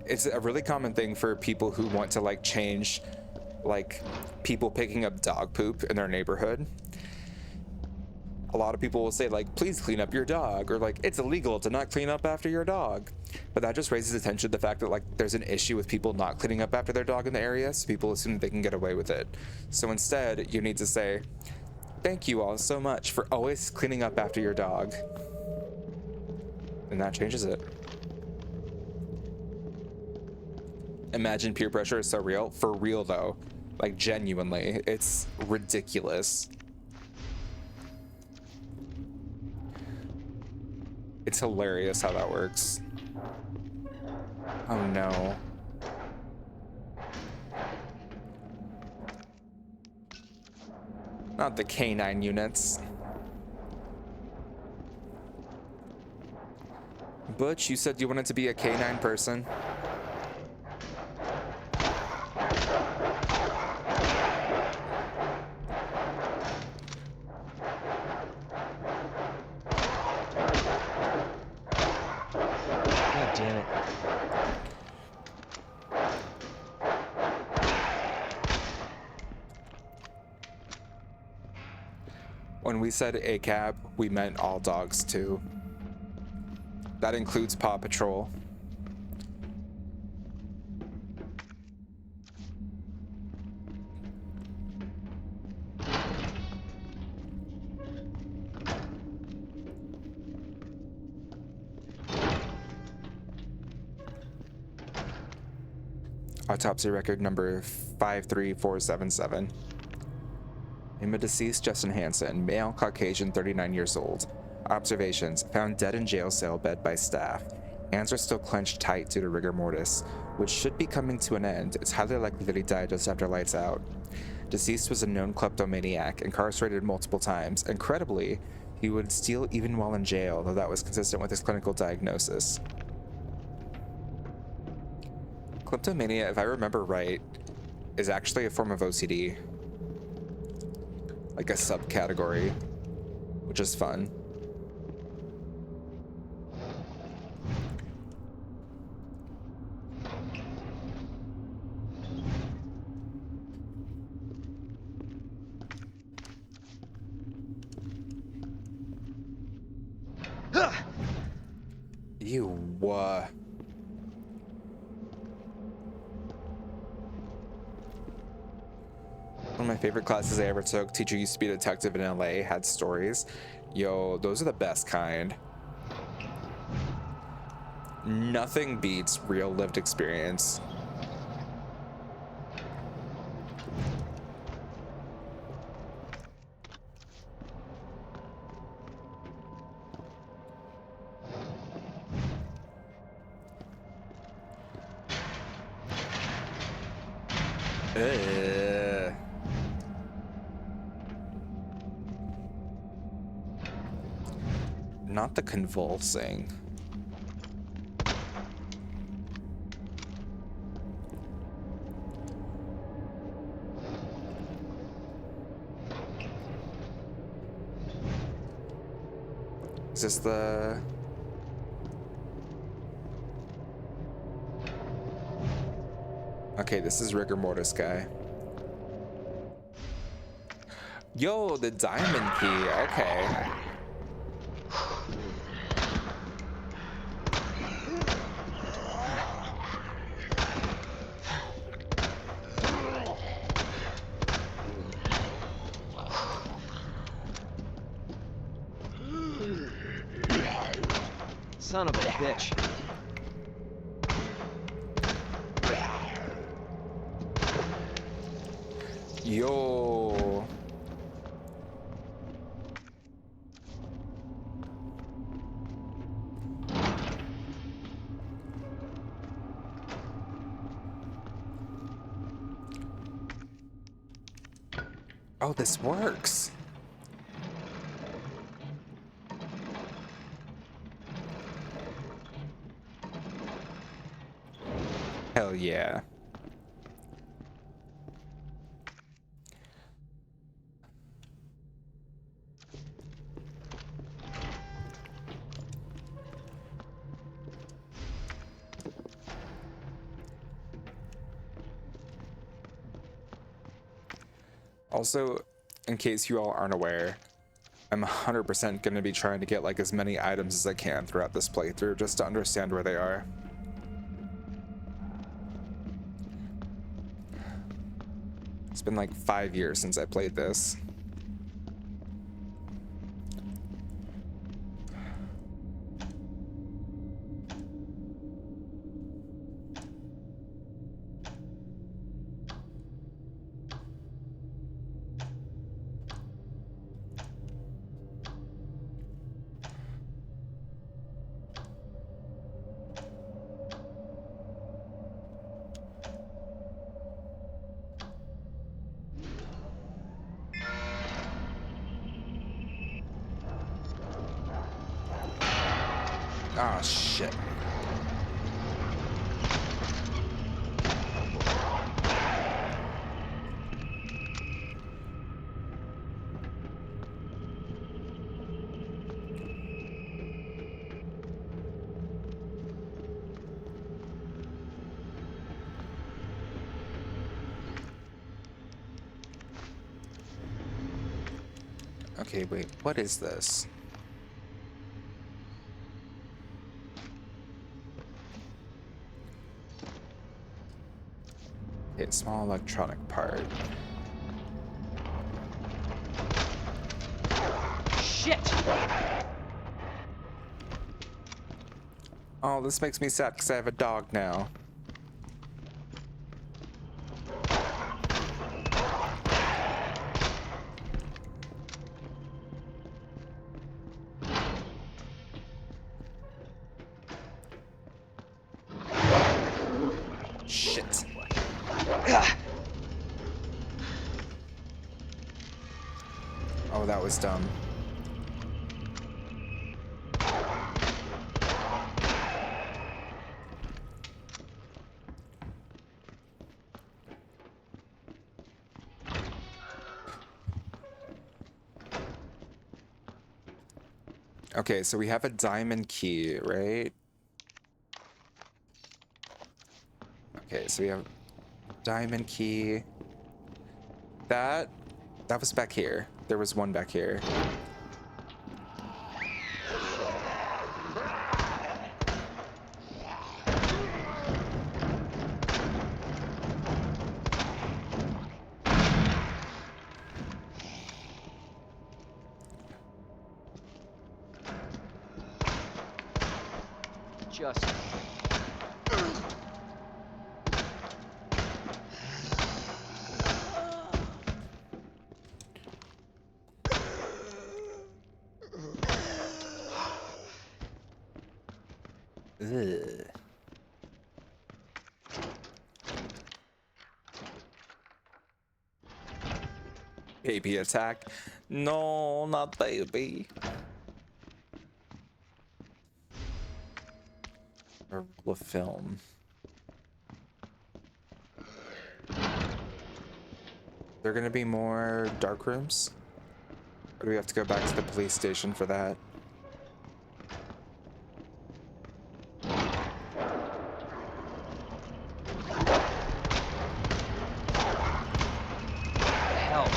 it's a really common thing for people who want to, like, change, like, people picking up dog poop in their neighborhood. A lot of people will say, like, please clean up your dog, or, like, it's illegal to not clean up after your dog. But that just raises attention to the fact that, like, there's an issue with people not cleaning up after their dog in the area, so people assume that they can get away with it. So instead, you need to say, thank you all so much for always cleaning up after your dog. And that changes it. Imagine peer pressure is so real. For real, though. Like, genuinely. It's ridiculous. It's hilarious how that works. Oh no. Not the K9 units. Butch, you said you wanted to be a K9 person? God damn it. When we said ACAB, we meant all dogs too. That includes Paw Patrol. Autopsy record number 53477. Name of deceased, Justin Hansen, male, Caucasian, 39 years old. Observations: found dead in jail cell bed by staff. Hands are still clenched tight due to rigor mortis, which should be coming to an end. It's highly likely that he died just after lights out. Deceased was a known kleptomaniac, incarcerated multiple times. Incredibly, he would steal even while in jail, though that was consistent with his clinical diagnosis. Kleptomania, if I remember right, is actually a form of OCD. Like a subcategory, which is fun. You, One of my favorite classes I ever took, teacher used to be a detective in LA, had stories. Yo, those are the best kind. Nothing beats real lived experience. Ugh. Not the convulsing. Is this the... Okay, this is rigor mortis guy. Yo, the diamond key, okay. Son of a bitch. Yo. Oh, this works. Hell yeah. Also, in case you all aren't aware, I'm 100% going to be trying to get like as many items as I can throughout this playthrough just to understand where they are. It's been like 5 years since I played this. Ah, shit. Okay, wait, what is this? Okay, small electronic part. Shit! Oh, this makes me sad because I have a dog now. Shit. Oh, that was dumb. Okay, so we have a diamond key, right? Okay, so we have diamond key. That was back here. There was one back here. Just... Ugh. Baby attack. No, not baby. A roll of film. There gonna be more dark rooms? Or do we have to go back to the police station for that? hell.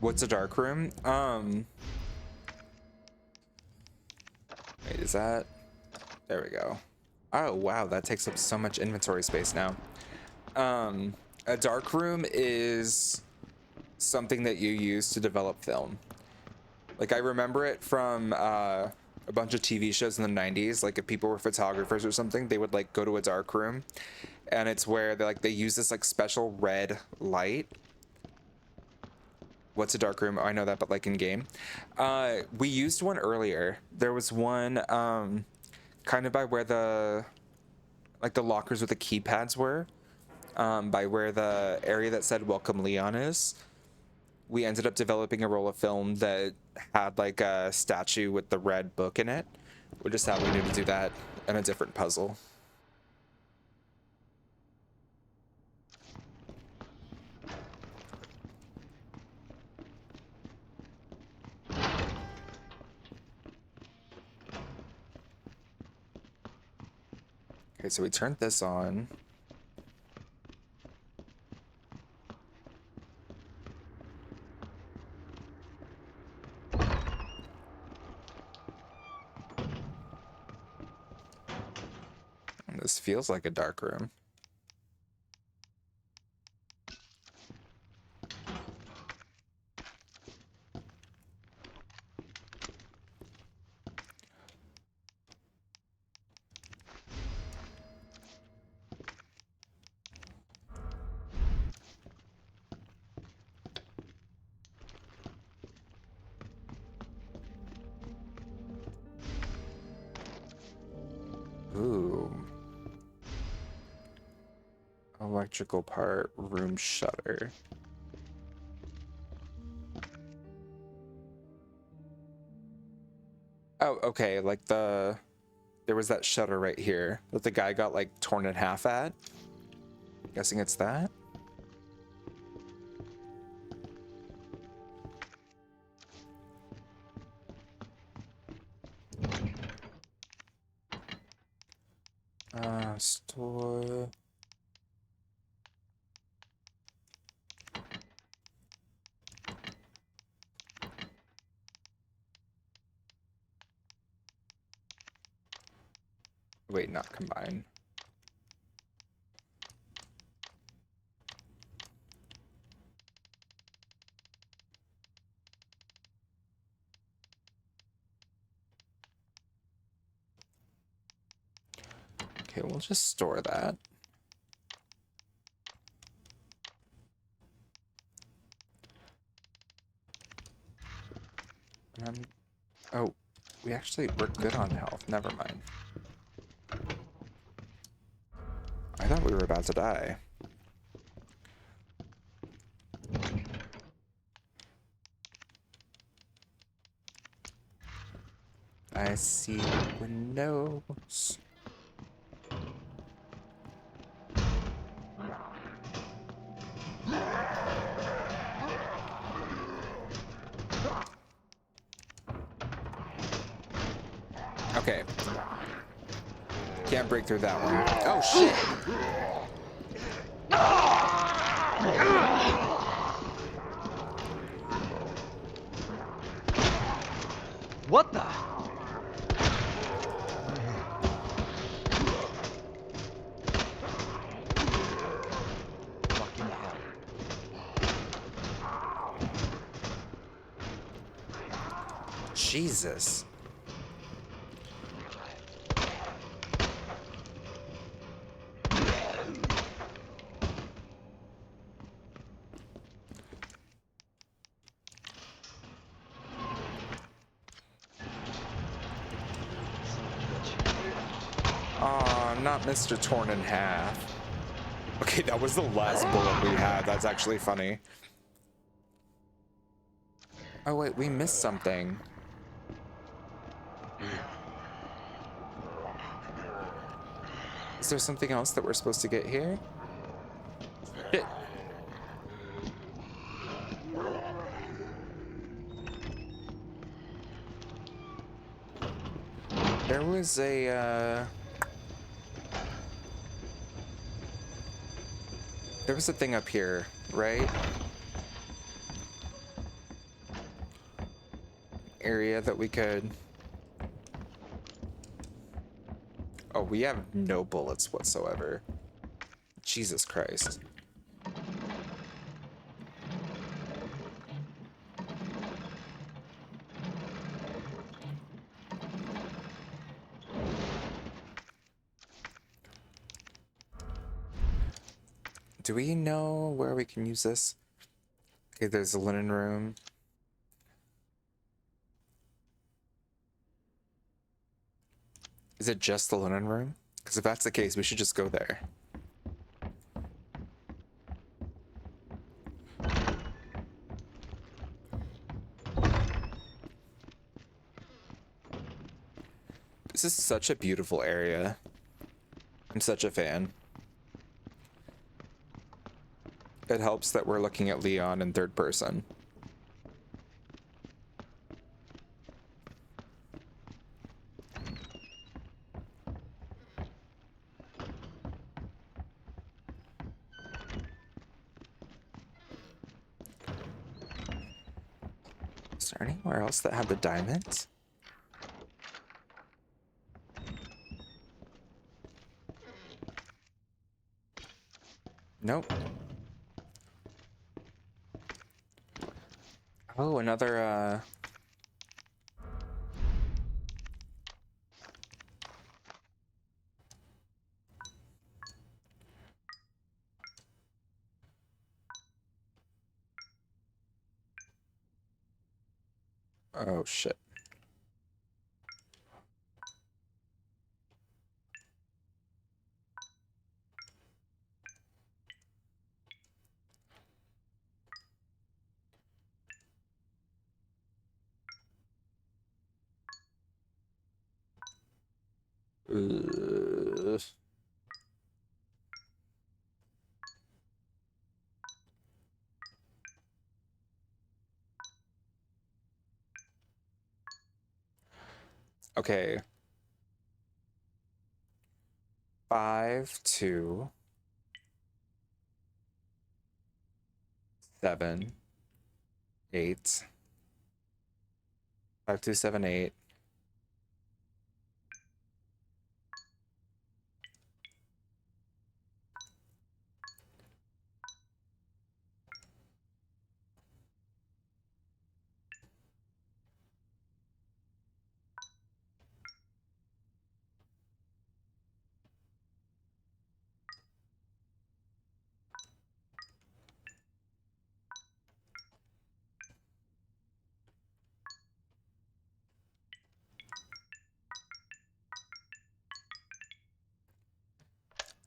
What's a dark room? Wait, is that? There we go. Oh, wow, that takes up so much inventory space now. A dark room is something that you use to develop film. Like, I remember it from a bunch of TV shows in the 90s. Like, if people were photographers or something, they would, like, go to a dark room. And it's where they use this, like, special red light. What's a dark room? Oh, I know that, but, like, in game. We used one earlier. There was one, kind of by where the lockers with the keypads were. By where the area that said Welcome Leon is. We ended up developing a roll of film that had like a statue with the red book in it. We just happened to do that in a different puzzle. Okay, so we turned this on. This feels like a dark room. Electrical part, room shutter. Oh, okay, like there was that shutter right here that the guy got like torn in half at. Guessing it's that. Store. Wait, not combine. Okay, we'll just store that. Oh, we're good on health. Never mind. I thought we were about to die. I see windows. Okay. Can't break through that one. Oh, shit! What the? Fucking hell. Jesus. Not Mr. Torn in half. Okay, that was the last bullet we had. That's actually funny. Oh wait, we missed something. Is there something else that we're supposed to get here? Shit. There was a, there was a thing up here, right? Area that we could... Oh, we have no bullets whatsoever. Jesus Christ. Do we know where we can use this? Okay, there's a linen room. Is it just the linen room? Because if that's the case, we should just go there. This is such a beautiful area. I'm such a fan. It helps that we're looking at Leon in third person. Is there anywhere else that had the diamonds? Nope. Oh, another, Oh, shit. Ugh. Okay. 5, 2, 7, 8. 5, 2, 7, 8.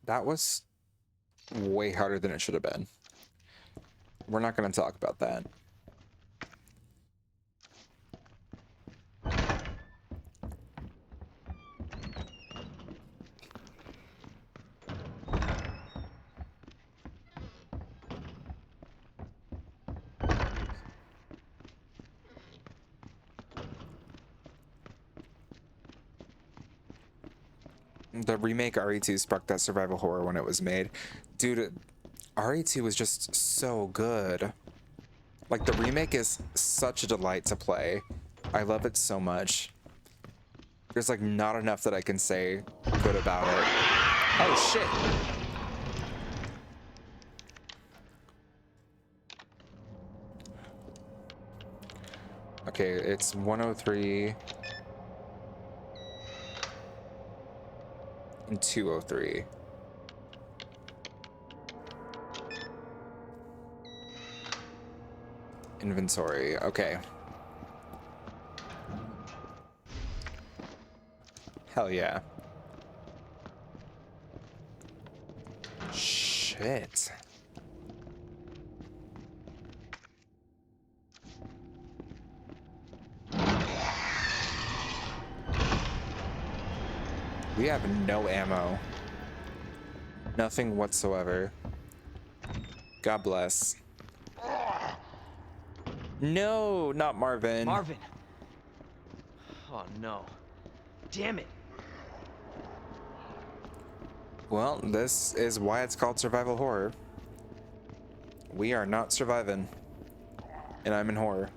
That was way harder than it should have been. We're not going to talk about that. The remake RE2 sparked that survival horror when it was made. Dude, RE2 was just so good. Like, the remake is such a delight to play. I love it so much. There's, like, not enough that I can say good about it. Oh, shit! Okay, it's 103... and 203. Inventory, okay. Hell yeah. Shit. We have no ammo. Nothing whatsoever. God bless. No, not Marvin. Marvin! Oh no. Damn it! Well, this is why it's called survival horror. We are not surviving. And I'm in horror.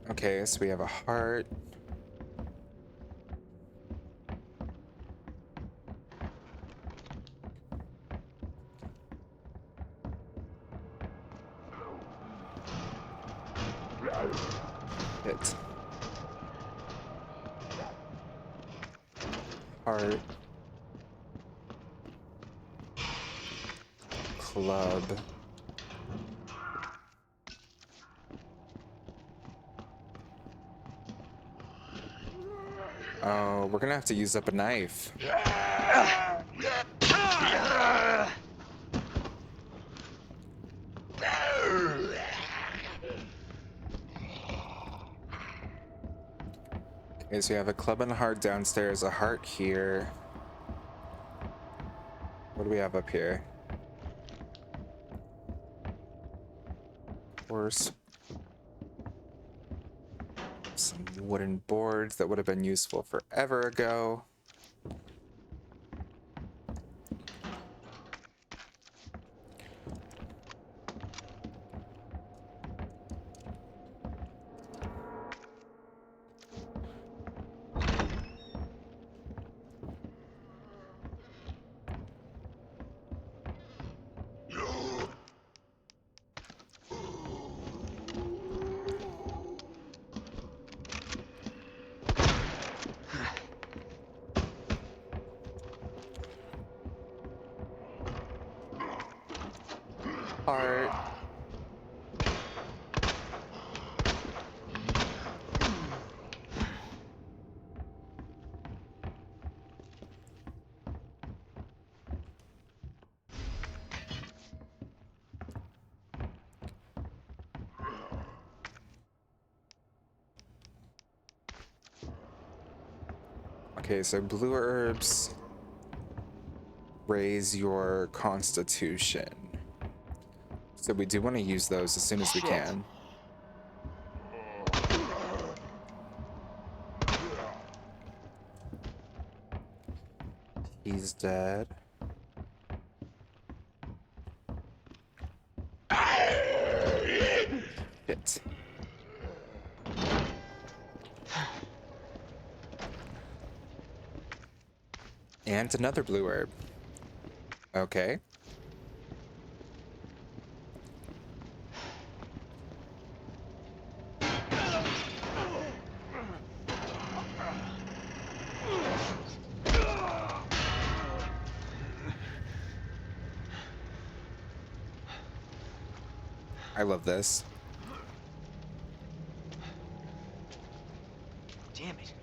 Okay, so we have a heart. Hit. Heart. Club. Oh, we're gonna have to use up a knife. Okay, so we have a club and a heart downstairs, a heart here. What do we have up here? Horse. Some wooden boards that would have been useful forever ago. Okay, so blue herbs raise your constitution. So we do want to use those as soon as we can. He's dead. Shit. And another blue herb. Okay. I love this. Damn it.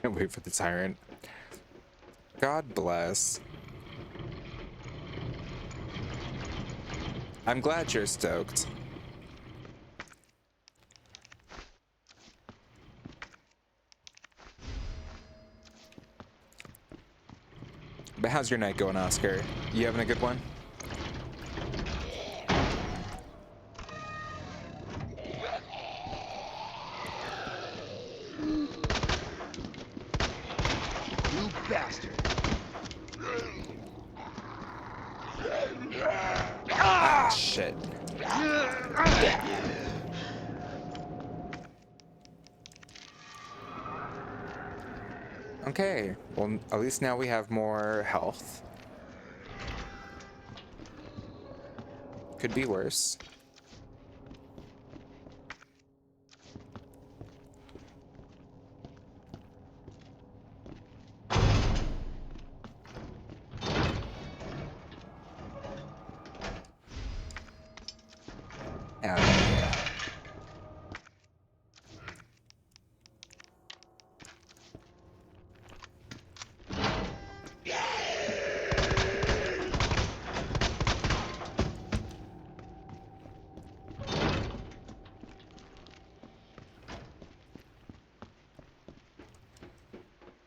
Can't wait for the tyrant. God bless. I'm glad you're stoked. But how's your night going, Oscar? You having a good one? You bastard. Ah, shit. Okay, well, at least now we have more health. Could be worse. Yeah.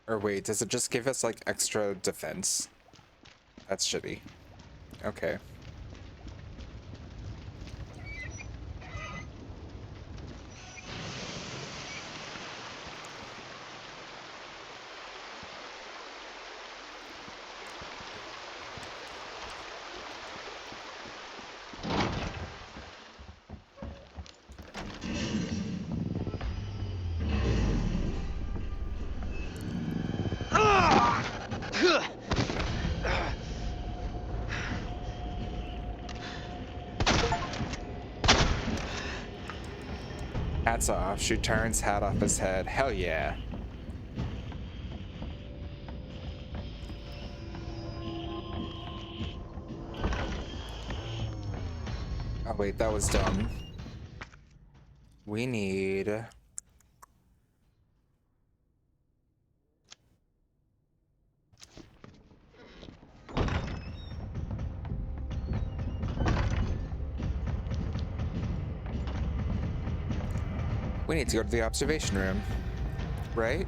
Or wait, does it just give us like extra defense? That's shitty. Okay. Hats off. She turns hat off his head. Hell yeah. Oh wait, that was dumb. We need... We need to go to the observation room. Right?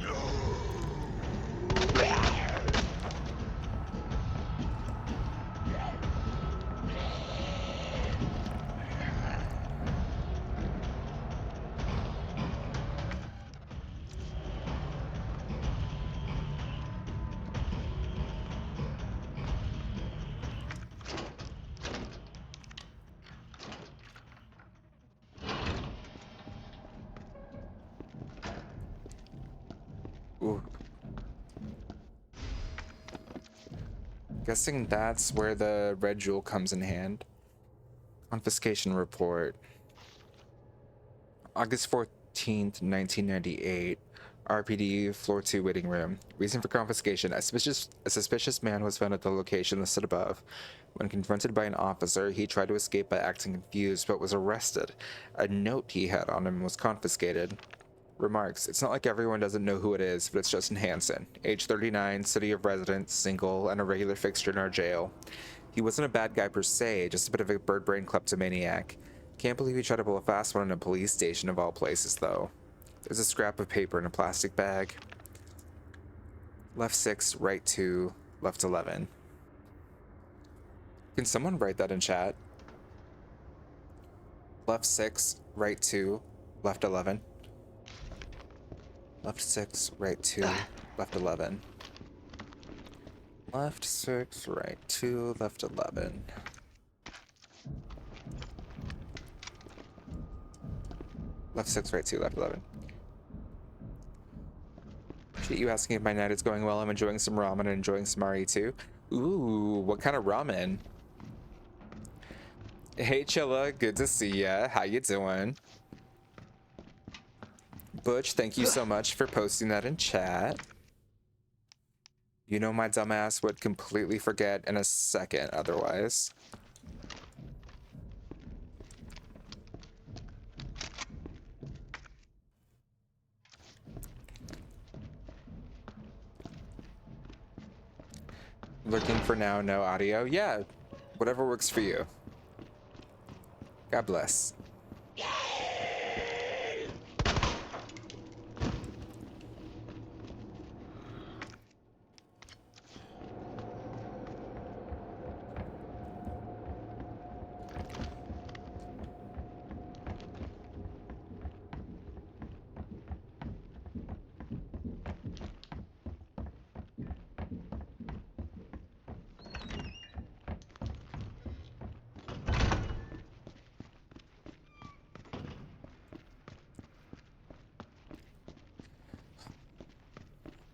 Ooh. Guessing that's where the red jewel comes in hand. Confiscation report. August 14th, 1998. RPD, floor 2 waiting room. Reason for confiscation. A suspicious man was found at the location listed above. When confronted by an officer, he tried to escape by acting confused, but was arrested. A note he had on him was confiscated. Remarks. It's not like everyone doesn't know who it is, but it's Justin Hansen. Age 39, city of residence, single, and a regular fixture in our jail. He wasn't a bad guy per se, just a bit of a bird-brain kleptomaniac. Can't believe he tried to pull a fast one in a police station of all places, though. There's a scrap of paper in a plastic bag. Left 6, right 2, left 11. Can someone write that in chat? Left 6, right 2, left 11. Left 6, right 2, left 11. Left 6, right 2, left 11. Left 6, right 2, left 11. Appreciate you asking if my night is going well. I'm enjoying some ramen and enjoying some RE2. Ooh, what kind of ramen? Hey Chilla, good to see ya. How you doing? Butch, thank you so much for posting that in chat. You know my dumbass would completely forget in a second otherwise. Looking for now, no audio? Yeah, whatever works for you. God bless.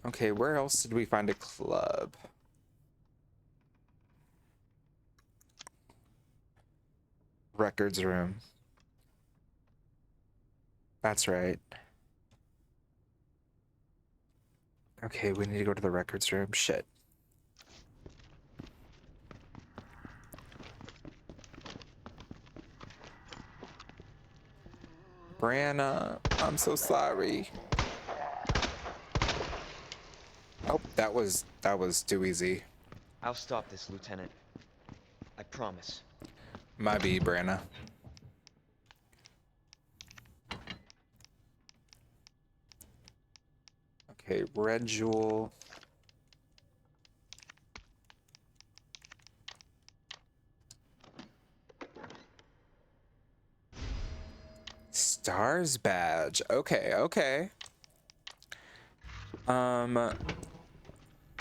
Okay, where else did we find a club? Records room. That's right. Okay, we need to go to the records room. Shit. Brianna, I'm so sorry. Oh, that was too easy. I'll stop this, Lieutenant. I promise. My B, Brianna. Okay, red jewel. Stars badge. Okay, okay.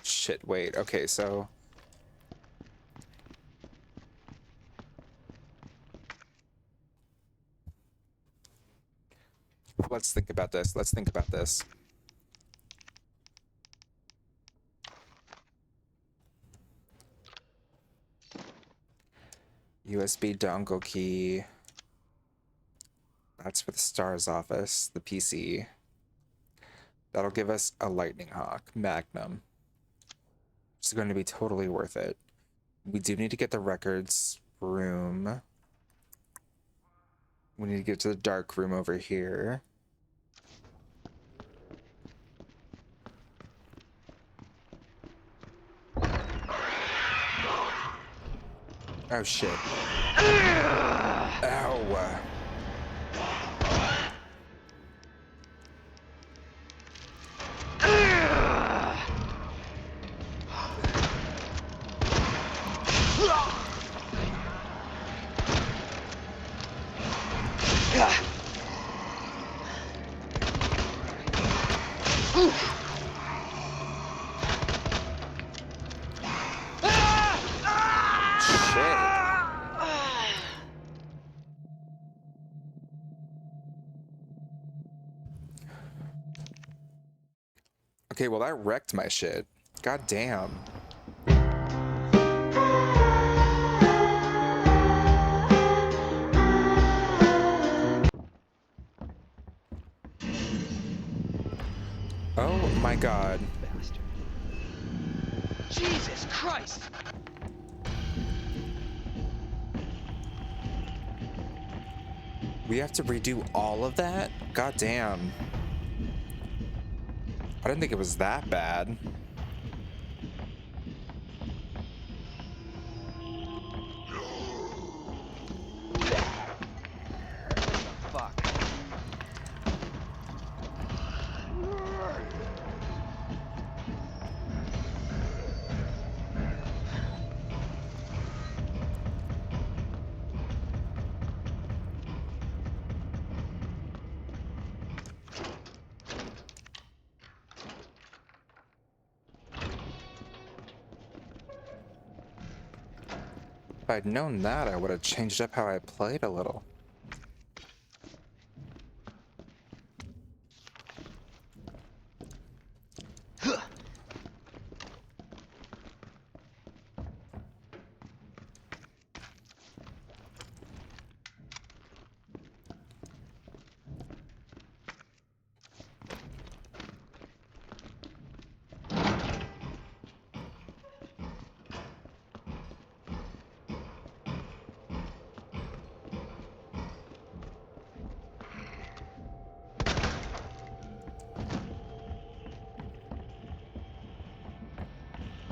Shit, wait. Okay, so let's think about this. Let's think about this. USB dongle key. That's for the STARS office, the PC. That'll give us a Lightning Hawk Magnum. It's going to be totally worth it. We do need to get the records room. We need to get to the dark room over here. Oh shit. Ow. Okay, well that wrecked my shit. God damn. Oh my god. Bastard. Jesus Christ! We have to redo all of that? God damn. I didn't think it was that bad. Fuck. If I'd known that, I would have changed up how I played a little.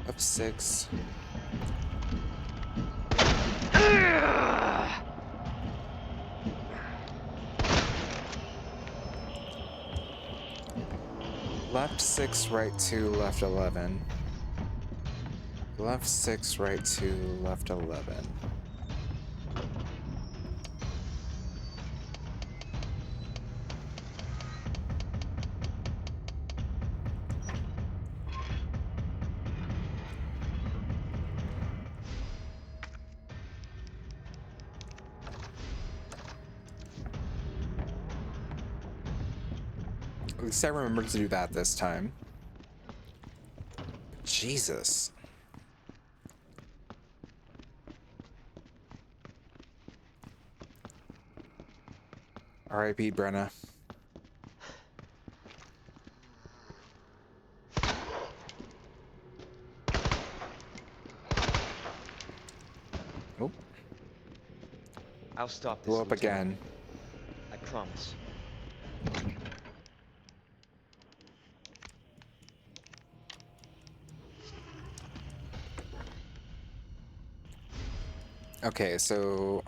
Up 6. Left 6, right 2, left 11. Left 6, right 2, left 11. At least I remembered to do that this time. Jesus. R.I.P. Brenna. Oh, I'll stop this. blew up Lieutenant. again. I promise. Okay, so...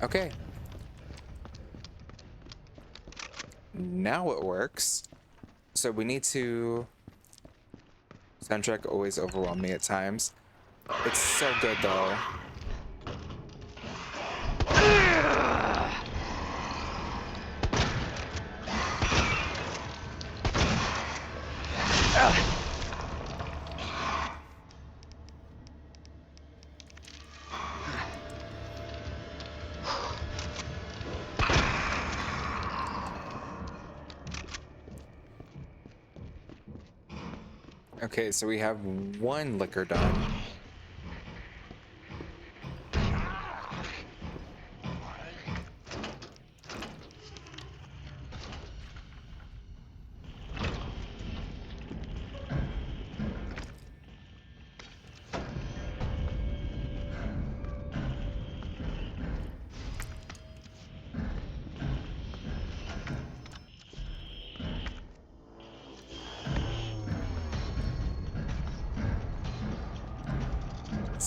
Okay. Now it works. So we need to... Soundtrack always overwhelmed me at times. It's so good though. Okay, so we have one liquor done.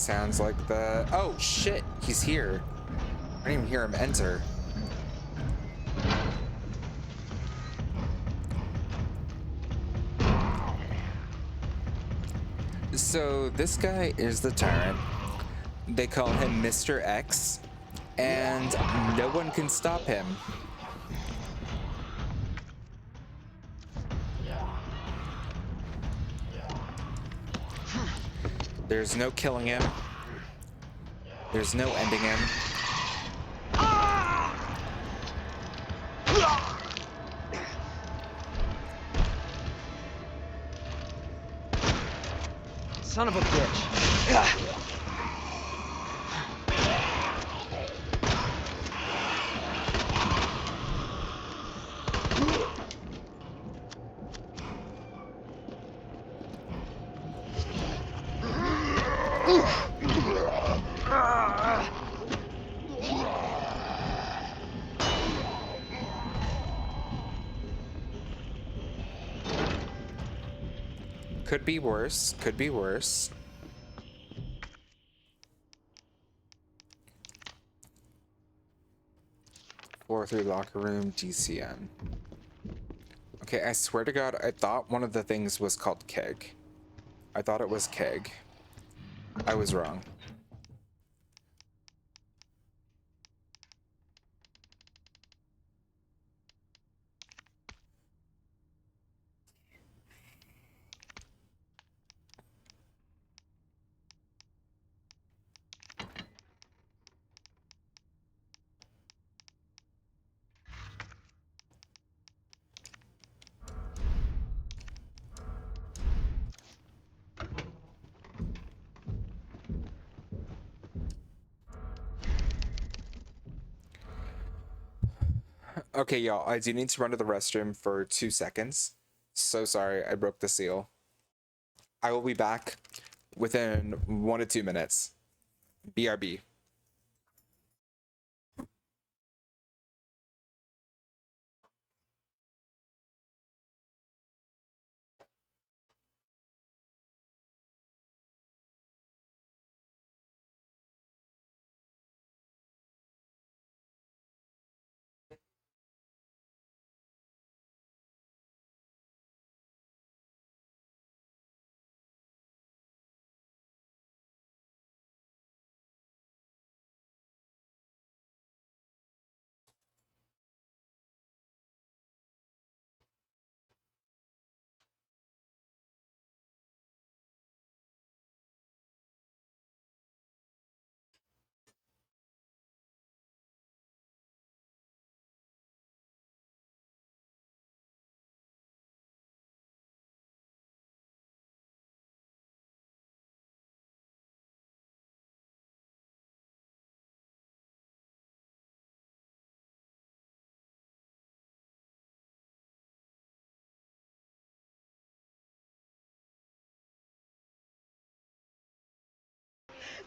Sounds like the... Oh, shit! He's here. I didn't even hear him enter. So, this guy is the tyrant. They call him Mr. X, and no one can stop him. There's no killing him. There's no ending him. Son of a bitch. Could be worse. Could be worse. Floor 3 locker room, DCM. Okay, I swear to God, I thought one of the things was called keg. I thought it was keg. I was wrong. Okay, y'all, I do need to run to the restroom for 2 seconds. So sorry, I broke the seal. I will be back within 1 to 2 minutes. BRB.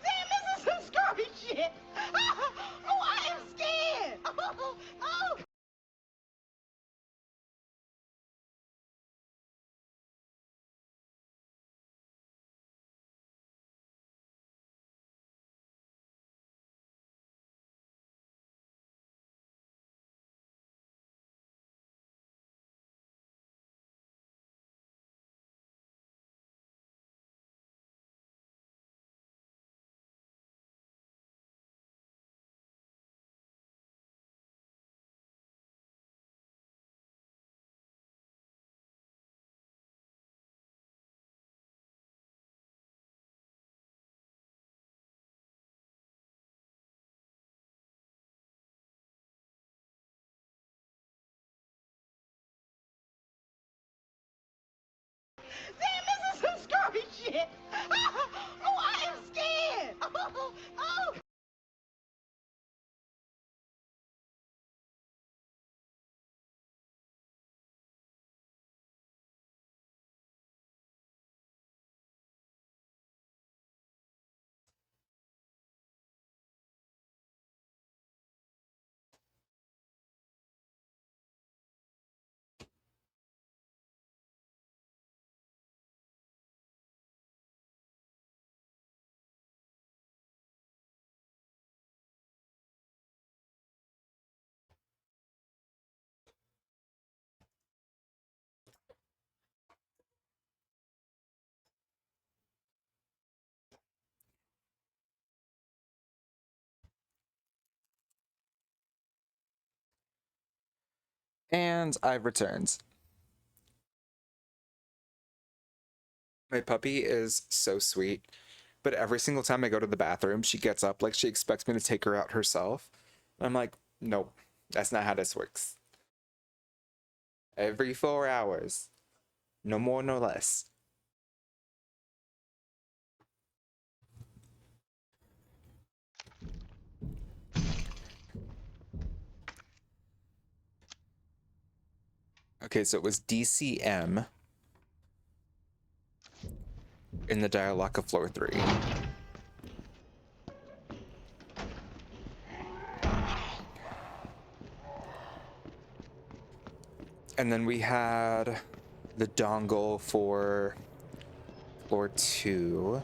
Damn, this is some scary shit. Oh, I am scared. Oh. Damn, this is some scary shit. Oh, I am scared. Oh. And I've returned. My puppy is so sweet. But every single time I go to the bathroom, she gets up like she expects me to take her out herself. I'm like, nope, that's not how this works. Every 4 hours. No more, no less. Okay, so it was DCM in the dialogue of floor 3. And then we had the dongle for floor 2.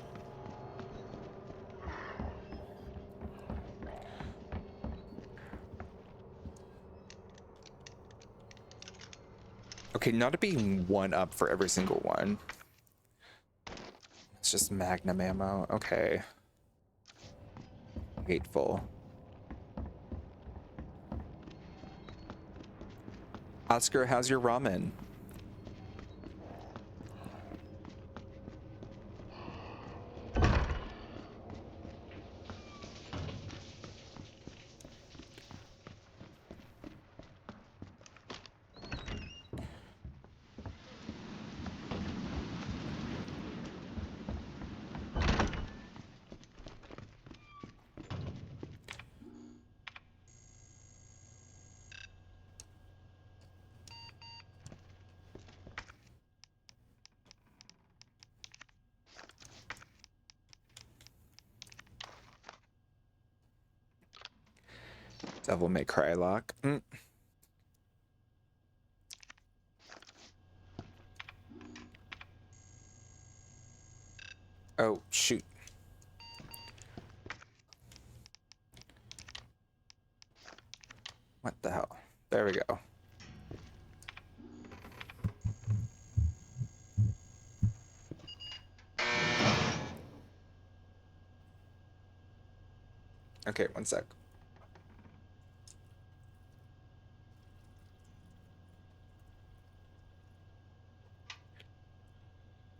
Okay, not it being one up for every single one. It's just magnum ammo. Okay. Hateful. Oscar, how's your ramen? Devil May Cry lock. Oh, shoot. What the hell? There we go. Okay, one sec.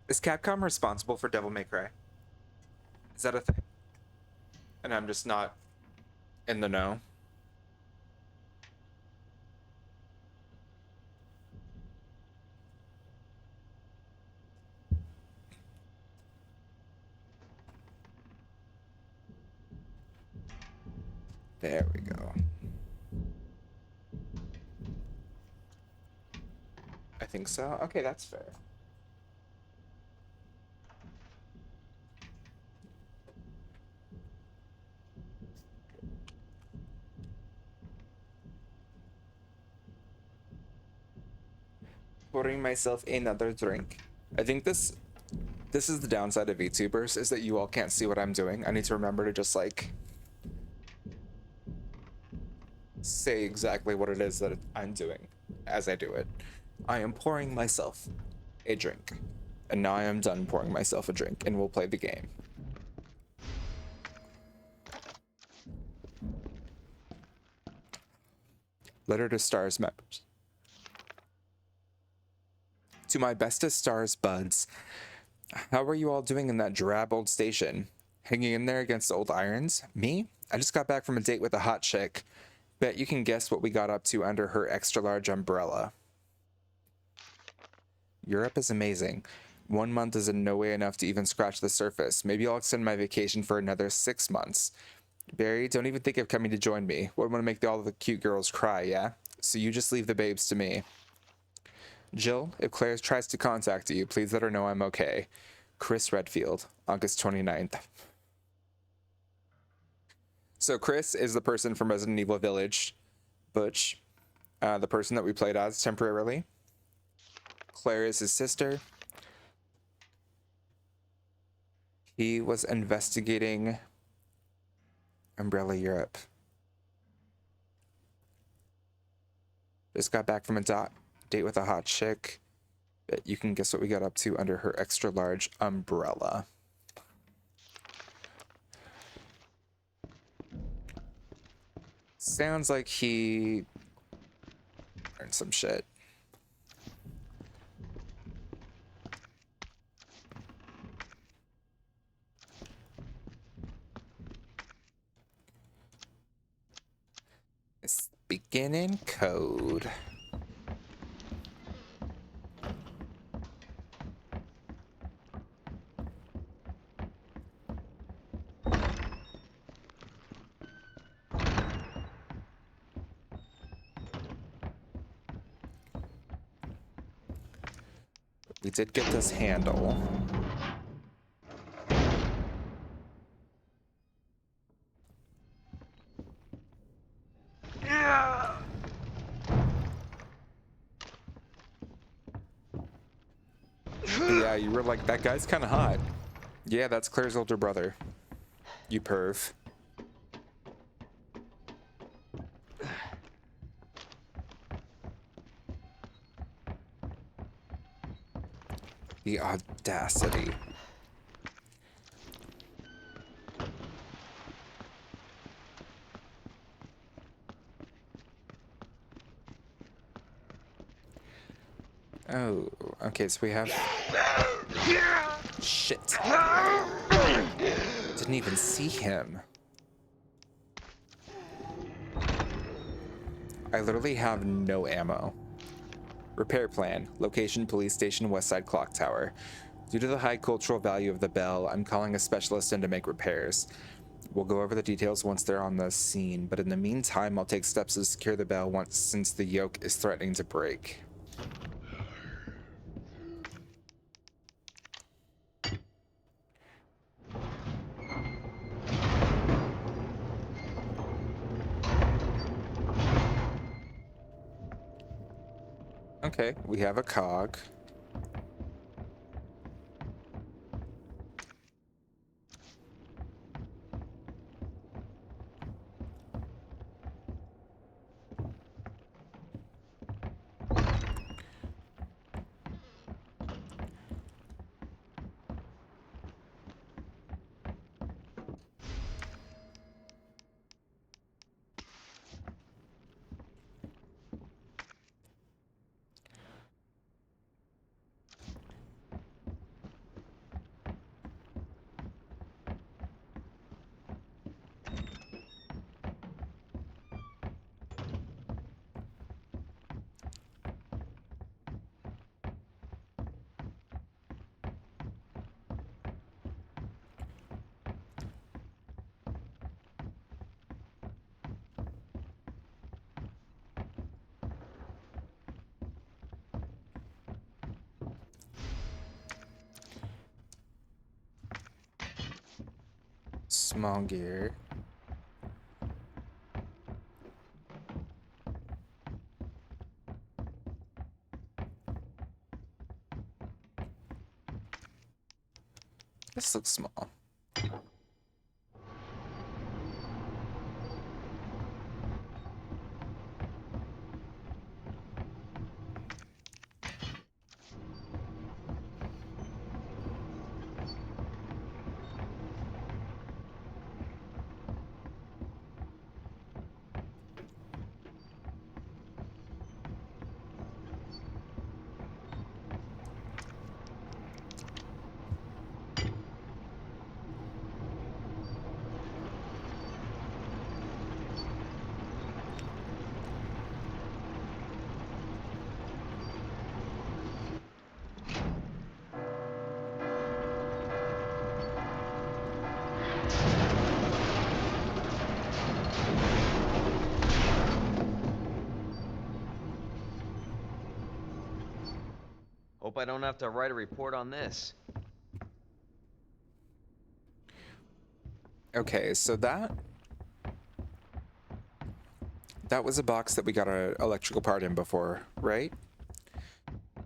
Is Capcom responsible for Devil May Cry? Is that a thing? And I'm just not in the know. There we go. I think so. Okay, that's fair. Pouring myself another drink. I think this is the downside of VTubers, is that you all can't see what I'm doing. I need to remember to just like say exactly what it is that I'm doing as I do it. I am pouring myself a drink. And now I am done pouring myself a drink, and we'll play the game. Letter to Stars members. To my bestest Stars buds, how are you all doing in that drab old station? Hanging in there against old irons? Me? I just got back from a date with a hot chick. Bet you can guess what we got up to under her extra large umbrella. Europe is amazing. 1 month is in no way enough to even scratch the surface. Maybe I'll extend my vacation for another 6 months. Barry, don't even think of coming to join me. Wouldn't want to make all the cute girls cry, yeah? So you just leave the babes to me. Jill, if Claire tries to contact you, please let her know I'm okay. Chris Redfield, August 29th. So Chris is the person from Resident Evil Village. Butch, the person that we played as temporarily. Claire is his sister. He was investigating Umbrella Europe. Just got back from a date with a hot chick. But you can guess what we got up to under her extra large umbrella. Sounds like he learned some shit. Beginning code. We did get this handle. Yeah, you were like, that guy's kind of hot. Yeah, that's Claire's older brother. You perv. The audacity. Oh, okay, so we have... Shit. Didn't even see him. I literally have no ammo. Repair plan. Location, police station, West Side Clock Tower. Due to the high cultural value of the bell, I'm calling a specialist in to make repairs. We'll go over the details once they're on the scene, but in the meantime, I'll take steps to secure the bell since the yoke is threatening to break. Okay, we have a cog. Small gear. This looks small. Hope I don't have to write a report on this. Okay, so that was a box that we got an electrical part in before, right?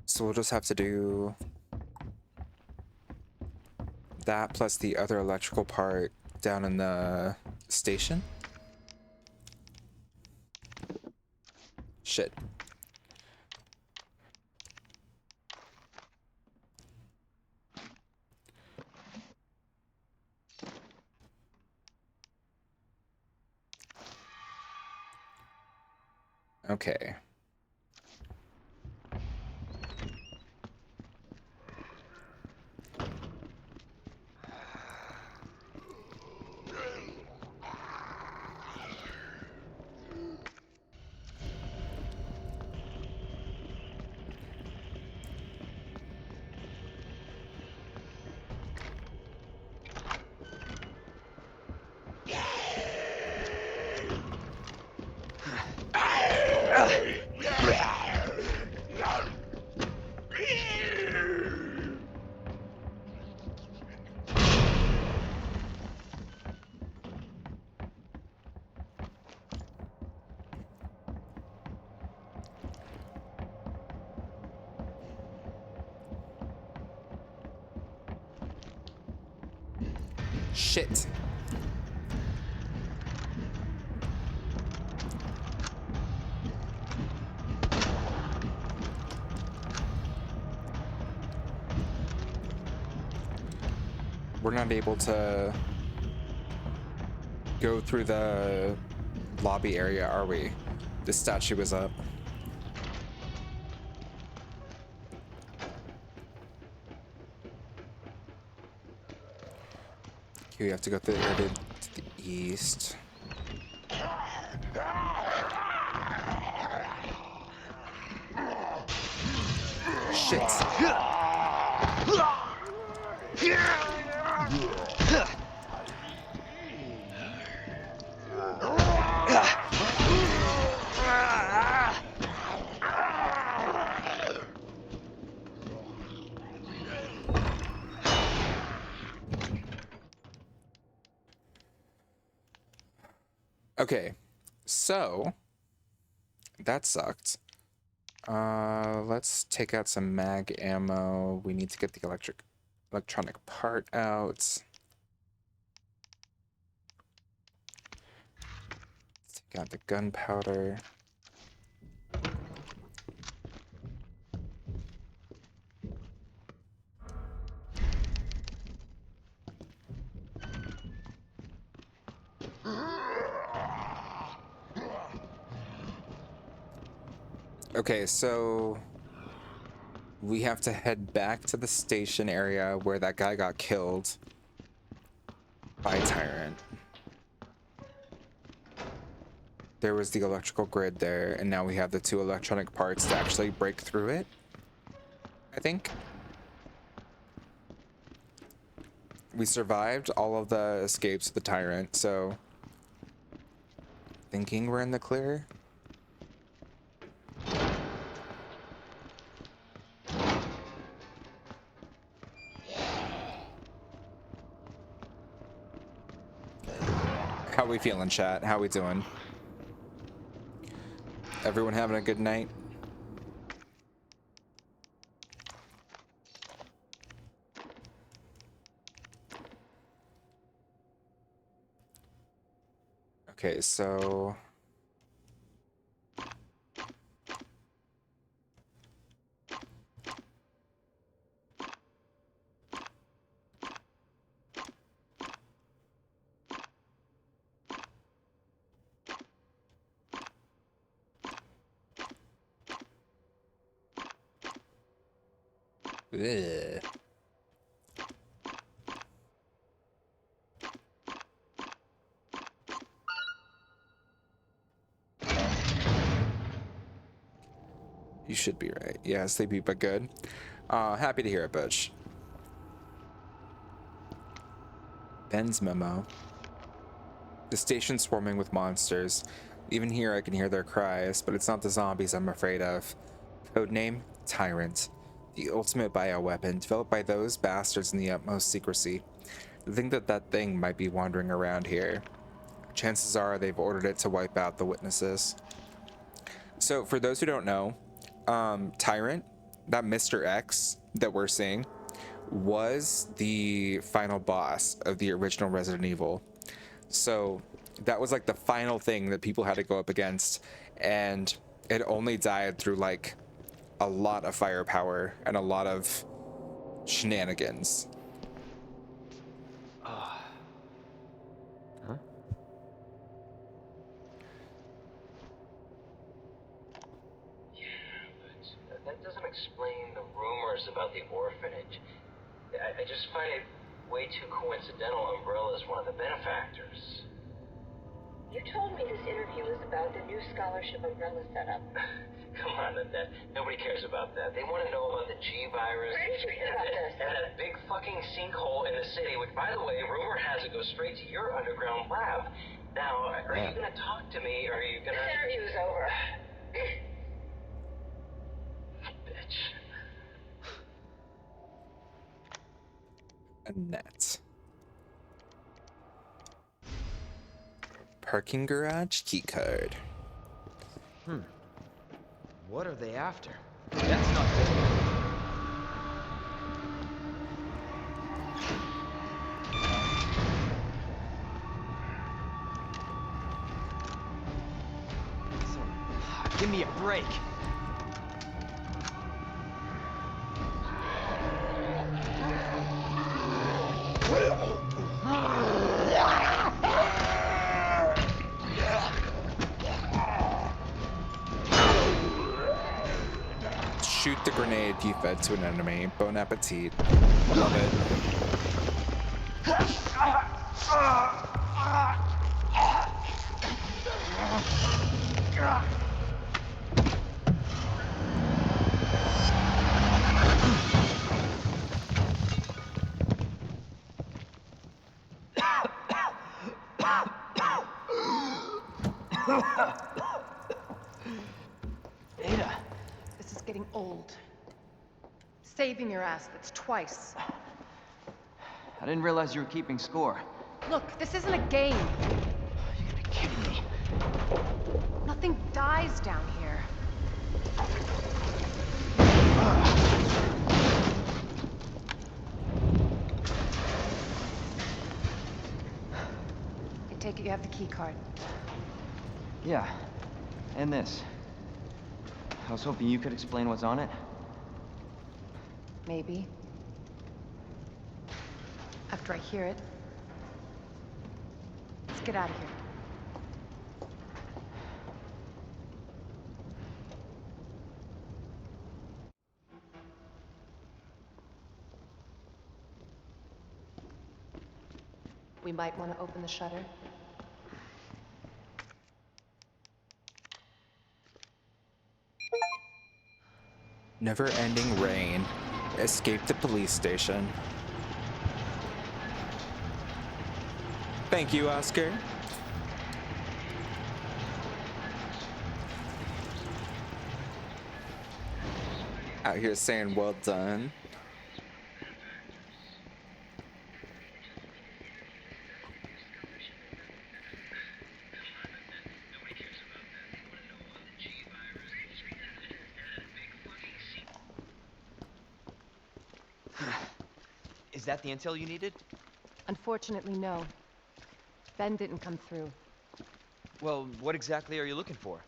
So we'll just have to do that plus the other electrical part down in the station. Shit. Okay. Shit. We're not able to go through the lobby area, are we? The statue was up. Okay, we have to go to the east. Shit. Okay, so that sucked. Let's take out some mag ammo. We need to get the electronic part out. Let's take out the gunpowder. Okay, so we have to head back to the station area where that guy got killed by Tyrant. There was the electrical grid there, and now we have the 2 electronic parts to actually break through it, I think. We survived all of the escapes of the Tyrant, so thinking we're in the clear. How we feeling, chat? How we doing? Everyone having a good night? Okay, so ugh. You should be right. Yeah, sleepy but good. Happy to hear it, Butch. Ben's memo. The station's swarming with monsters. Even here I can hear their cries, but it's not the zombies I'm afraid of. Codename, Tyrant. The ultimate bioweapon, developed by those bastards in the utmost secrecy. I think that thing might be wandering around here. Chances are they've ordered it to wipe out the witnesses. So for those who don't know, Tyrant, that Mr. X that we're seeing, was the final boss of the original Resident Evil. So that was like the final thing that people had to go up against, and it only died through like a lot of firepower and a lot of shenanigans. Huh? That doesn't explain the rumors about the orphanage. I just find it way too coincidental Umbrella's one of the benefactors. You told me this interview was about the new scholarship Umbrella set up. Come on, Annette. Nobody cares about that. They want to know about the G virus. Where did you hear about this? And that big fucking sinkhole in the city, which, by the way, rumor has it goes straight to your underground lab. Now, are you going to talk to me, or are you going to... This interview is over. Bitch. Annette. Parking garage keycard. What are they after? That's not good. Give me a break. Shoot the grenade you fed to an enemy. Bon appetit. Love it. Ada. This is getting old. Saving your ass, that's twice. I didn't realize you were keeping score. Look, this isn't a game. You gotta be kidding me. Nothing dies down here. I take it you have the key card. Yeah. And this. I was hoping you could explain what's on it. Maybe. After I hear it. Let's get out of here. We might want to open the shutter. Never-ending rain. Escape the police station. Thank you, Oscar. Out here saying well done. Is that the intel you needed? Unfortunately, no. Ben didn't come through. Well, what exactly are you looking for?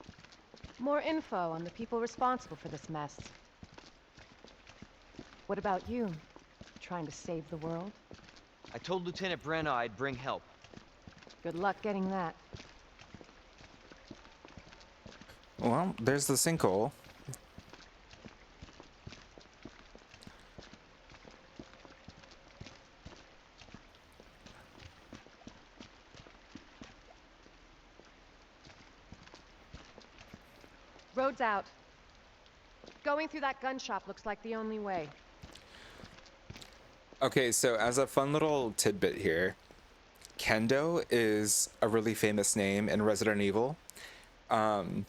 More info on the people responsible for this mess. What about you? Trying to save the world? I told Lieutenant Brenna I'd bring help. Good luck getting that. Well, there's the sinkhole. Road's out. Going through that gun shop looks like the only way. Okay, so as a fun little tidbit here, Kendo is a really famous name in Resident Evil. Kendo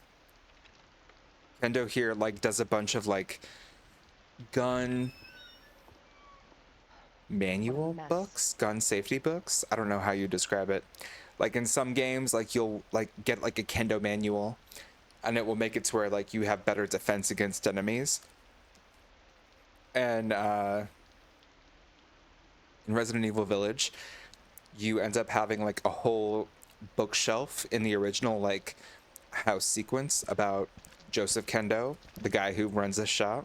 here like does a bunch of like gun manual books, gun safety books. I don't know how you describe it. Like in some games, like you'll like get like a Kendo manual, and it will make it to where like you have better defense against enemies. And in Resident Evil Village, you end up having like a whole bookshelf in the original like house sequence about Joseph Kendo, the guy who runs this shop,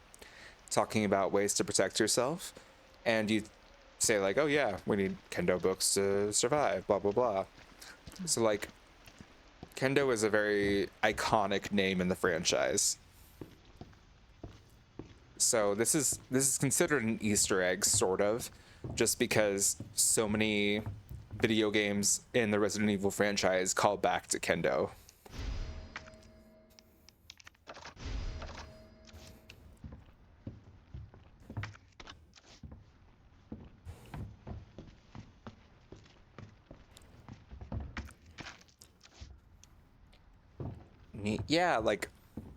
talking about ways to protect yourself. And you say like, oh yeah, we need Kendo books to survive, blah, blah, blah. So like, Kendo is a very iconic name in the franchise. So this is considered an Easter egg, sort of, just because so many video games in the Resident Evil franchise call back to Kendo. Yeah, like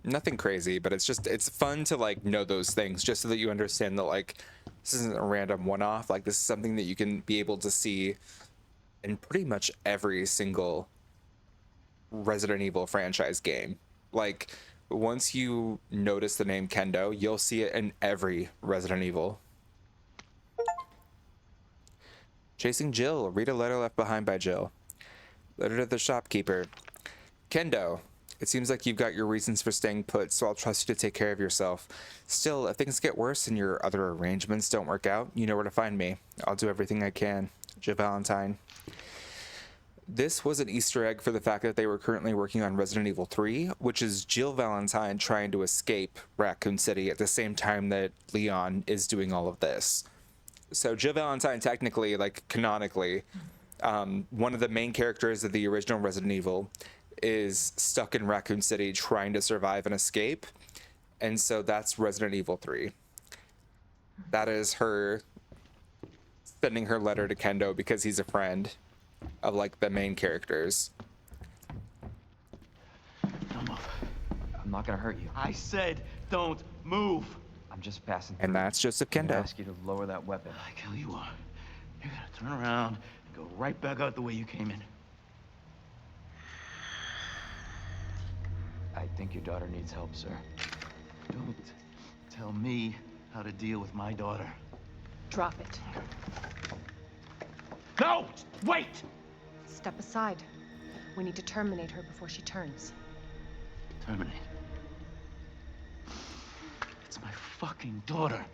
nothing crazy, but it's fun to like know those things just so that you understand that like this isn't a random one-off. Like this is something that you can be able to see in pretty much every single Resident Evil franchise game. Like once you notice the name Kendo, you'll see it in every Resident Evil. Chasing Jill. Read a letter left behind by Jill. Letter to the shopkeeper. Kendo, It seems like you've got your reasons for staying put, so I'll trust you to take care of yourself. Still, if things get worse and your other arrangements don't work out, you know where to find me. I'll do everything I can. Jill Valentine. This was an Easter egg for the fact that they were currently working on Resident Evil 3, which is Jill Valentine trying to escape Raccoon City at the same time that Leon is doing all of this. So Jill Valentine, technically, like canonically, one of the main characters of the original Resident Evil, is stuck in Raccoon City trying to survive and escape. And so that's Resident Evil 3. That is her sending her letter to Kendo because he's a friend of like the main characters. Don't move. I'm not gonna hurt you. I said don't move. I'm just passing through. And that's Joseph I'm gonna Kendo. ask you to lower that weapon. Like hell you are. You're gonna turn around and go right back out the way you came in. I think your daughter needs help, sir. Don't tell me how to deal with my daughter. Drop it. No! Wait! Step aside. We need to terminate her before she turns. Terminate. It's my fucking daughter.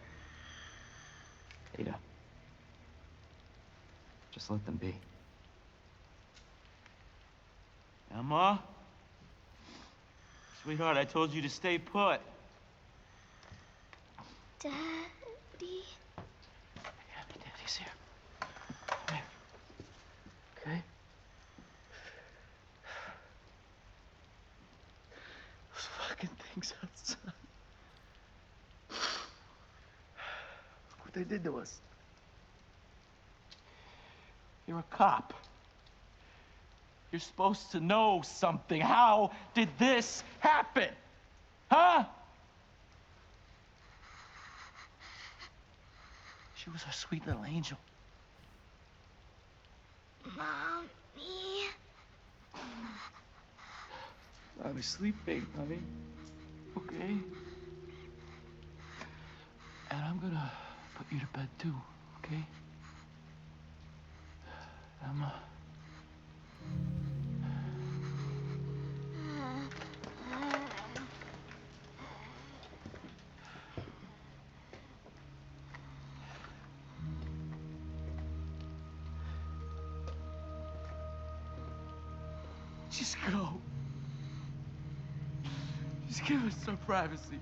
Ada. Just let them be. Emma? Sweetheart, I told you to stay put. Daddy? Yeah, Daddy's here. Come here. Okay? Those fucking things outside. Look what they did to us. You're a cop. You're supposed to know something. How did this happen? Huh? She was our sweet little angel. Mommy? Mommy's sleeping, honey. Okay? And I'm gonna put you to bed too, okay? Emma. Just go. Just give us some privacy.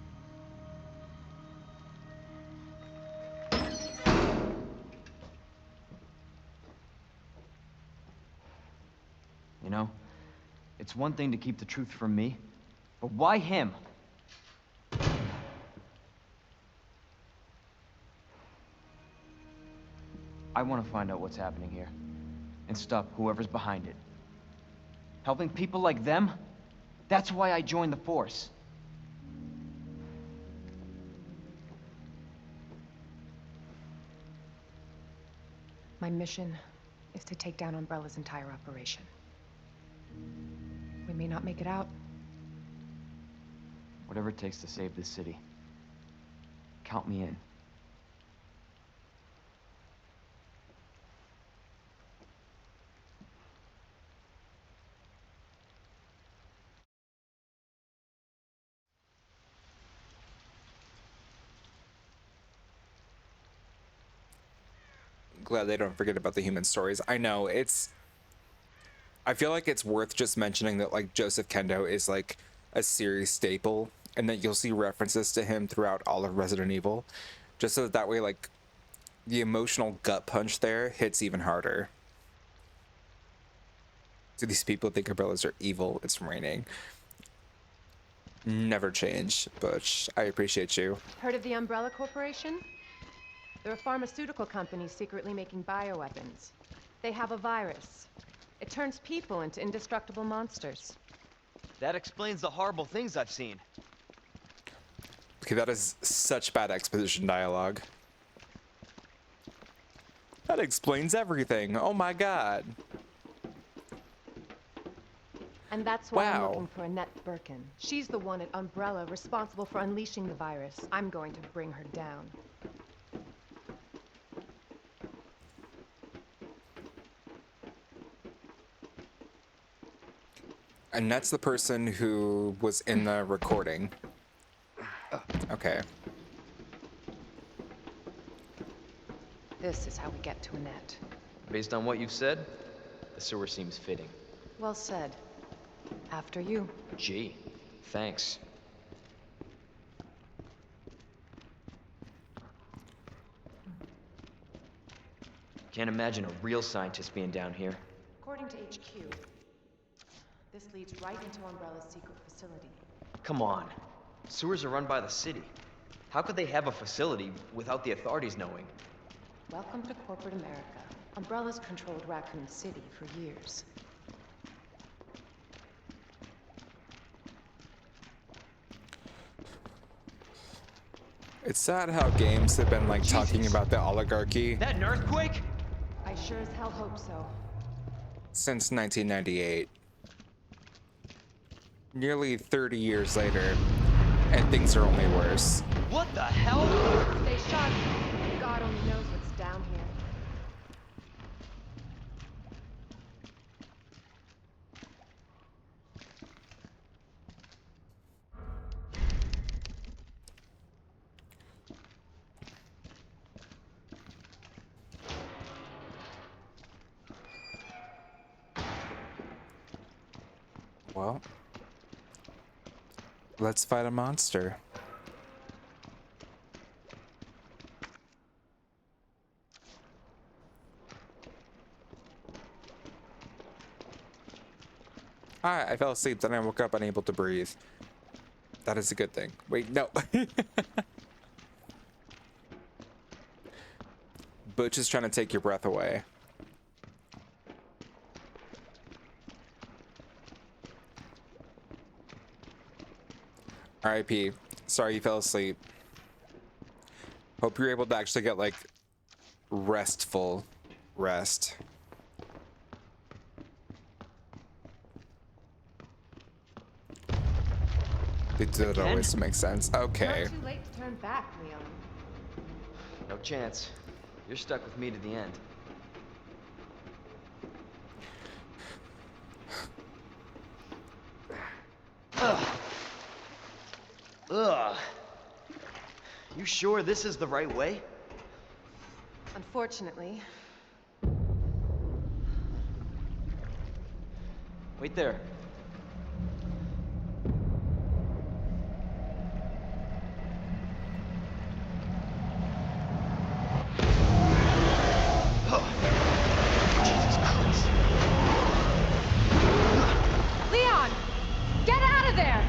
You know, it's one thing to keep the truth from me, but why him? I want to find out what's happening here and stop whoever's behind it. Helping people like them? That's why I joined the force. My mission is to take down Umbrella's entire operation. We may not make it out. Whatever it takes to save this city. Count me in. Glad they don't forget about the human stories. I know, I feel like it's worth just mentioning that like Joseph Kendo is like a series staple and that you'll see references to him throughout all of Resident Evil, just so that way like the emotional gut punch there hits even harder. Do these people think umbrellas are evil? It's raining. Never change, Butch. I appreciate you. Heard of the Umbrella Corporation? They're a pharmaceutical company secretly making bioweapons. They have a virus. It turns people into indestructible monsters. That explains the horrible things I've seen. Okay, that is such bad exposition dialogue. That explains everything. Oh my god. And that's why I'm Wow. looking for Annette Birkin. She's the one at Umbrella responsible for unleashing the virus. I'm going to bring her down. And that's the person who was in the recording. Okay. This is how we get to Annette. Based on what you've said, the sewer seems fitting. Well said. After you. Gee, thanks. Can't imagine a real scientist being down here. According to HQ, this leads right into Umbrella's secret facility. Come on. Sewers are run by the city. How could they have a facility without the authorities knowing? Welcome to corporate America. Umbrella's controlled Raccoon City for years. It's sad how games have been like talking about the oligarchy That an earthquake? I sure as hell hope so. since 1998. Nearly 30 years later, and things are only worse. What the hell? Stay sharp. God only knows what's down here. Well, let's fight a monster. I fell asleep, then I woke up unable to breathe. That is a good thing. Wait, no. Butch is trying to take your breath away. RIP. Sorry you fell asleep. Hope you're able to actually get, like, restful rest. They did it always to make sense. Okay. Not too late to turn back, Leon. No chance. You're stuck with me to the end. Ugh. Ugh. You sure this is the right way? Unfortunately. Wait there. Leon! Get out of there!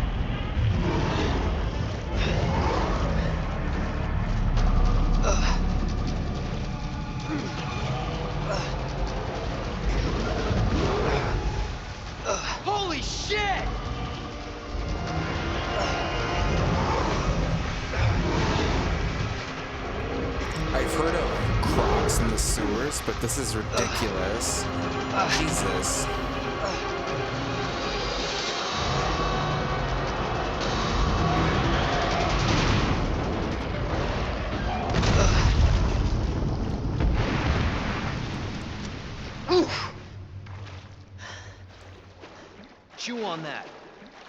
Holy shit! I've heard of crocs in the sewers, but this is ridiculous. Jesus. Chew on that,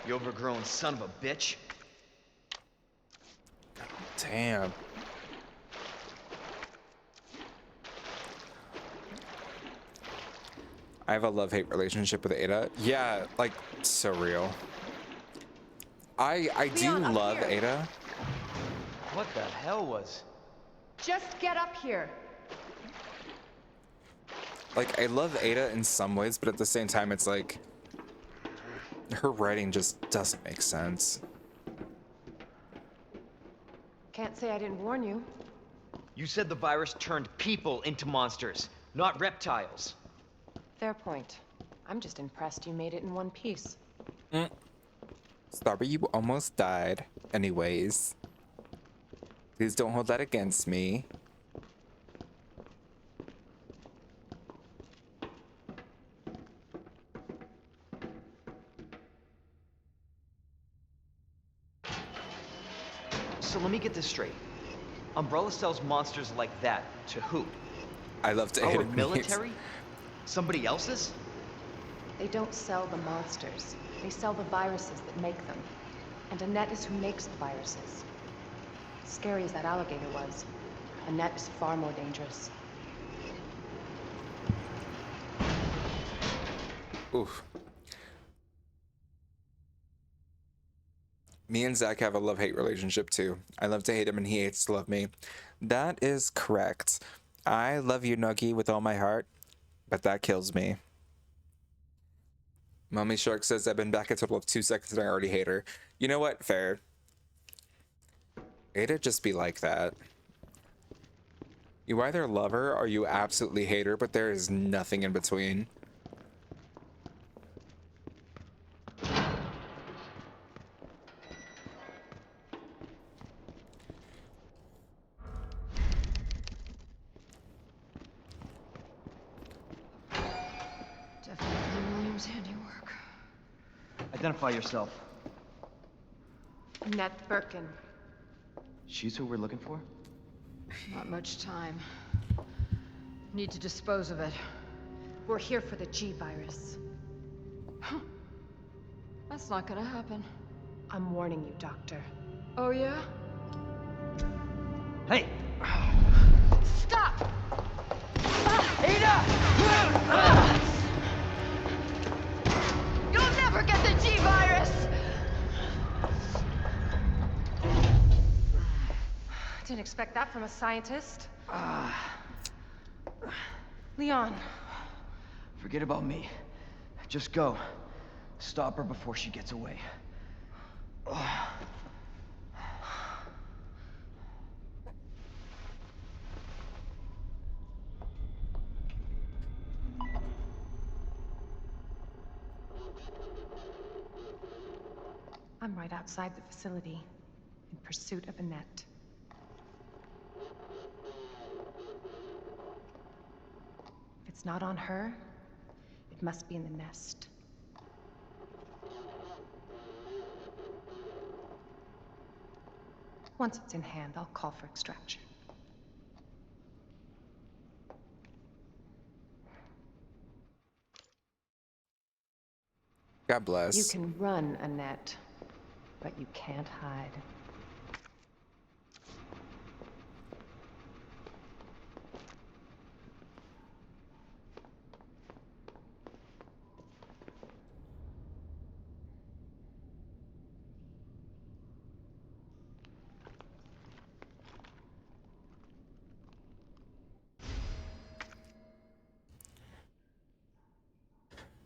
you overgrown son of a bitch. Damn. I have a love-hate relationship with Ada. Yeah, like, so real. I do Leon, up love here. Ada. What the hell was... Just get up here. Like, I love Ada in some ways, but at the same time, it's like... her writing just doesn't make sense. Can't say I didn't warn you. You said the virus turned people into monsters, not reptiles. Fair point. I'm just impressed you made it in one piece. Sorry you almost died. Anyways. Please don't hold that against me. So let me get this straight. Umbrella sells monsters like that to who? I love to Our hate military? Somebody else's? They don't sell the monsters. They sell the viruses that make them. And Annette is who makes the viruses. Scary as that alligator was, Annette is far more dangerous. Oof. Me and Zach have a love-hate relationship too. I love to hate him and he hates to love me. That is correct. I love you, Nuggy, with all my heart, but that kills me. Mommy Shark says I've been back a total of 2 seconds and I already hate her. You know what? Fair. It'd just be like that. You either love her or you absolutely hate her, but there is nothing in between. Definitely Williams' handiwork. Identify yourself. Annette Birkin. She's who we're looking for? Not much time. Need to dispose of it. We're here for the G virus. That's not gonna happen. I'm warning you, Doctor. Oh, yeah? Hey! Stop! Ada! You'll never get the G virus! Didn't expect that from a scientist. Leon. Forget about me. Just go. Stop her before she gets away. I'm right outside the facility, in pursuit of Annette. If it's not on her, it must be in the nest. Once it's in hand, I'll call for extraction. God bless. You can run, Annette, but you can't hide.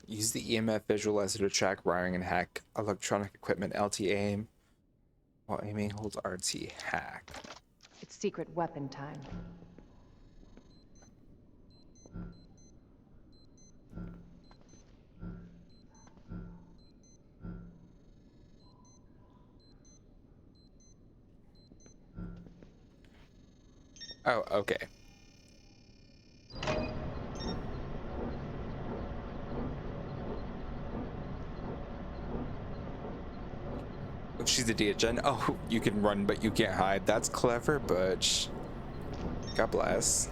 Use the EMF visualizer to track wiring and hack electronic equipment. LT aim. While aiming, holds RT hack. It's secret weapon time. Oh, okay. Oh, she's a DHN. Oh, you can run, but you can't hide. That's clever, but God bless.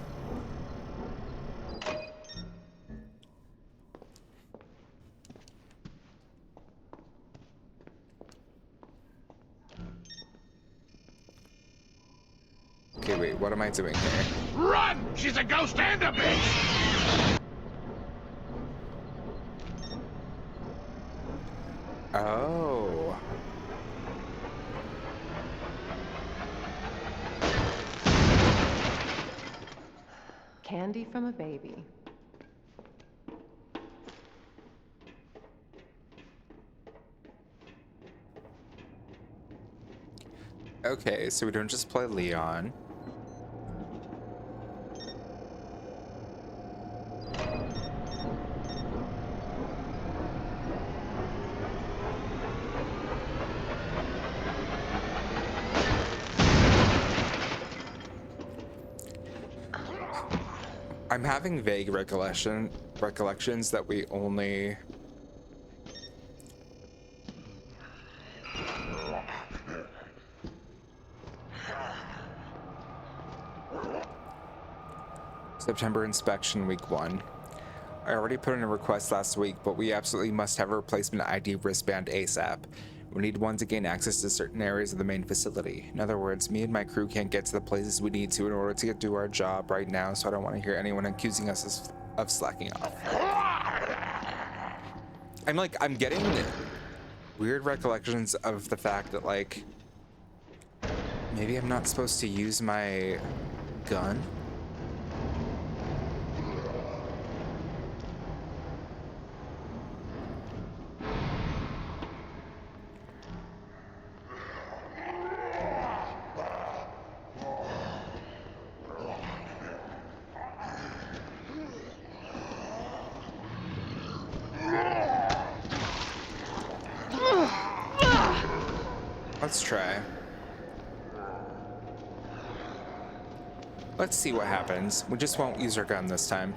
Okay, wait, what am I doing here? Run! She's a ghost and a bitch! Oh. Candy from a baby. Okay, so we don't just play Leon. I'm having vague recollections that we only... September inspection week 1. I already put in a request last week, but we absolutely must have a replacement ID wristband ASAP. We need one to gain access to certain areas of the main facility. In other words, me and my crew can't get to the places we need to in order to do our job right now, so I don't want to hear anyone accusing us of slacking off. I'm getting weird recollections of the fact that, like, maybe I'm not supposed to use my gun? Let's try. Let's see what happens. We just won't use our gun this time.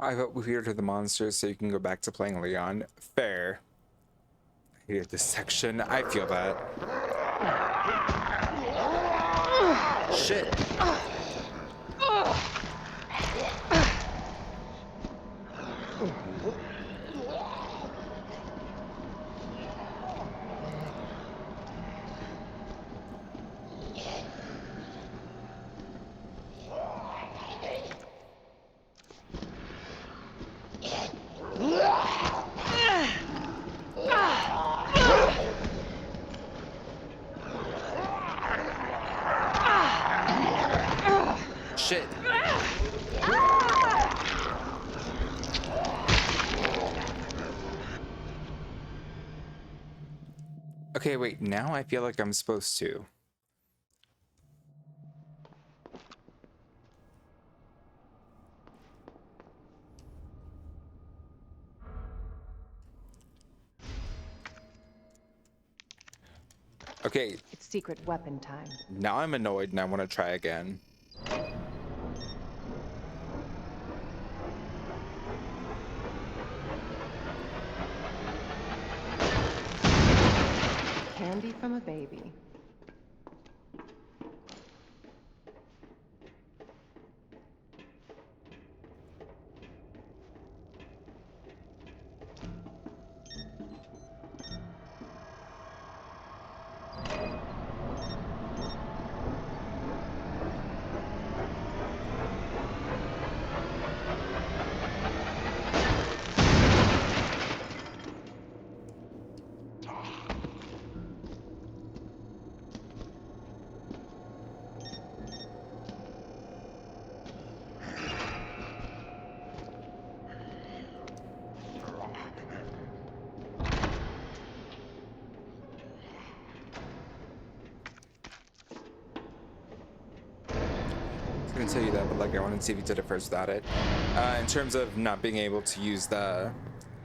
I vote we feed her to the monsters so you can go back to playing Leon. Fair. I hate this section. I feel that. Shit. Shit. Okay, wait, now I feel like I'm supposed to. Okay. It's secret weapon time. Now I'm annoyed and I want to try again. Candy from a baby. I was gonna tell you that, but like I wanted to see if you did it first without it. In terms of not being able to use the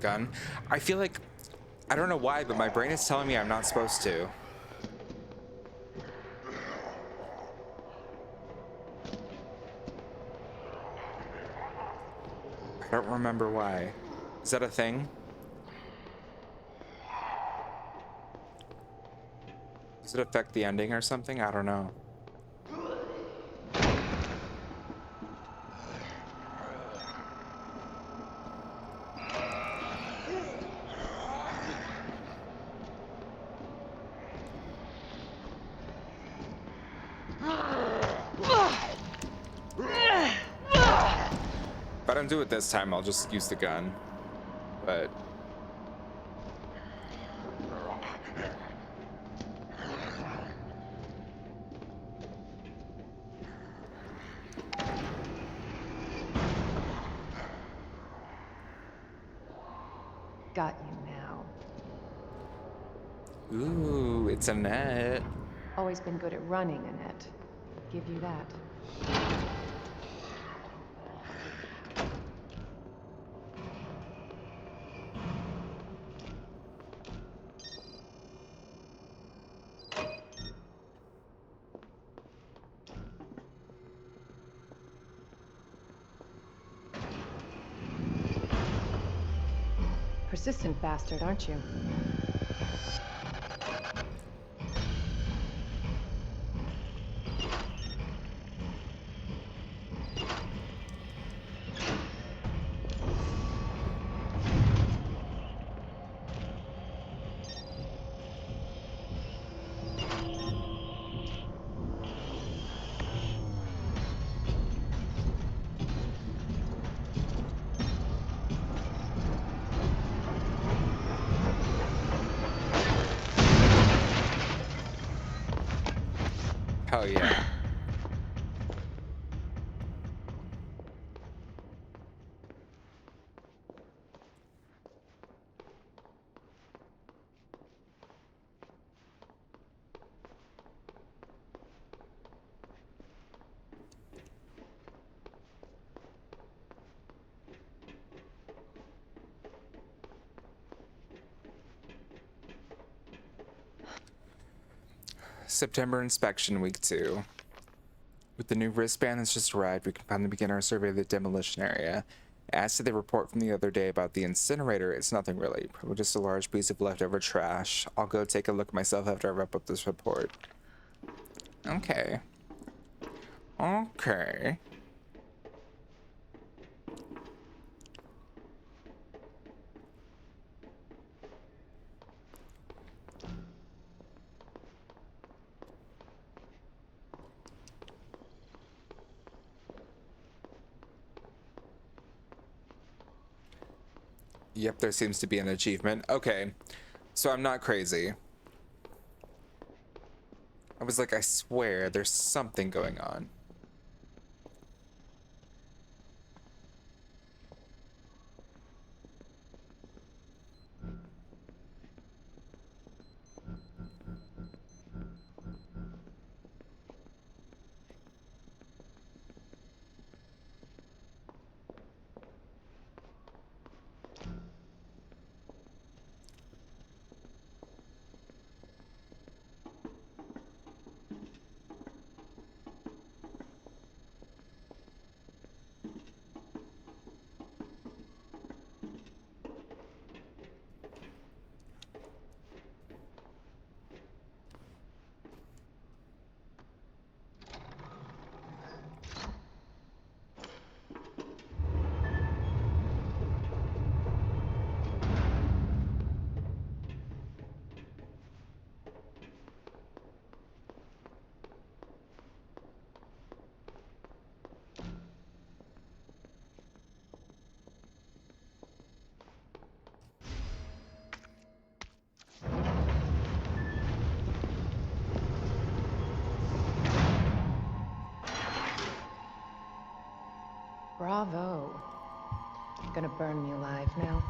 gun, I feel like, I don't know why, but my brain is telling me I'm not supposed to. I don't remember why. Is that a thing? Does it affect the ending or something? I don't know. If I don't do it this time, I'll just use the gun. But... Got you now. Ooh. Ooh, it's Annette. Always been good at running, Annette. Give you that. Persistent bastard, aren't you? Hell yeah. September inspection week 2. With the new wristband that's just arrived, we can finally begin our survey of the demolition area. As to the report from the other day about the incinerator, it's nothing really. Probably just a large piece of leftover trash. I'll go take a look myself after I wrap up this report. Okay. Okay. Yep, there seems to be an achievement. Okay, so I'm not crazy. I was like, I swear there's something going on. Bravo. Gonna burn me alive now.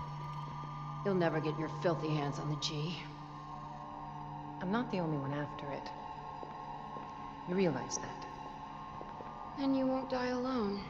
You'll never get your filthy hands on the G. I'm not the only one after it. You realize that? And you won't die alone.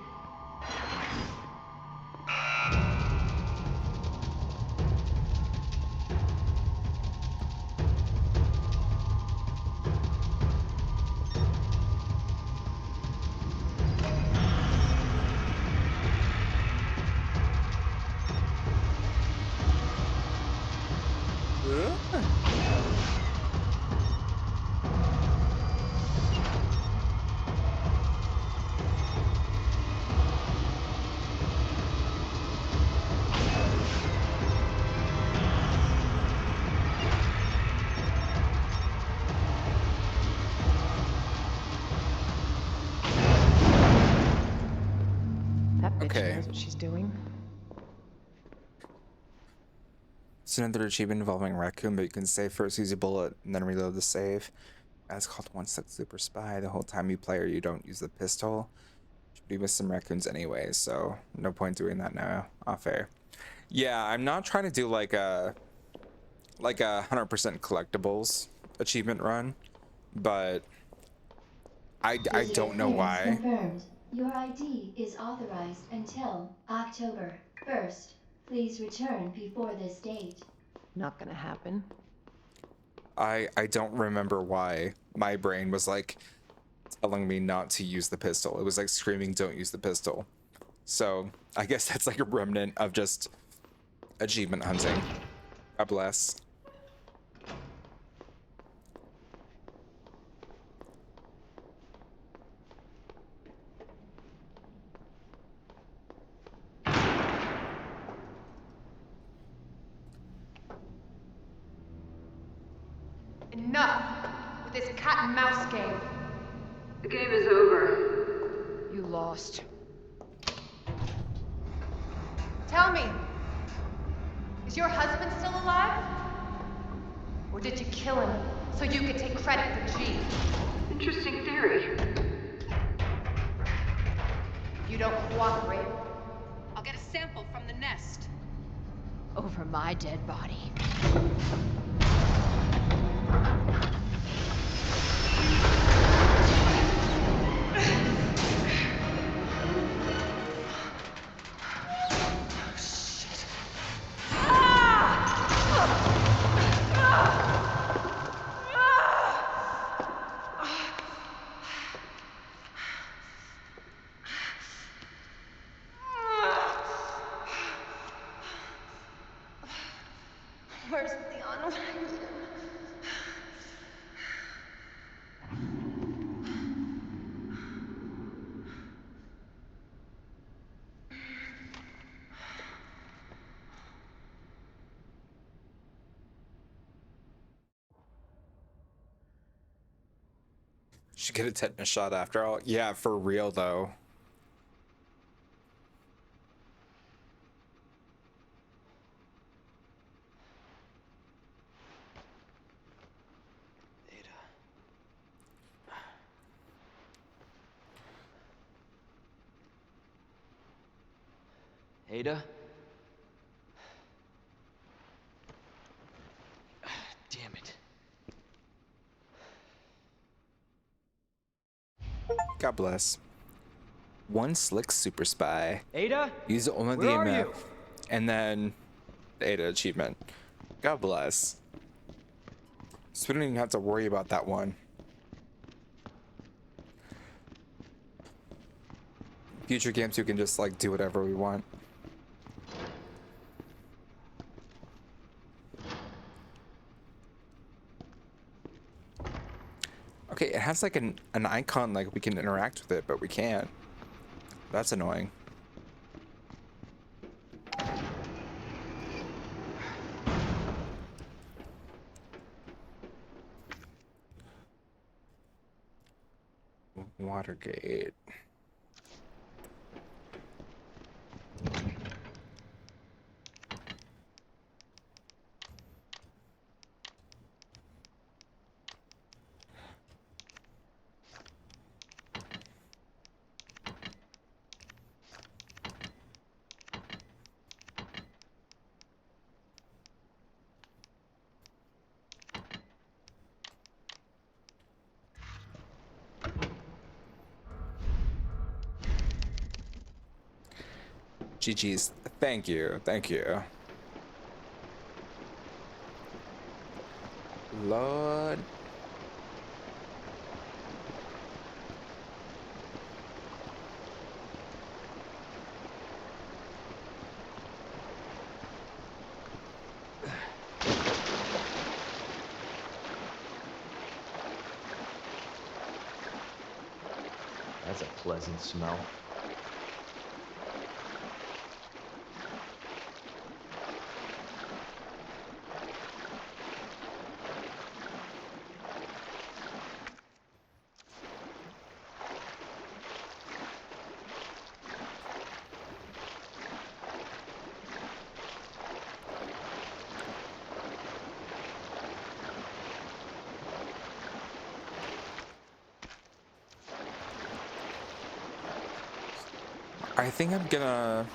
That bitch Okay. knows what she's doing. It's another achievement involving a raccoon, but you can save first, use a bullet, and then reload the save. That's called One Step Super Spy. The whole time you play or you don't use the pistol. Should be with some raccoons anyway, so no point doing that now. Off air. Yeah, I'm not trying to do like a 100% collectibles achievement run, but I don't know Clearance why. confirmed. Your ID is authorized until October 1st. Please return before this date. Not gonna happen. I don't remember why my brain was like telling me not to use the pistol. It was like screaming, don't use the pistol. So I guess that's like a remnant of just achievement hunting. God bless. Enough with this cat and mouse game. The game is over. You lost. Tell me, is your husband still alive? Or did you kill him so you could take credit for G? Interesting theory. If you don't cooperate, I'll get a sample from the nest. Over my dead body. Where's Leon? Should get a tetanus shot after all. Yeah, for real though. Ada? Damn it. God bless. One slick super spy. Ada? Use it only the Where are EMF. you? And then the Ada achievement. God bless. So we don't even have to worry about that one. Future games, we can just like do whatever we want. Okay, it has like an icon, like we can interact with it, but we can't. That's annoying. Watergate. GG's. Thank you. Thank you. Lord. That's a pleasant smell. I think I'm gonna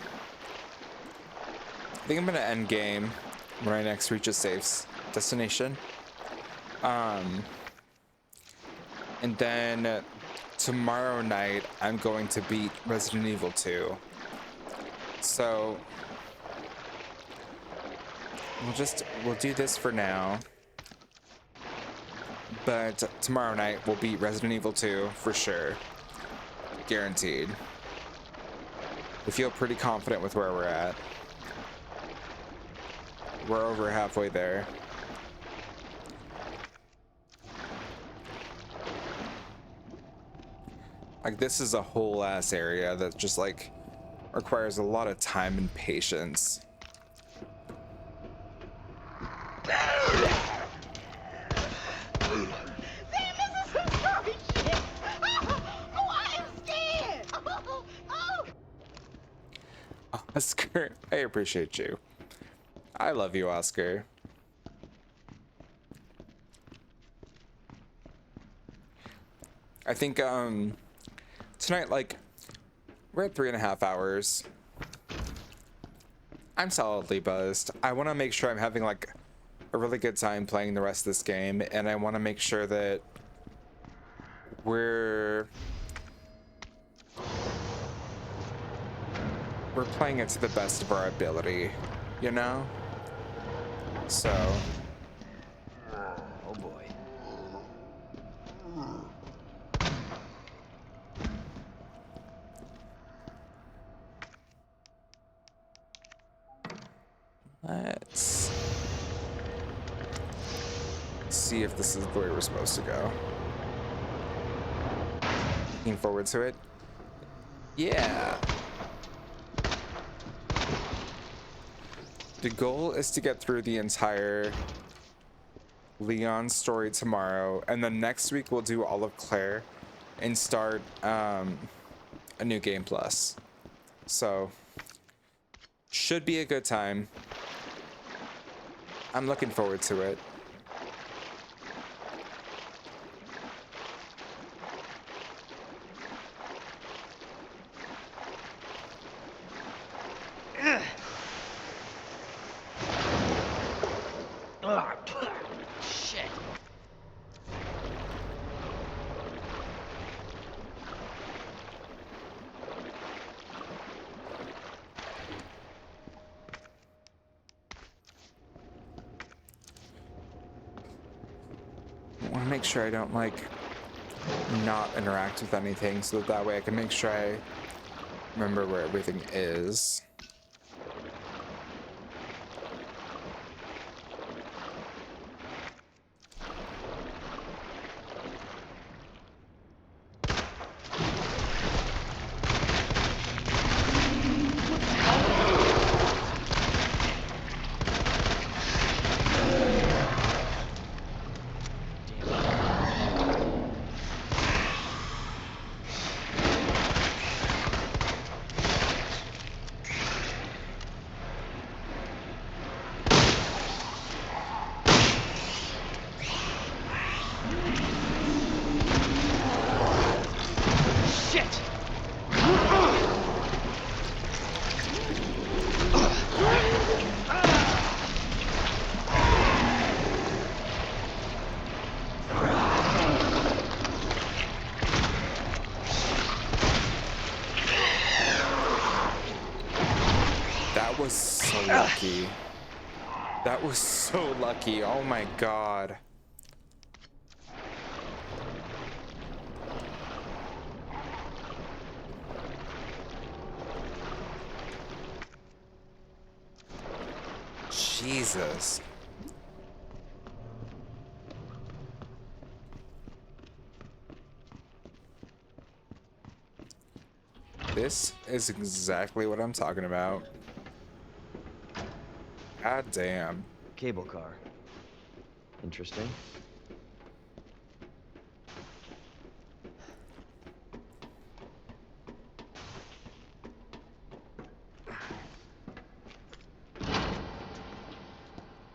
end game when I next reach a safe destination. And then tomorrow night, I'm going to beat Resident Evil 2. So we'll do this for now. But tomorrow night, we'll beat Resident Evil 2 for sure. Guaranteed. I feel pretty confident with where we're at. We're over halfway there. Like, this is a whole ass area that just like requires a lot of time and patience. Oscar, I appreciate you. I love you, Oscar. I think tonight, like, we're at 3.5 hours. I'm solidly buzzed. I want to make sure I'm having like a really good time playing the rest of this game, and I want to make sure that we're playing it to the best of our ability, you know? So, Oh boy. let's see if this is the way we're supposed to go. Looking forward to it. Yeah. The goal is to get through the entire Leon story tomorrow, and then next week we'll do all of Claire and start a new game plus. So should be a good time. I'm looking forward to it. Shit. I want to make sure I don't like not interact with anything, so that way I can make sure I remember where everything is. That was so lucky. That was so lucky. Oh my god. Jesus. This is exactly what I'm talking about. God damn. Cable car. Interesting.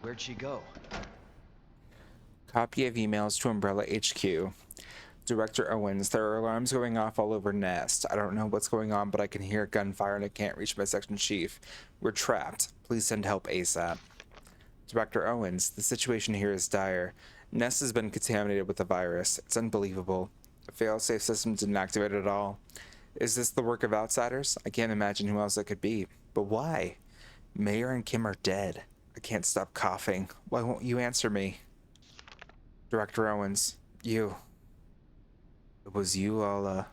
Where'd she go? Copy of emails to Umbrella HQ. Director Owens, there are alarms going off all over Nest. I don't know what's going on, but I can hear gunfire and I can't reach my section chief. We're trapped. Please send help ASAP. Director Owens, the situation here is dire. Nest has been contaminated with the virus. It's unbelievable. The failsafe system didn't activate at all. Is this the work of outsiders? I can't imagine who else it could be. But why? Mayor and Kim are dead. I can't stop coughing. Why won't you answer me? Director Owens, you. It was you all,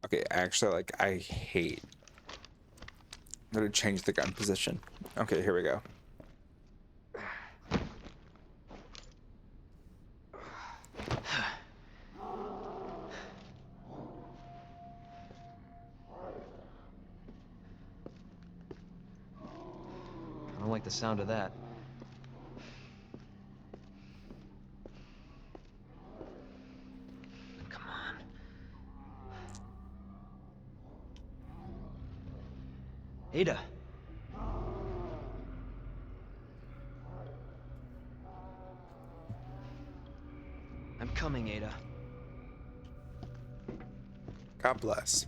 Okay, actually, like, I hate that it changed the gun position. Okay, here we go. I don't like the sound of that. Come on. Ada. I'm coming, Ada. God bless.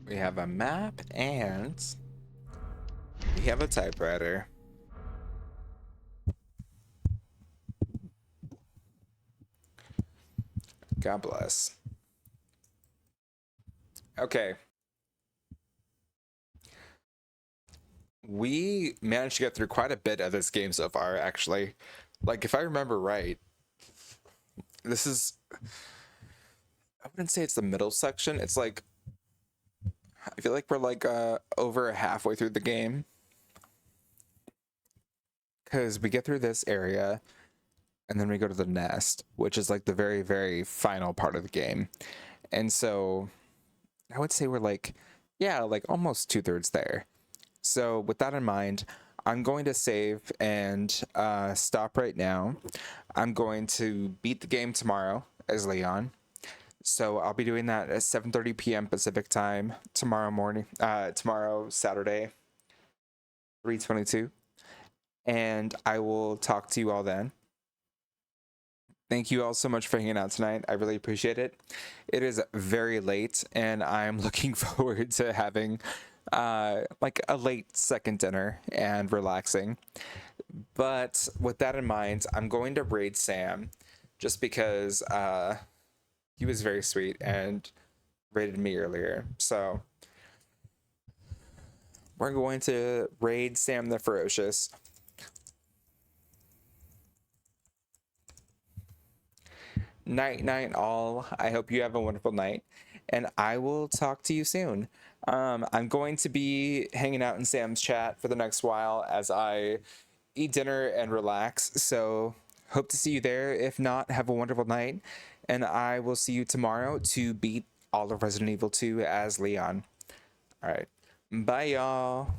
We have a map and we have a typewriter. God bless. Okay. We managed to get through quite a bit of this game so far, actually. Like, if I remember right, this is... I wouldn't say it's the middle section. It's like... I feel like we're like over halfway through the game. Because we get through this area, and then we go to the nest, which is like the very, very final part of the game. And so I would say we're like, yeah, like almost 2/3 there. So with that in mind, I'm going to save and stop right now. I'm going to beat the game tomorrow as Leon. So I'll be doing that at 7:30 p.m. Pacific time tomorrow morning. Tomorrow, Saturday, 3/22. And I will talk to you all then. Thank you all so much for hanging out tonight. I really appreciate it. It is very late, and I'm looking forward to having like a late second dinner and relaxing. But with that in mind, I'm going to raid Sam just because he was very sweet and raided me earlier. So we're going to raid Sam the Ferocious. Night night all. I hope you have a wonderful night, and I will talk to you soon. I'm going to be hanging out in Sam's chat for the next while as I eat dinner and relax, so hope to see you there. If not, have a wonderful night, and I will see you tomorrow to beat all of Resident Evil 2 as Leon. All right, bye y'all.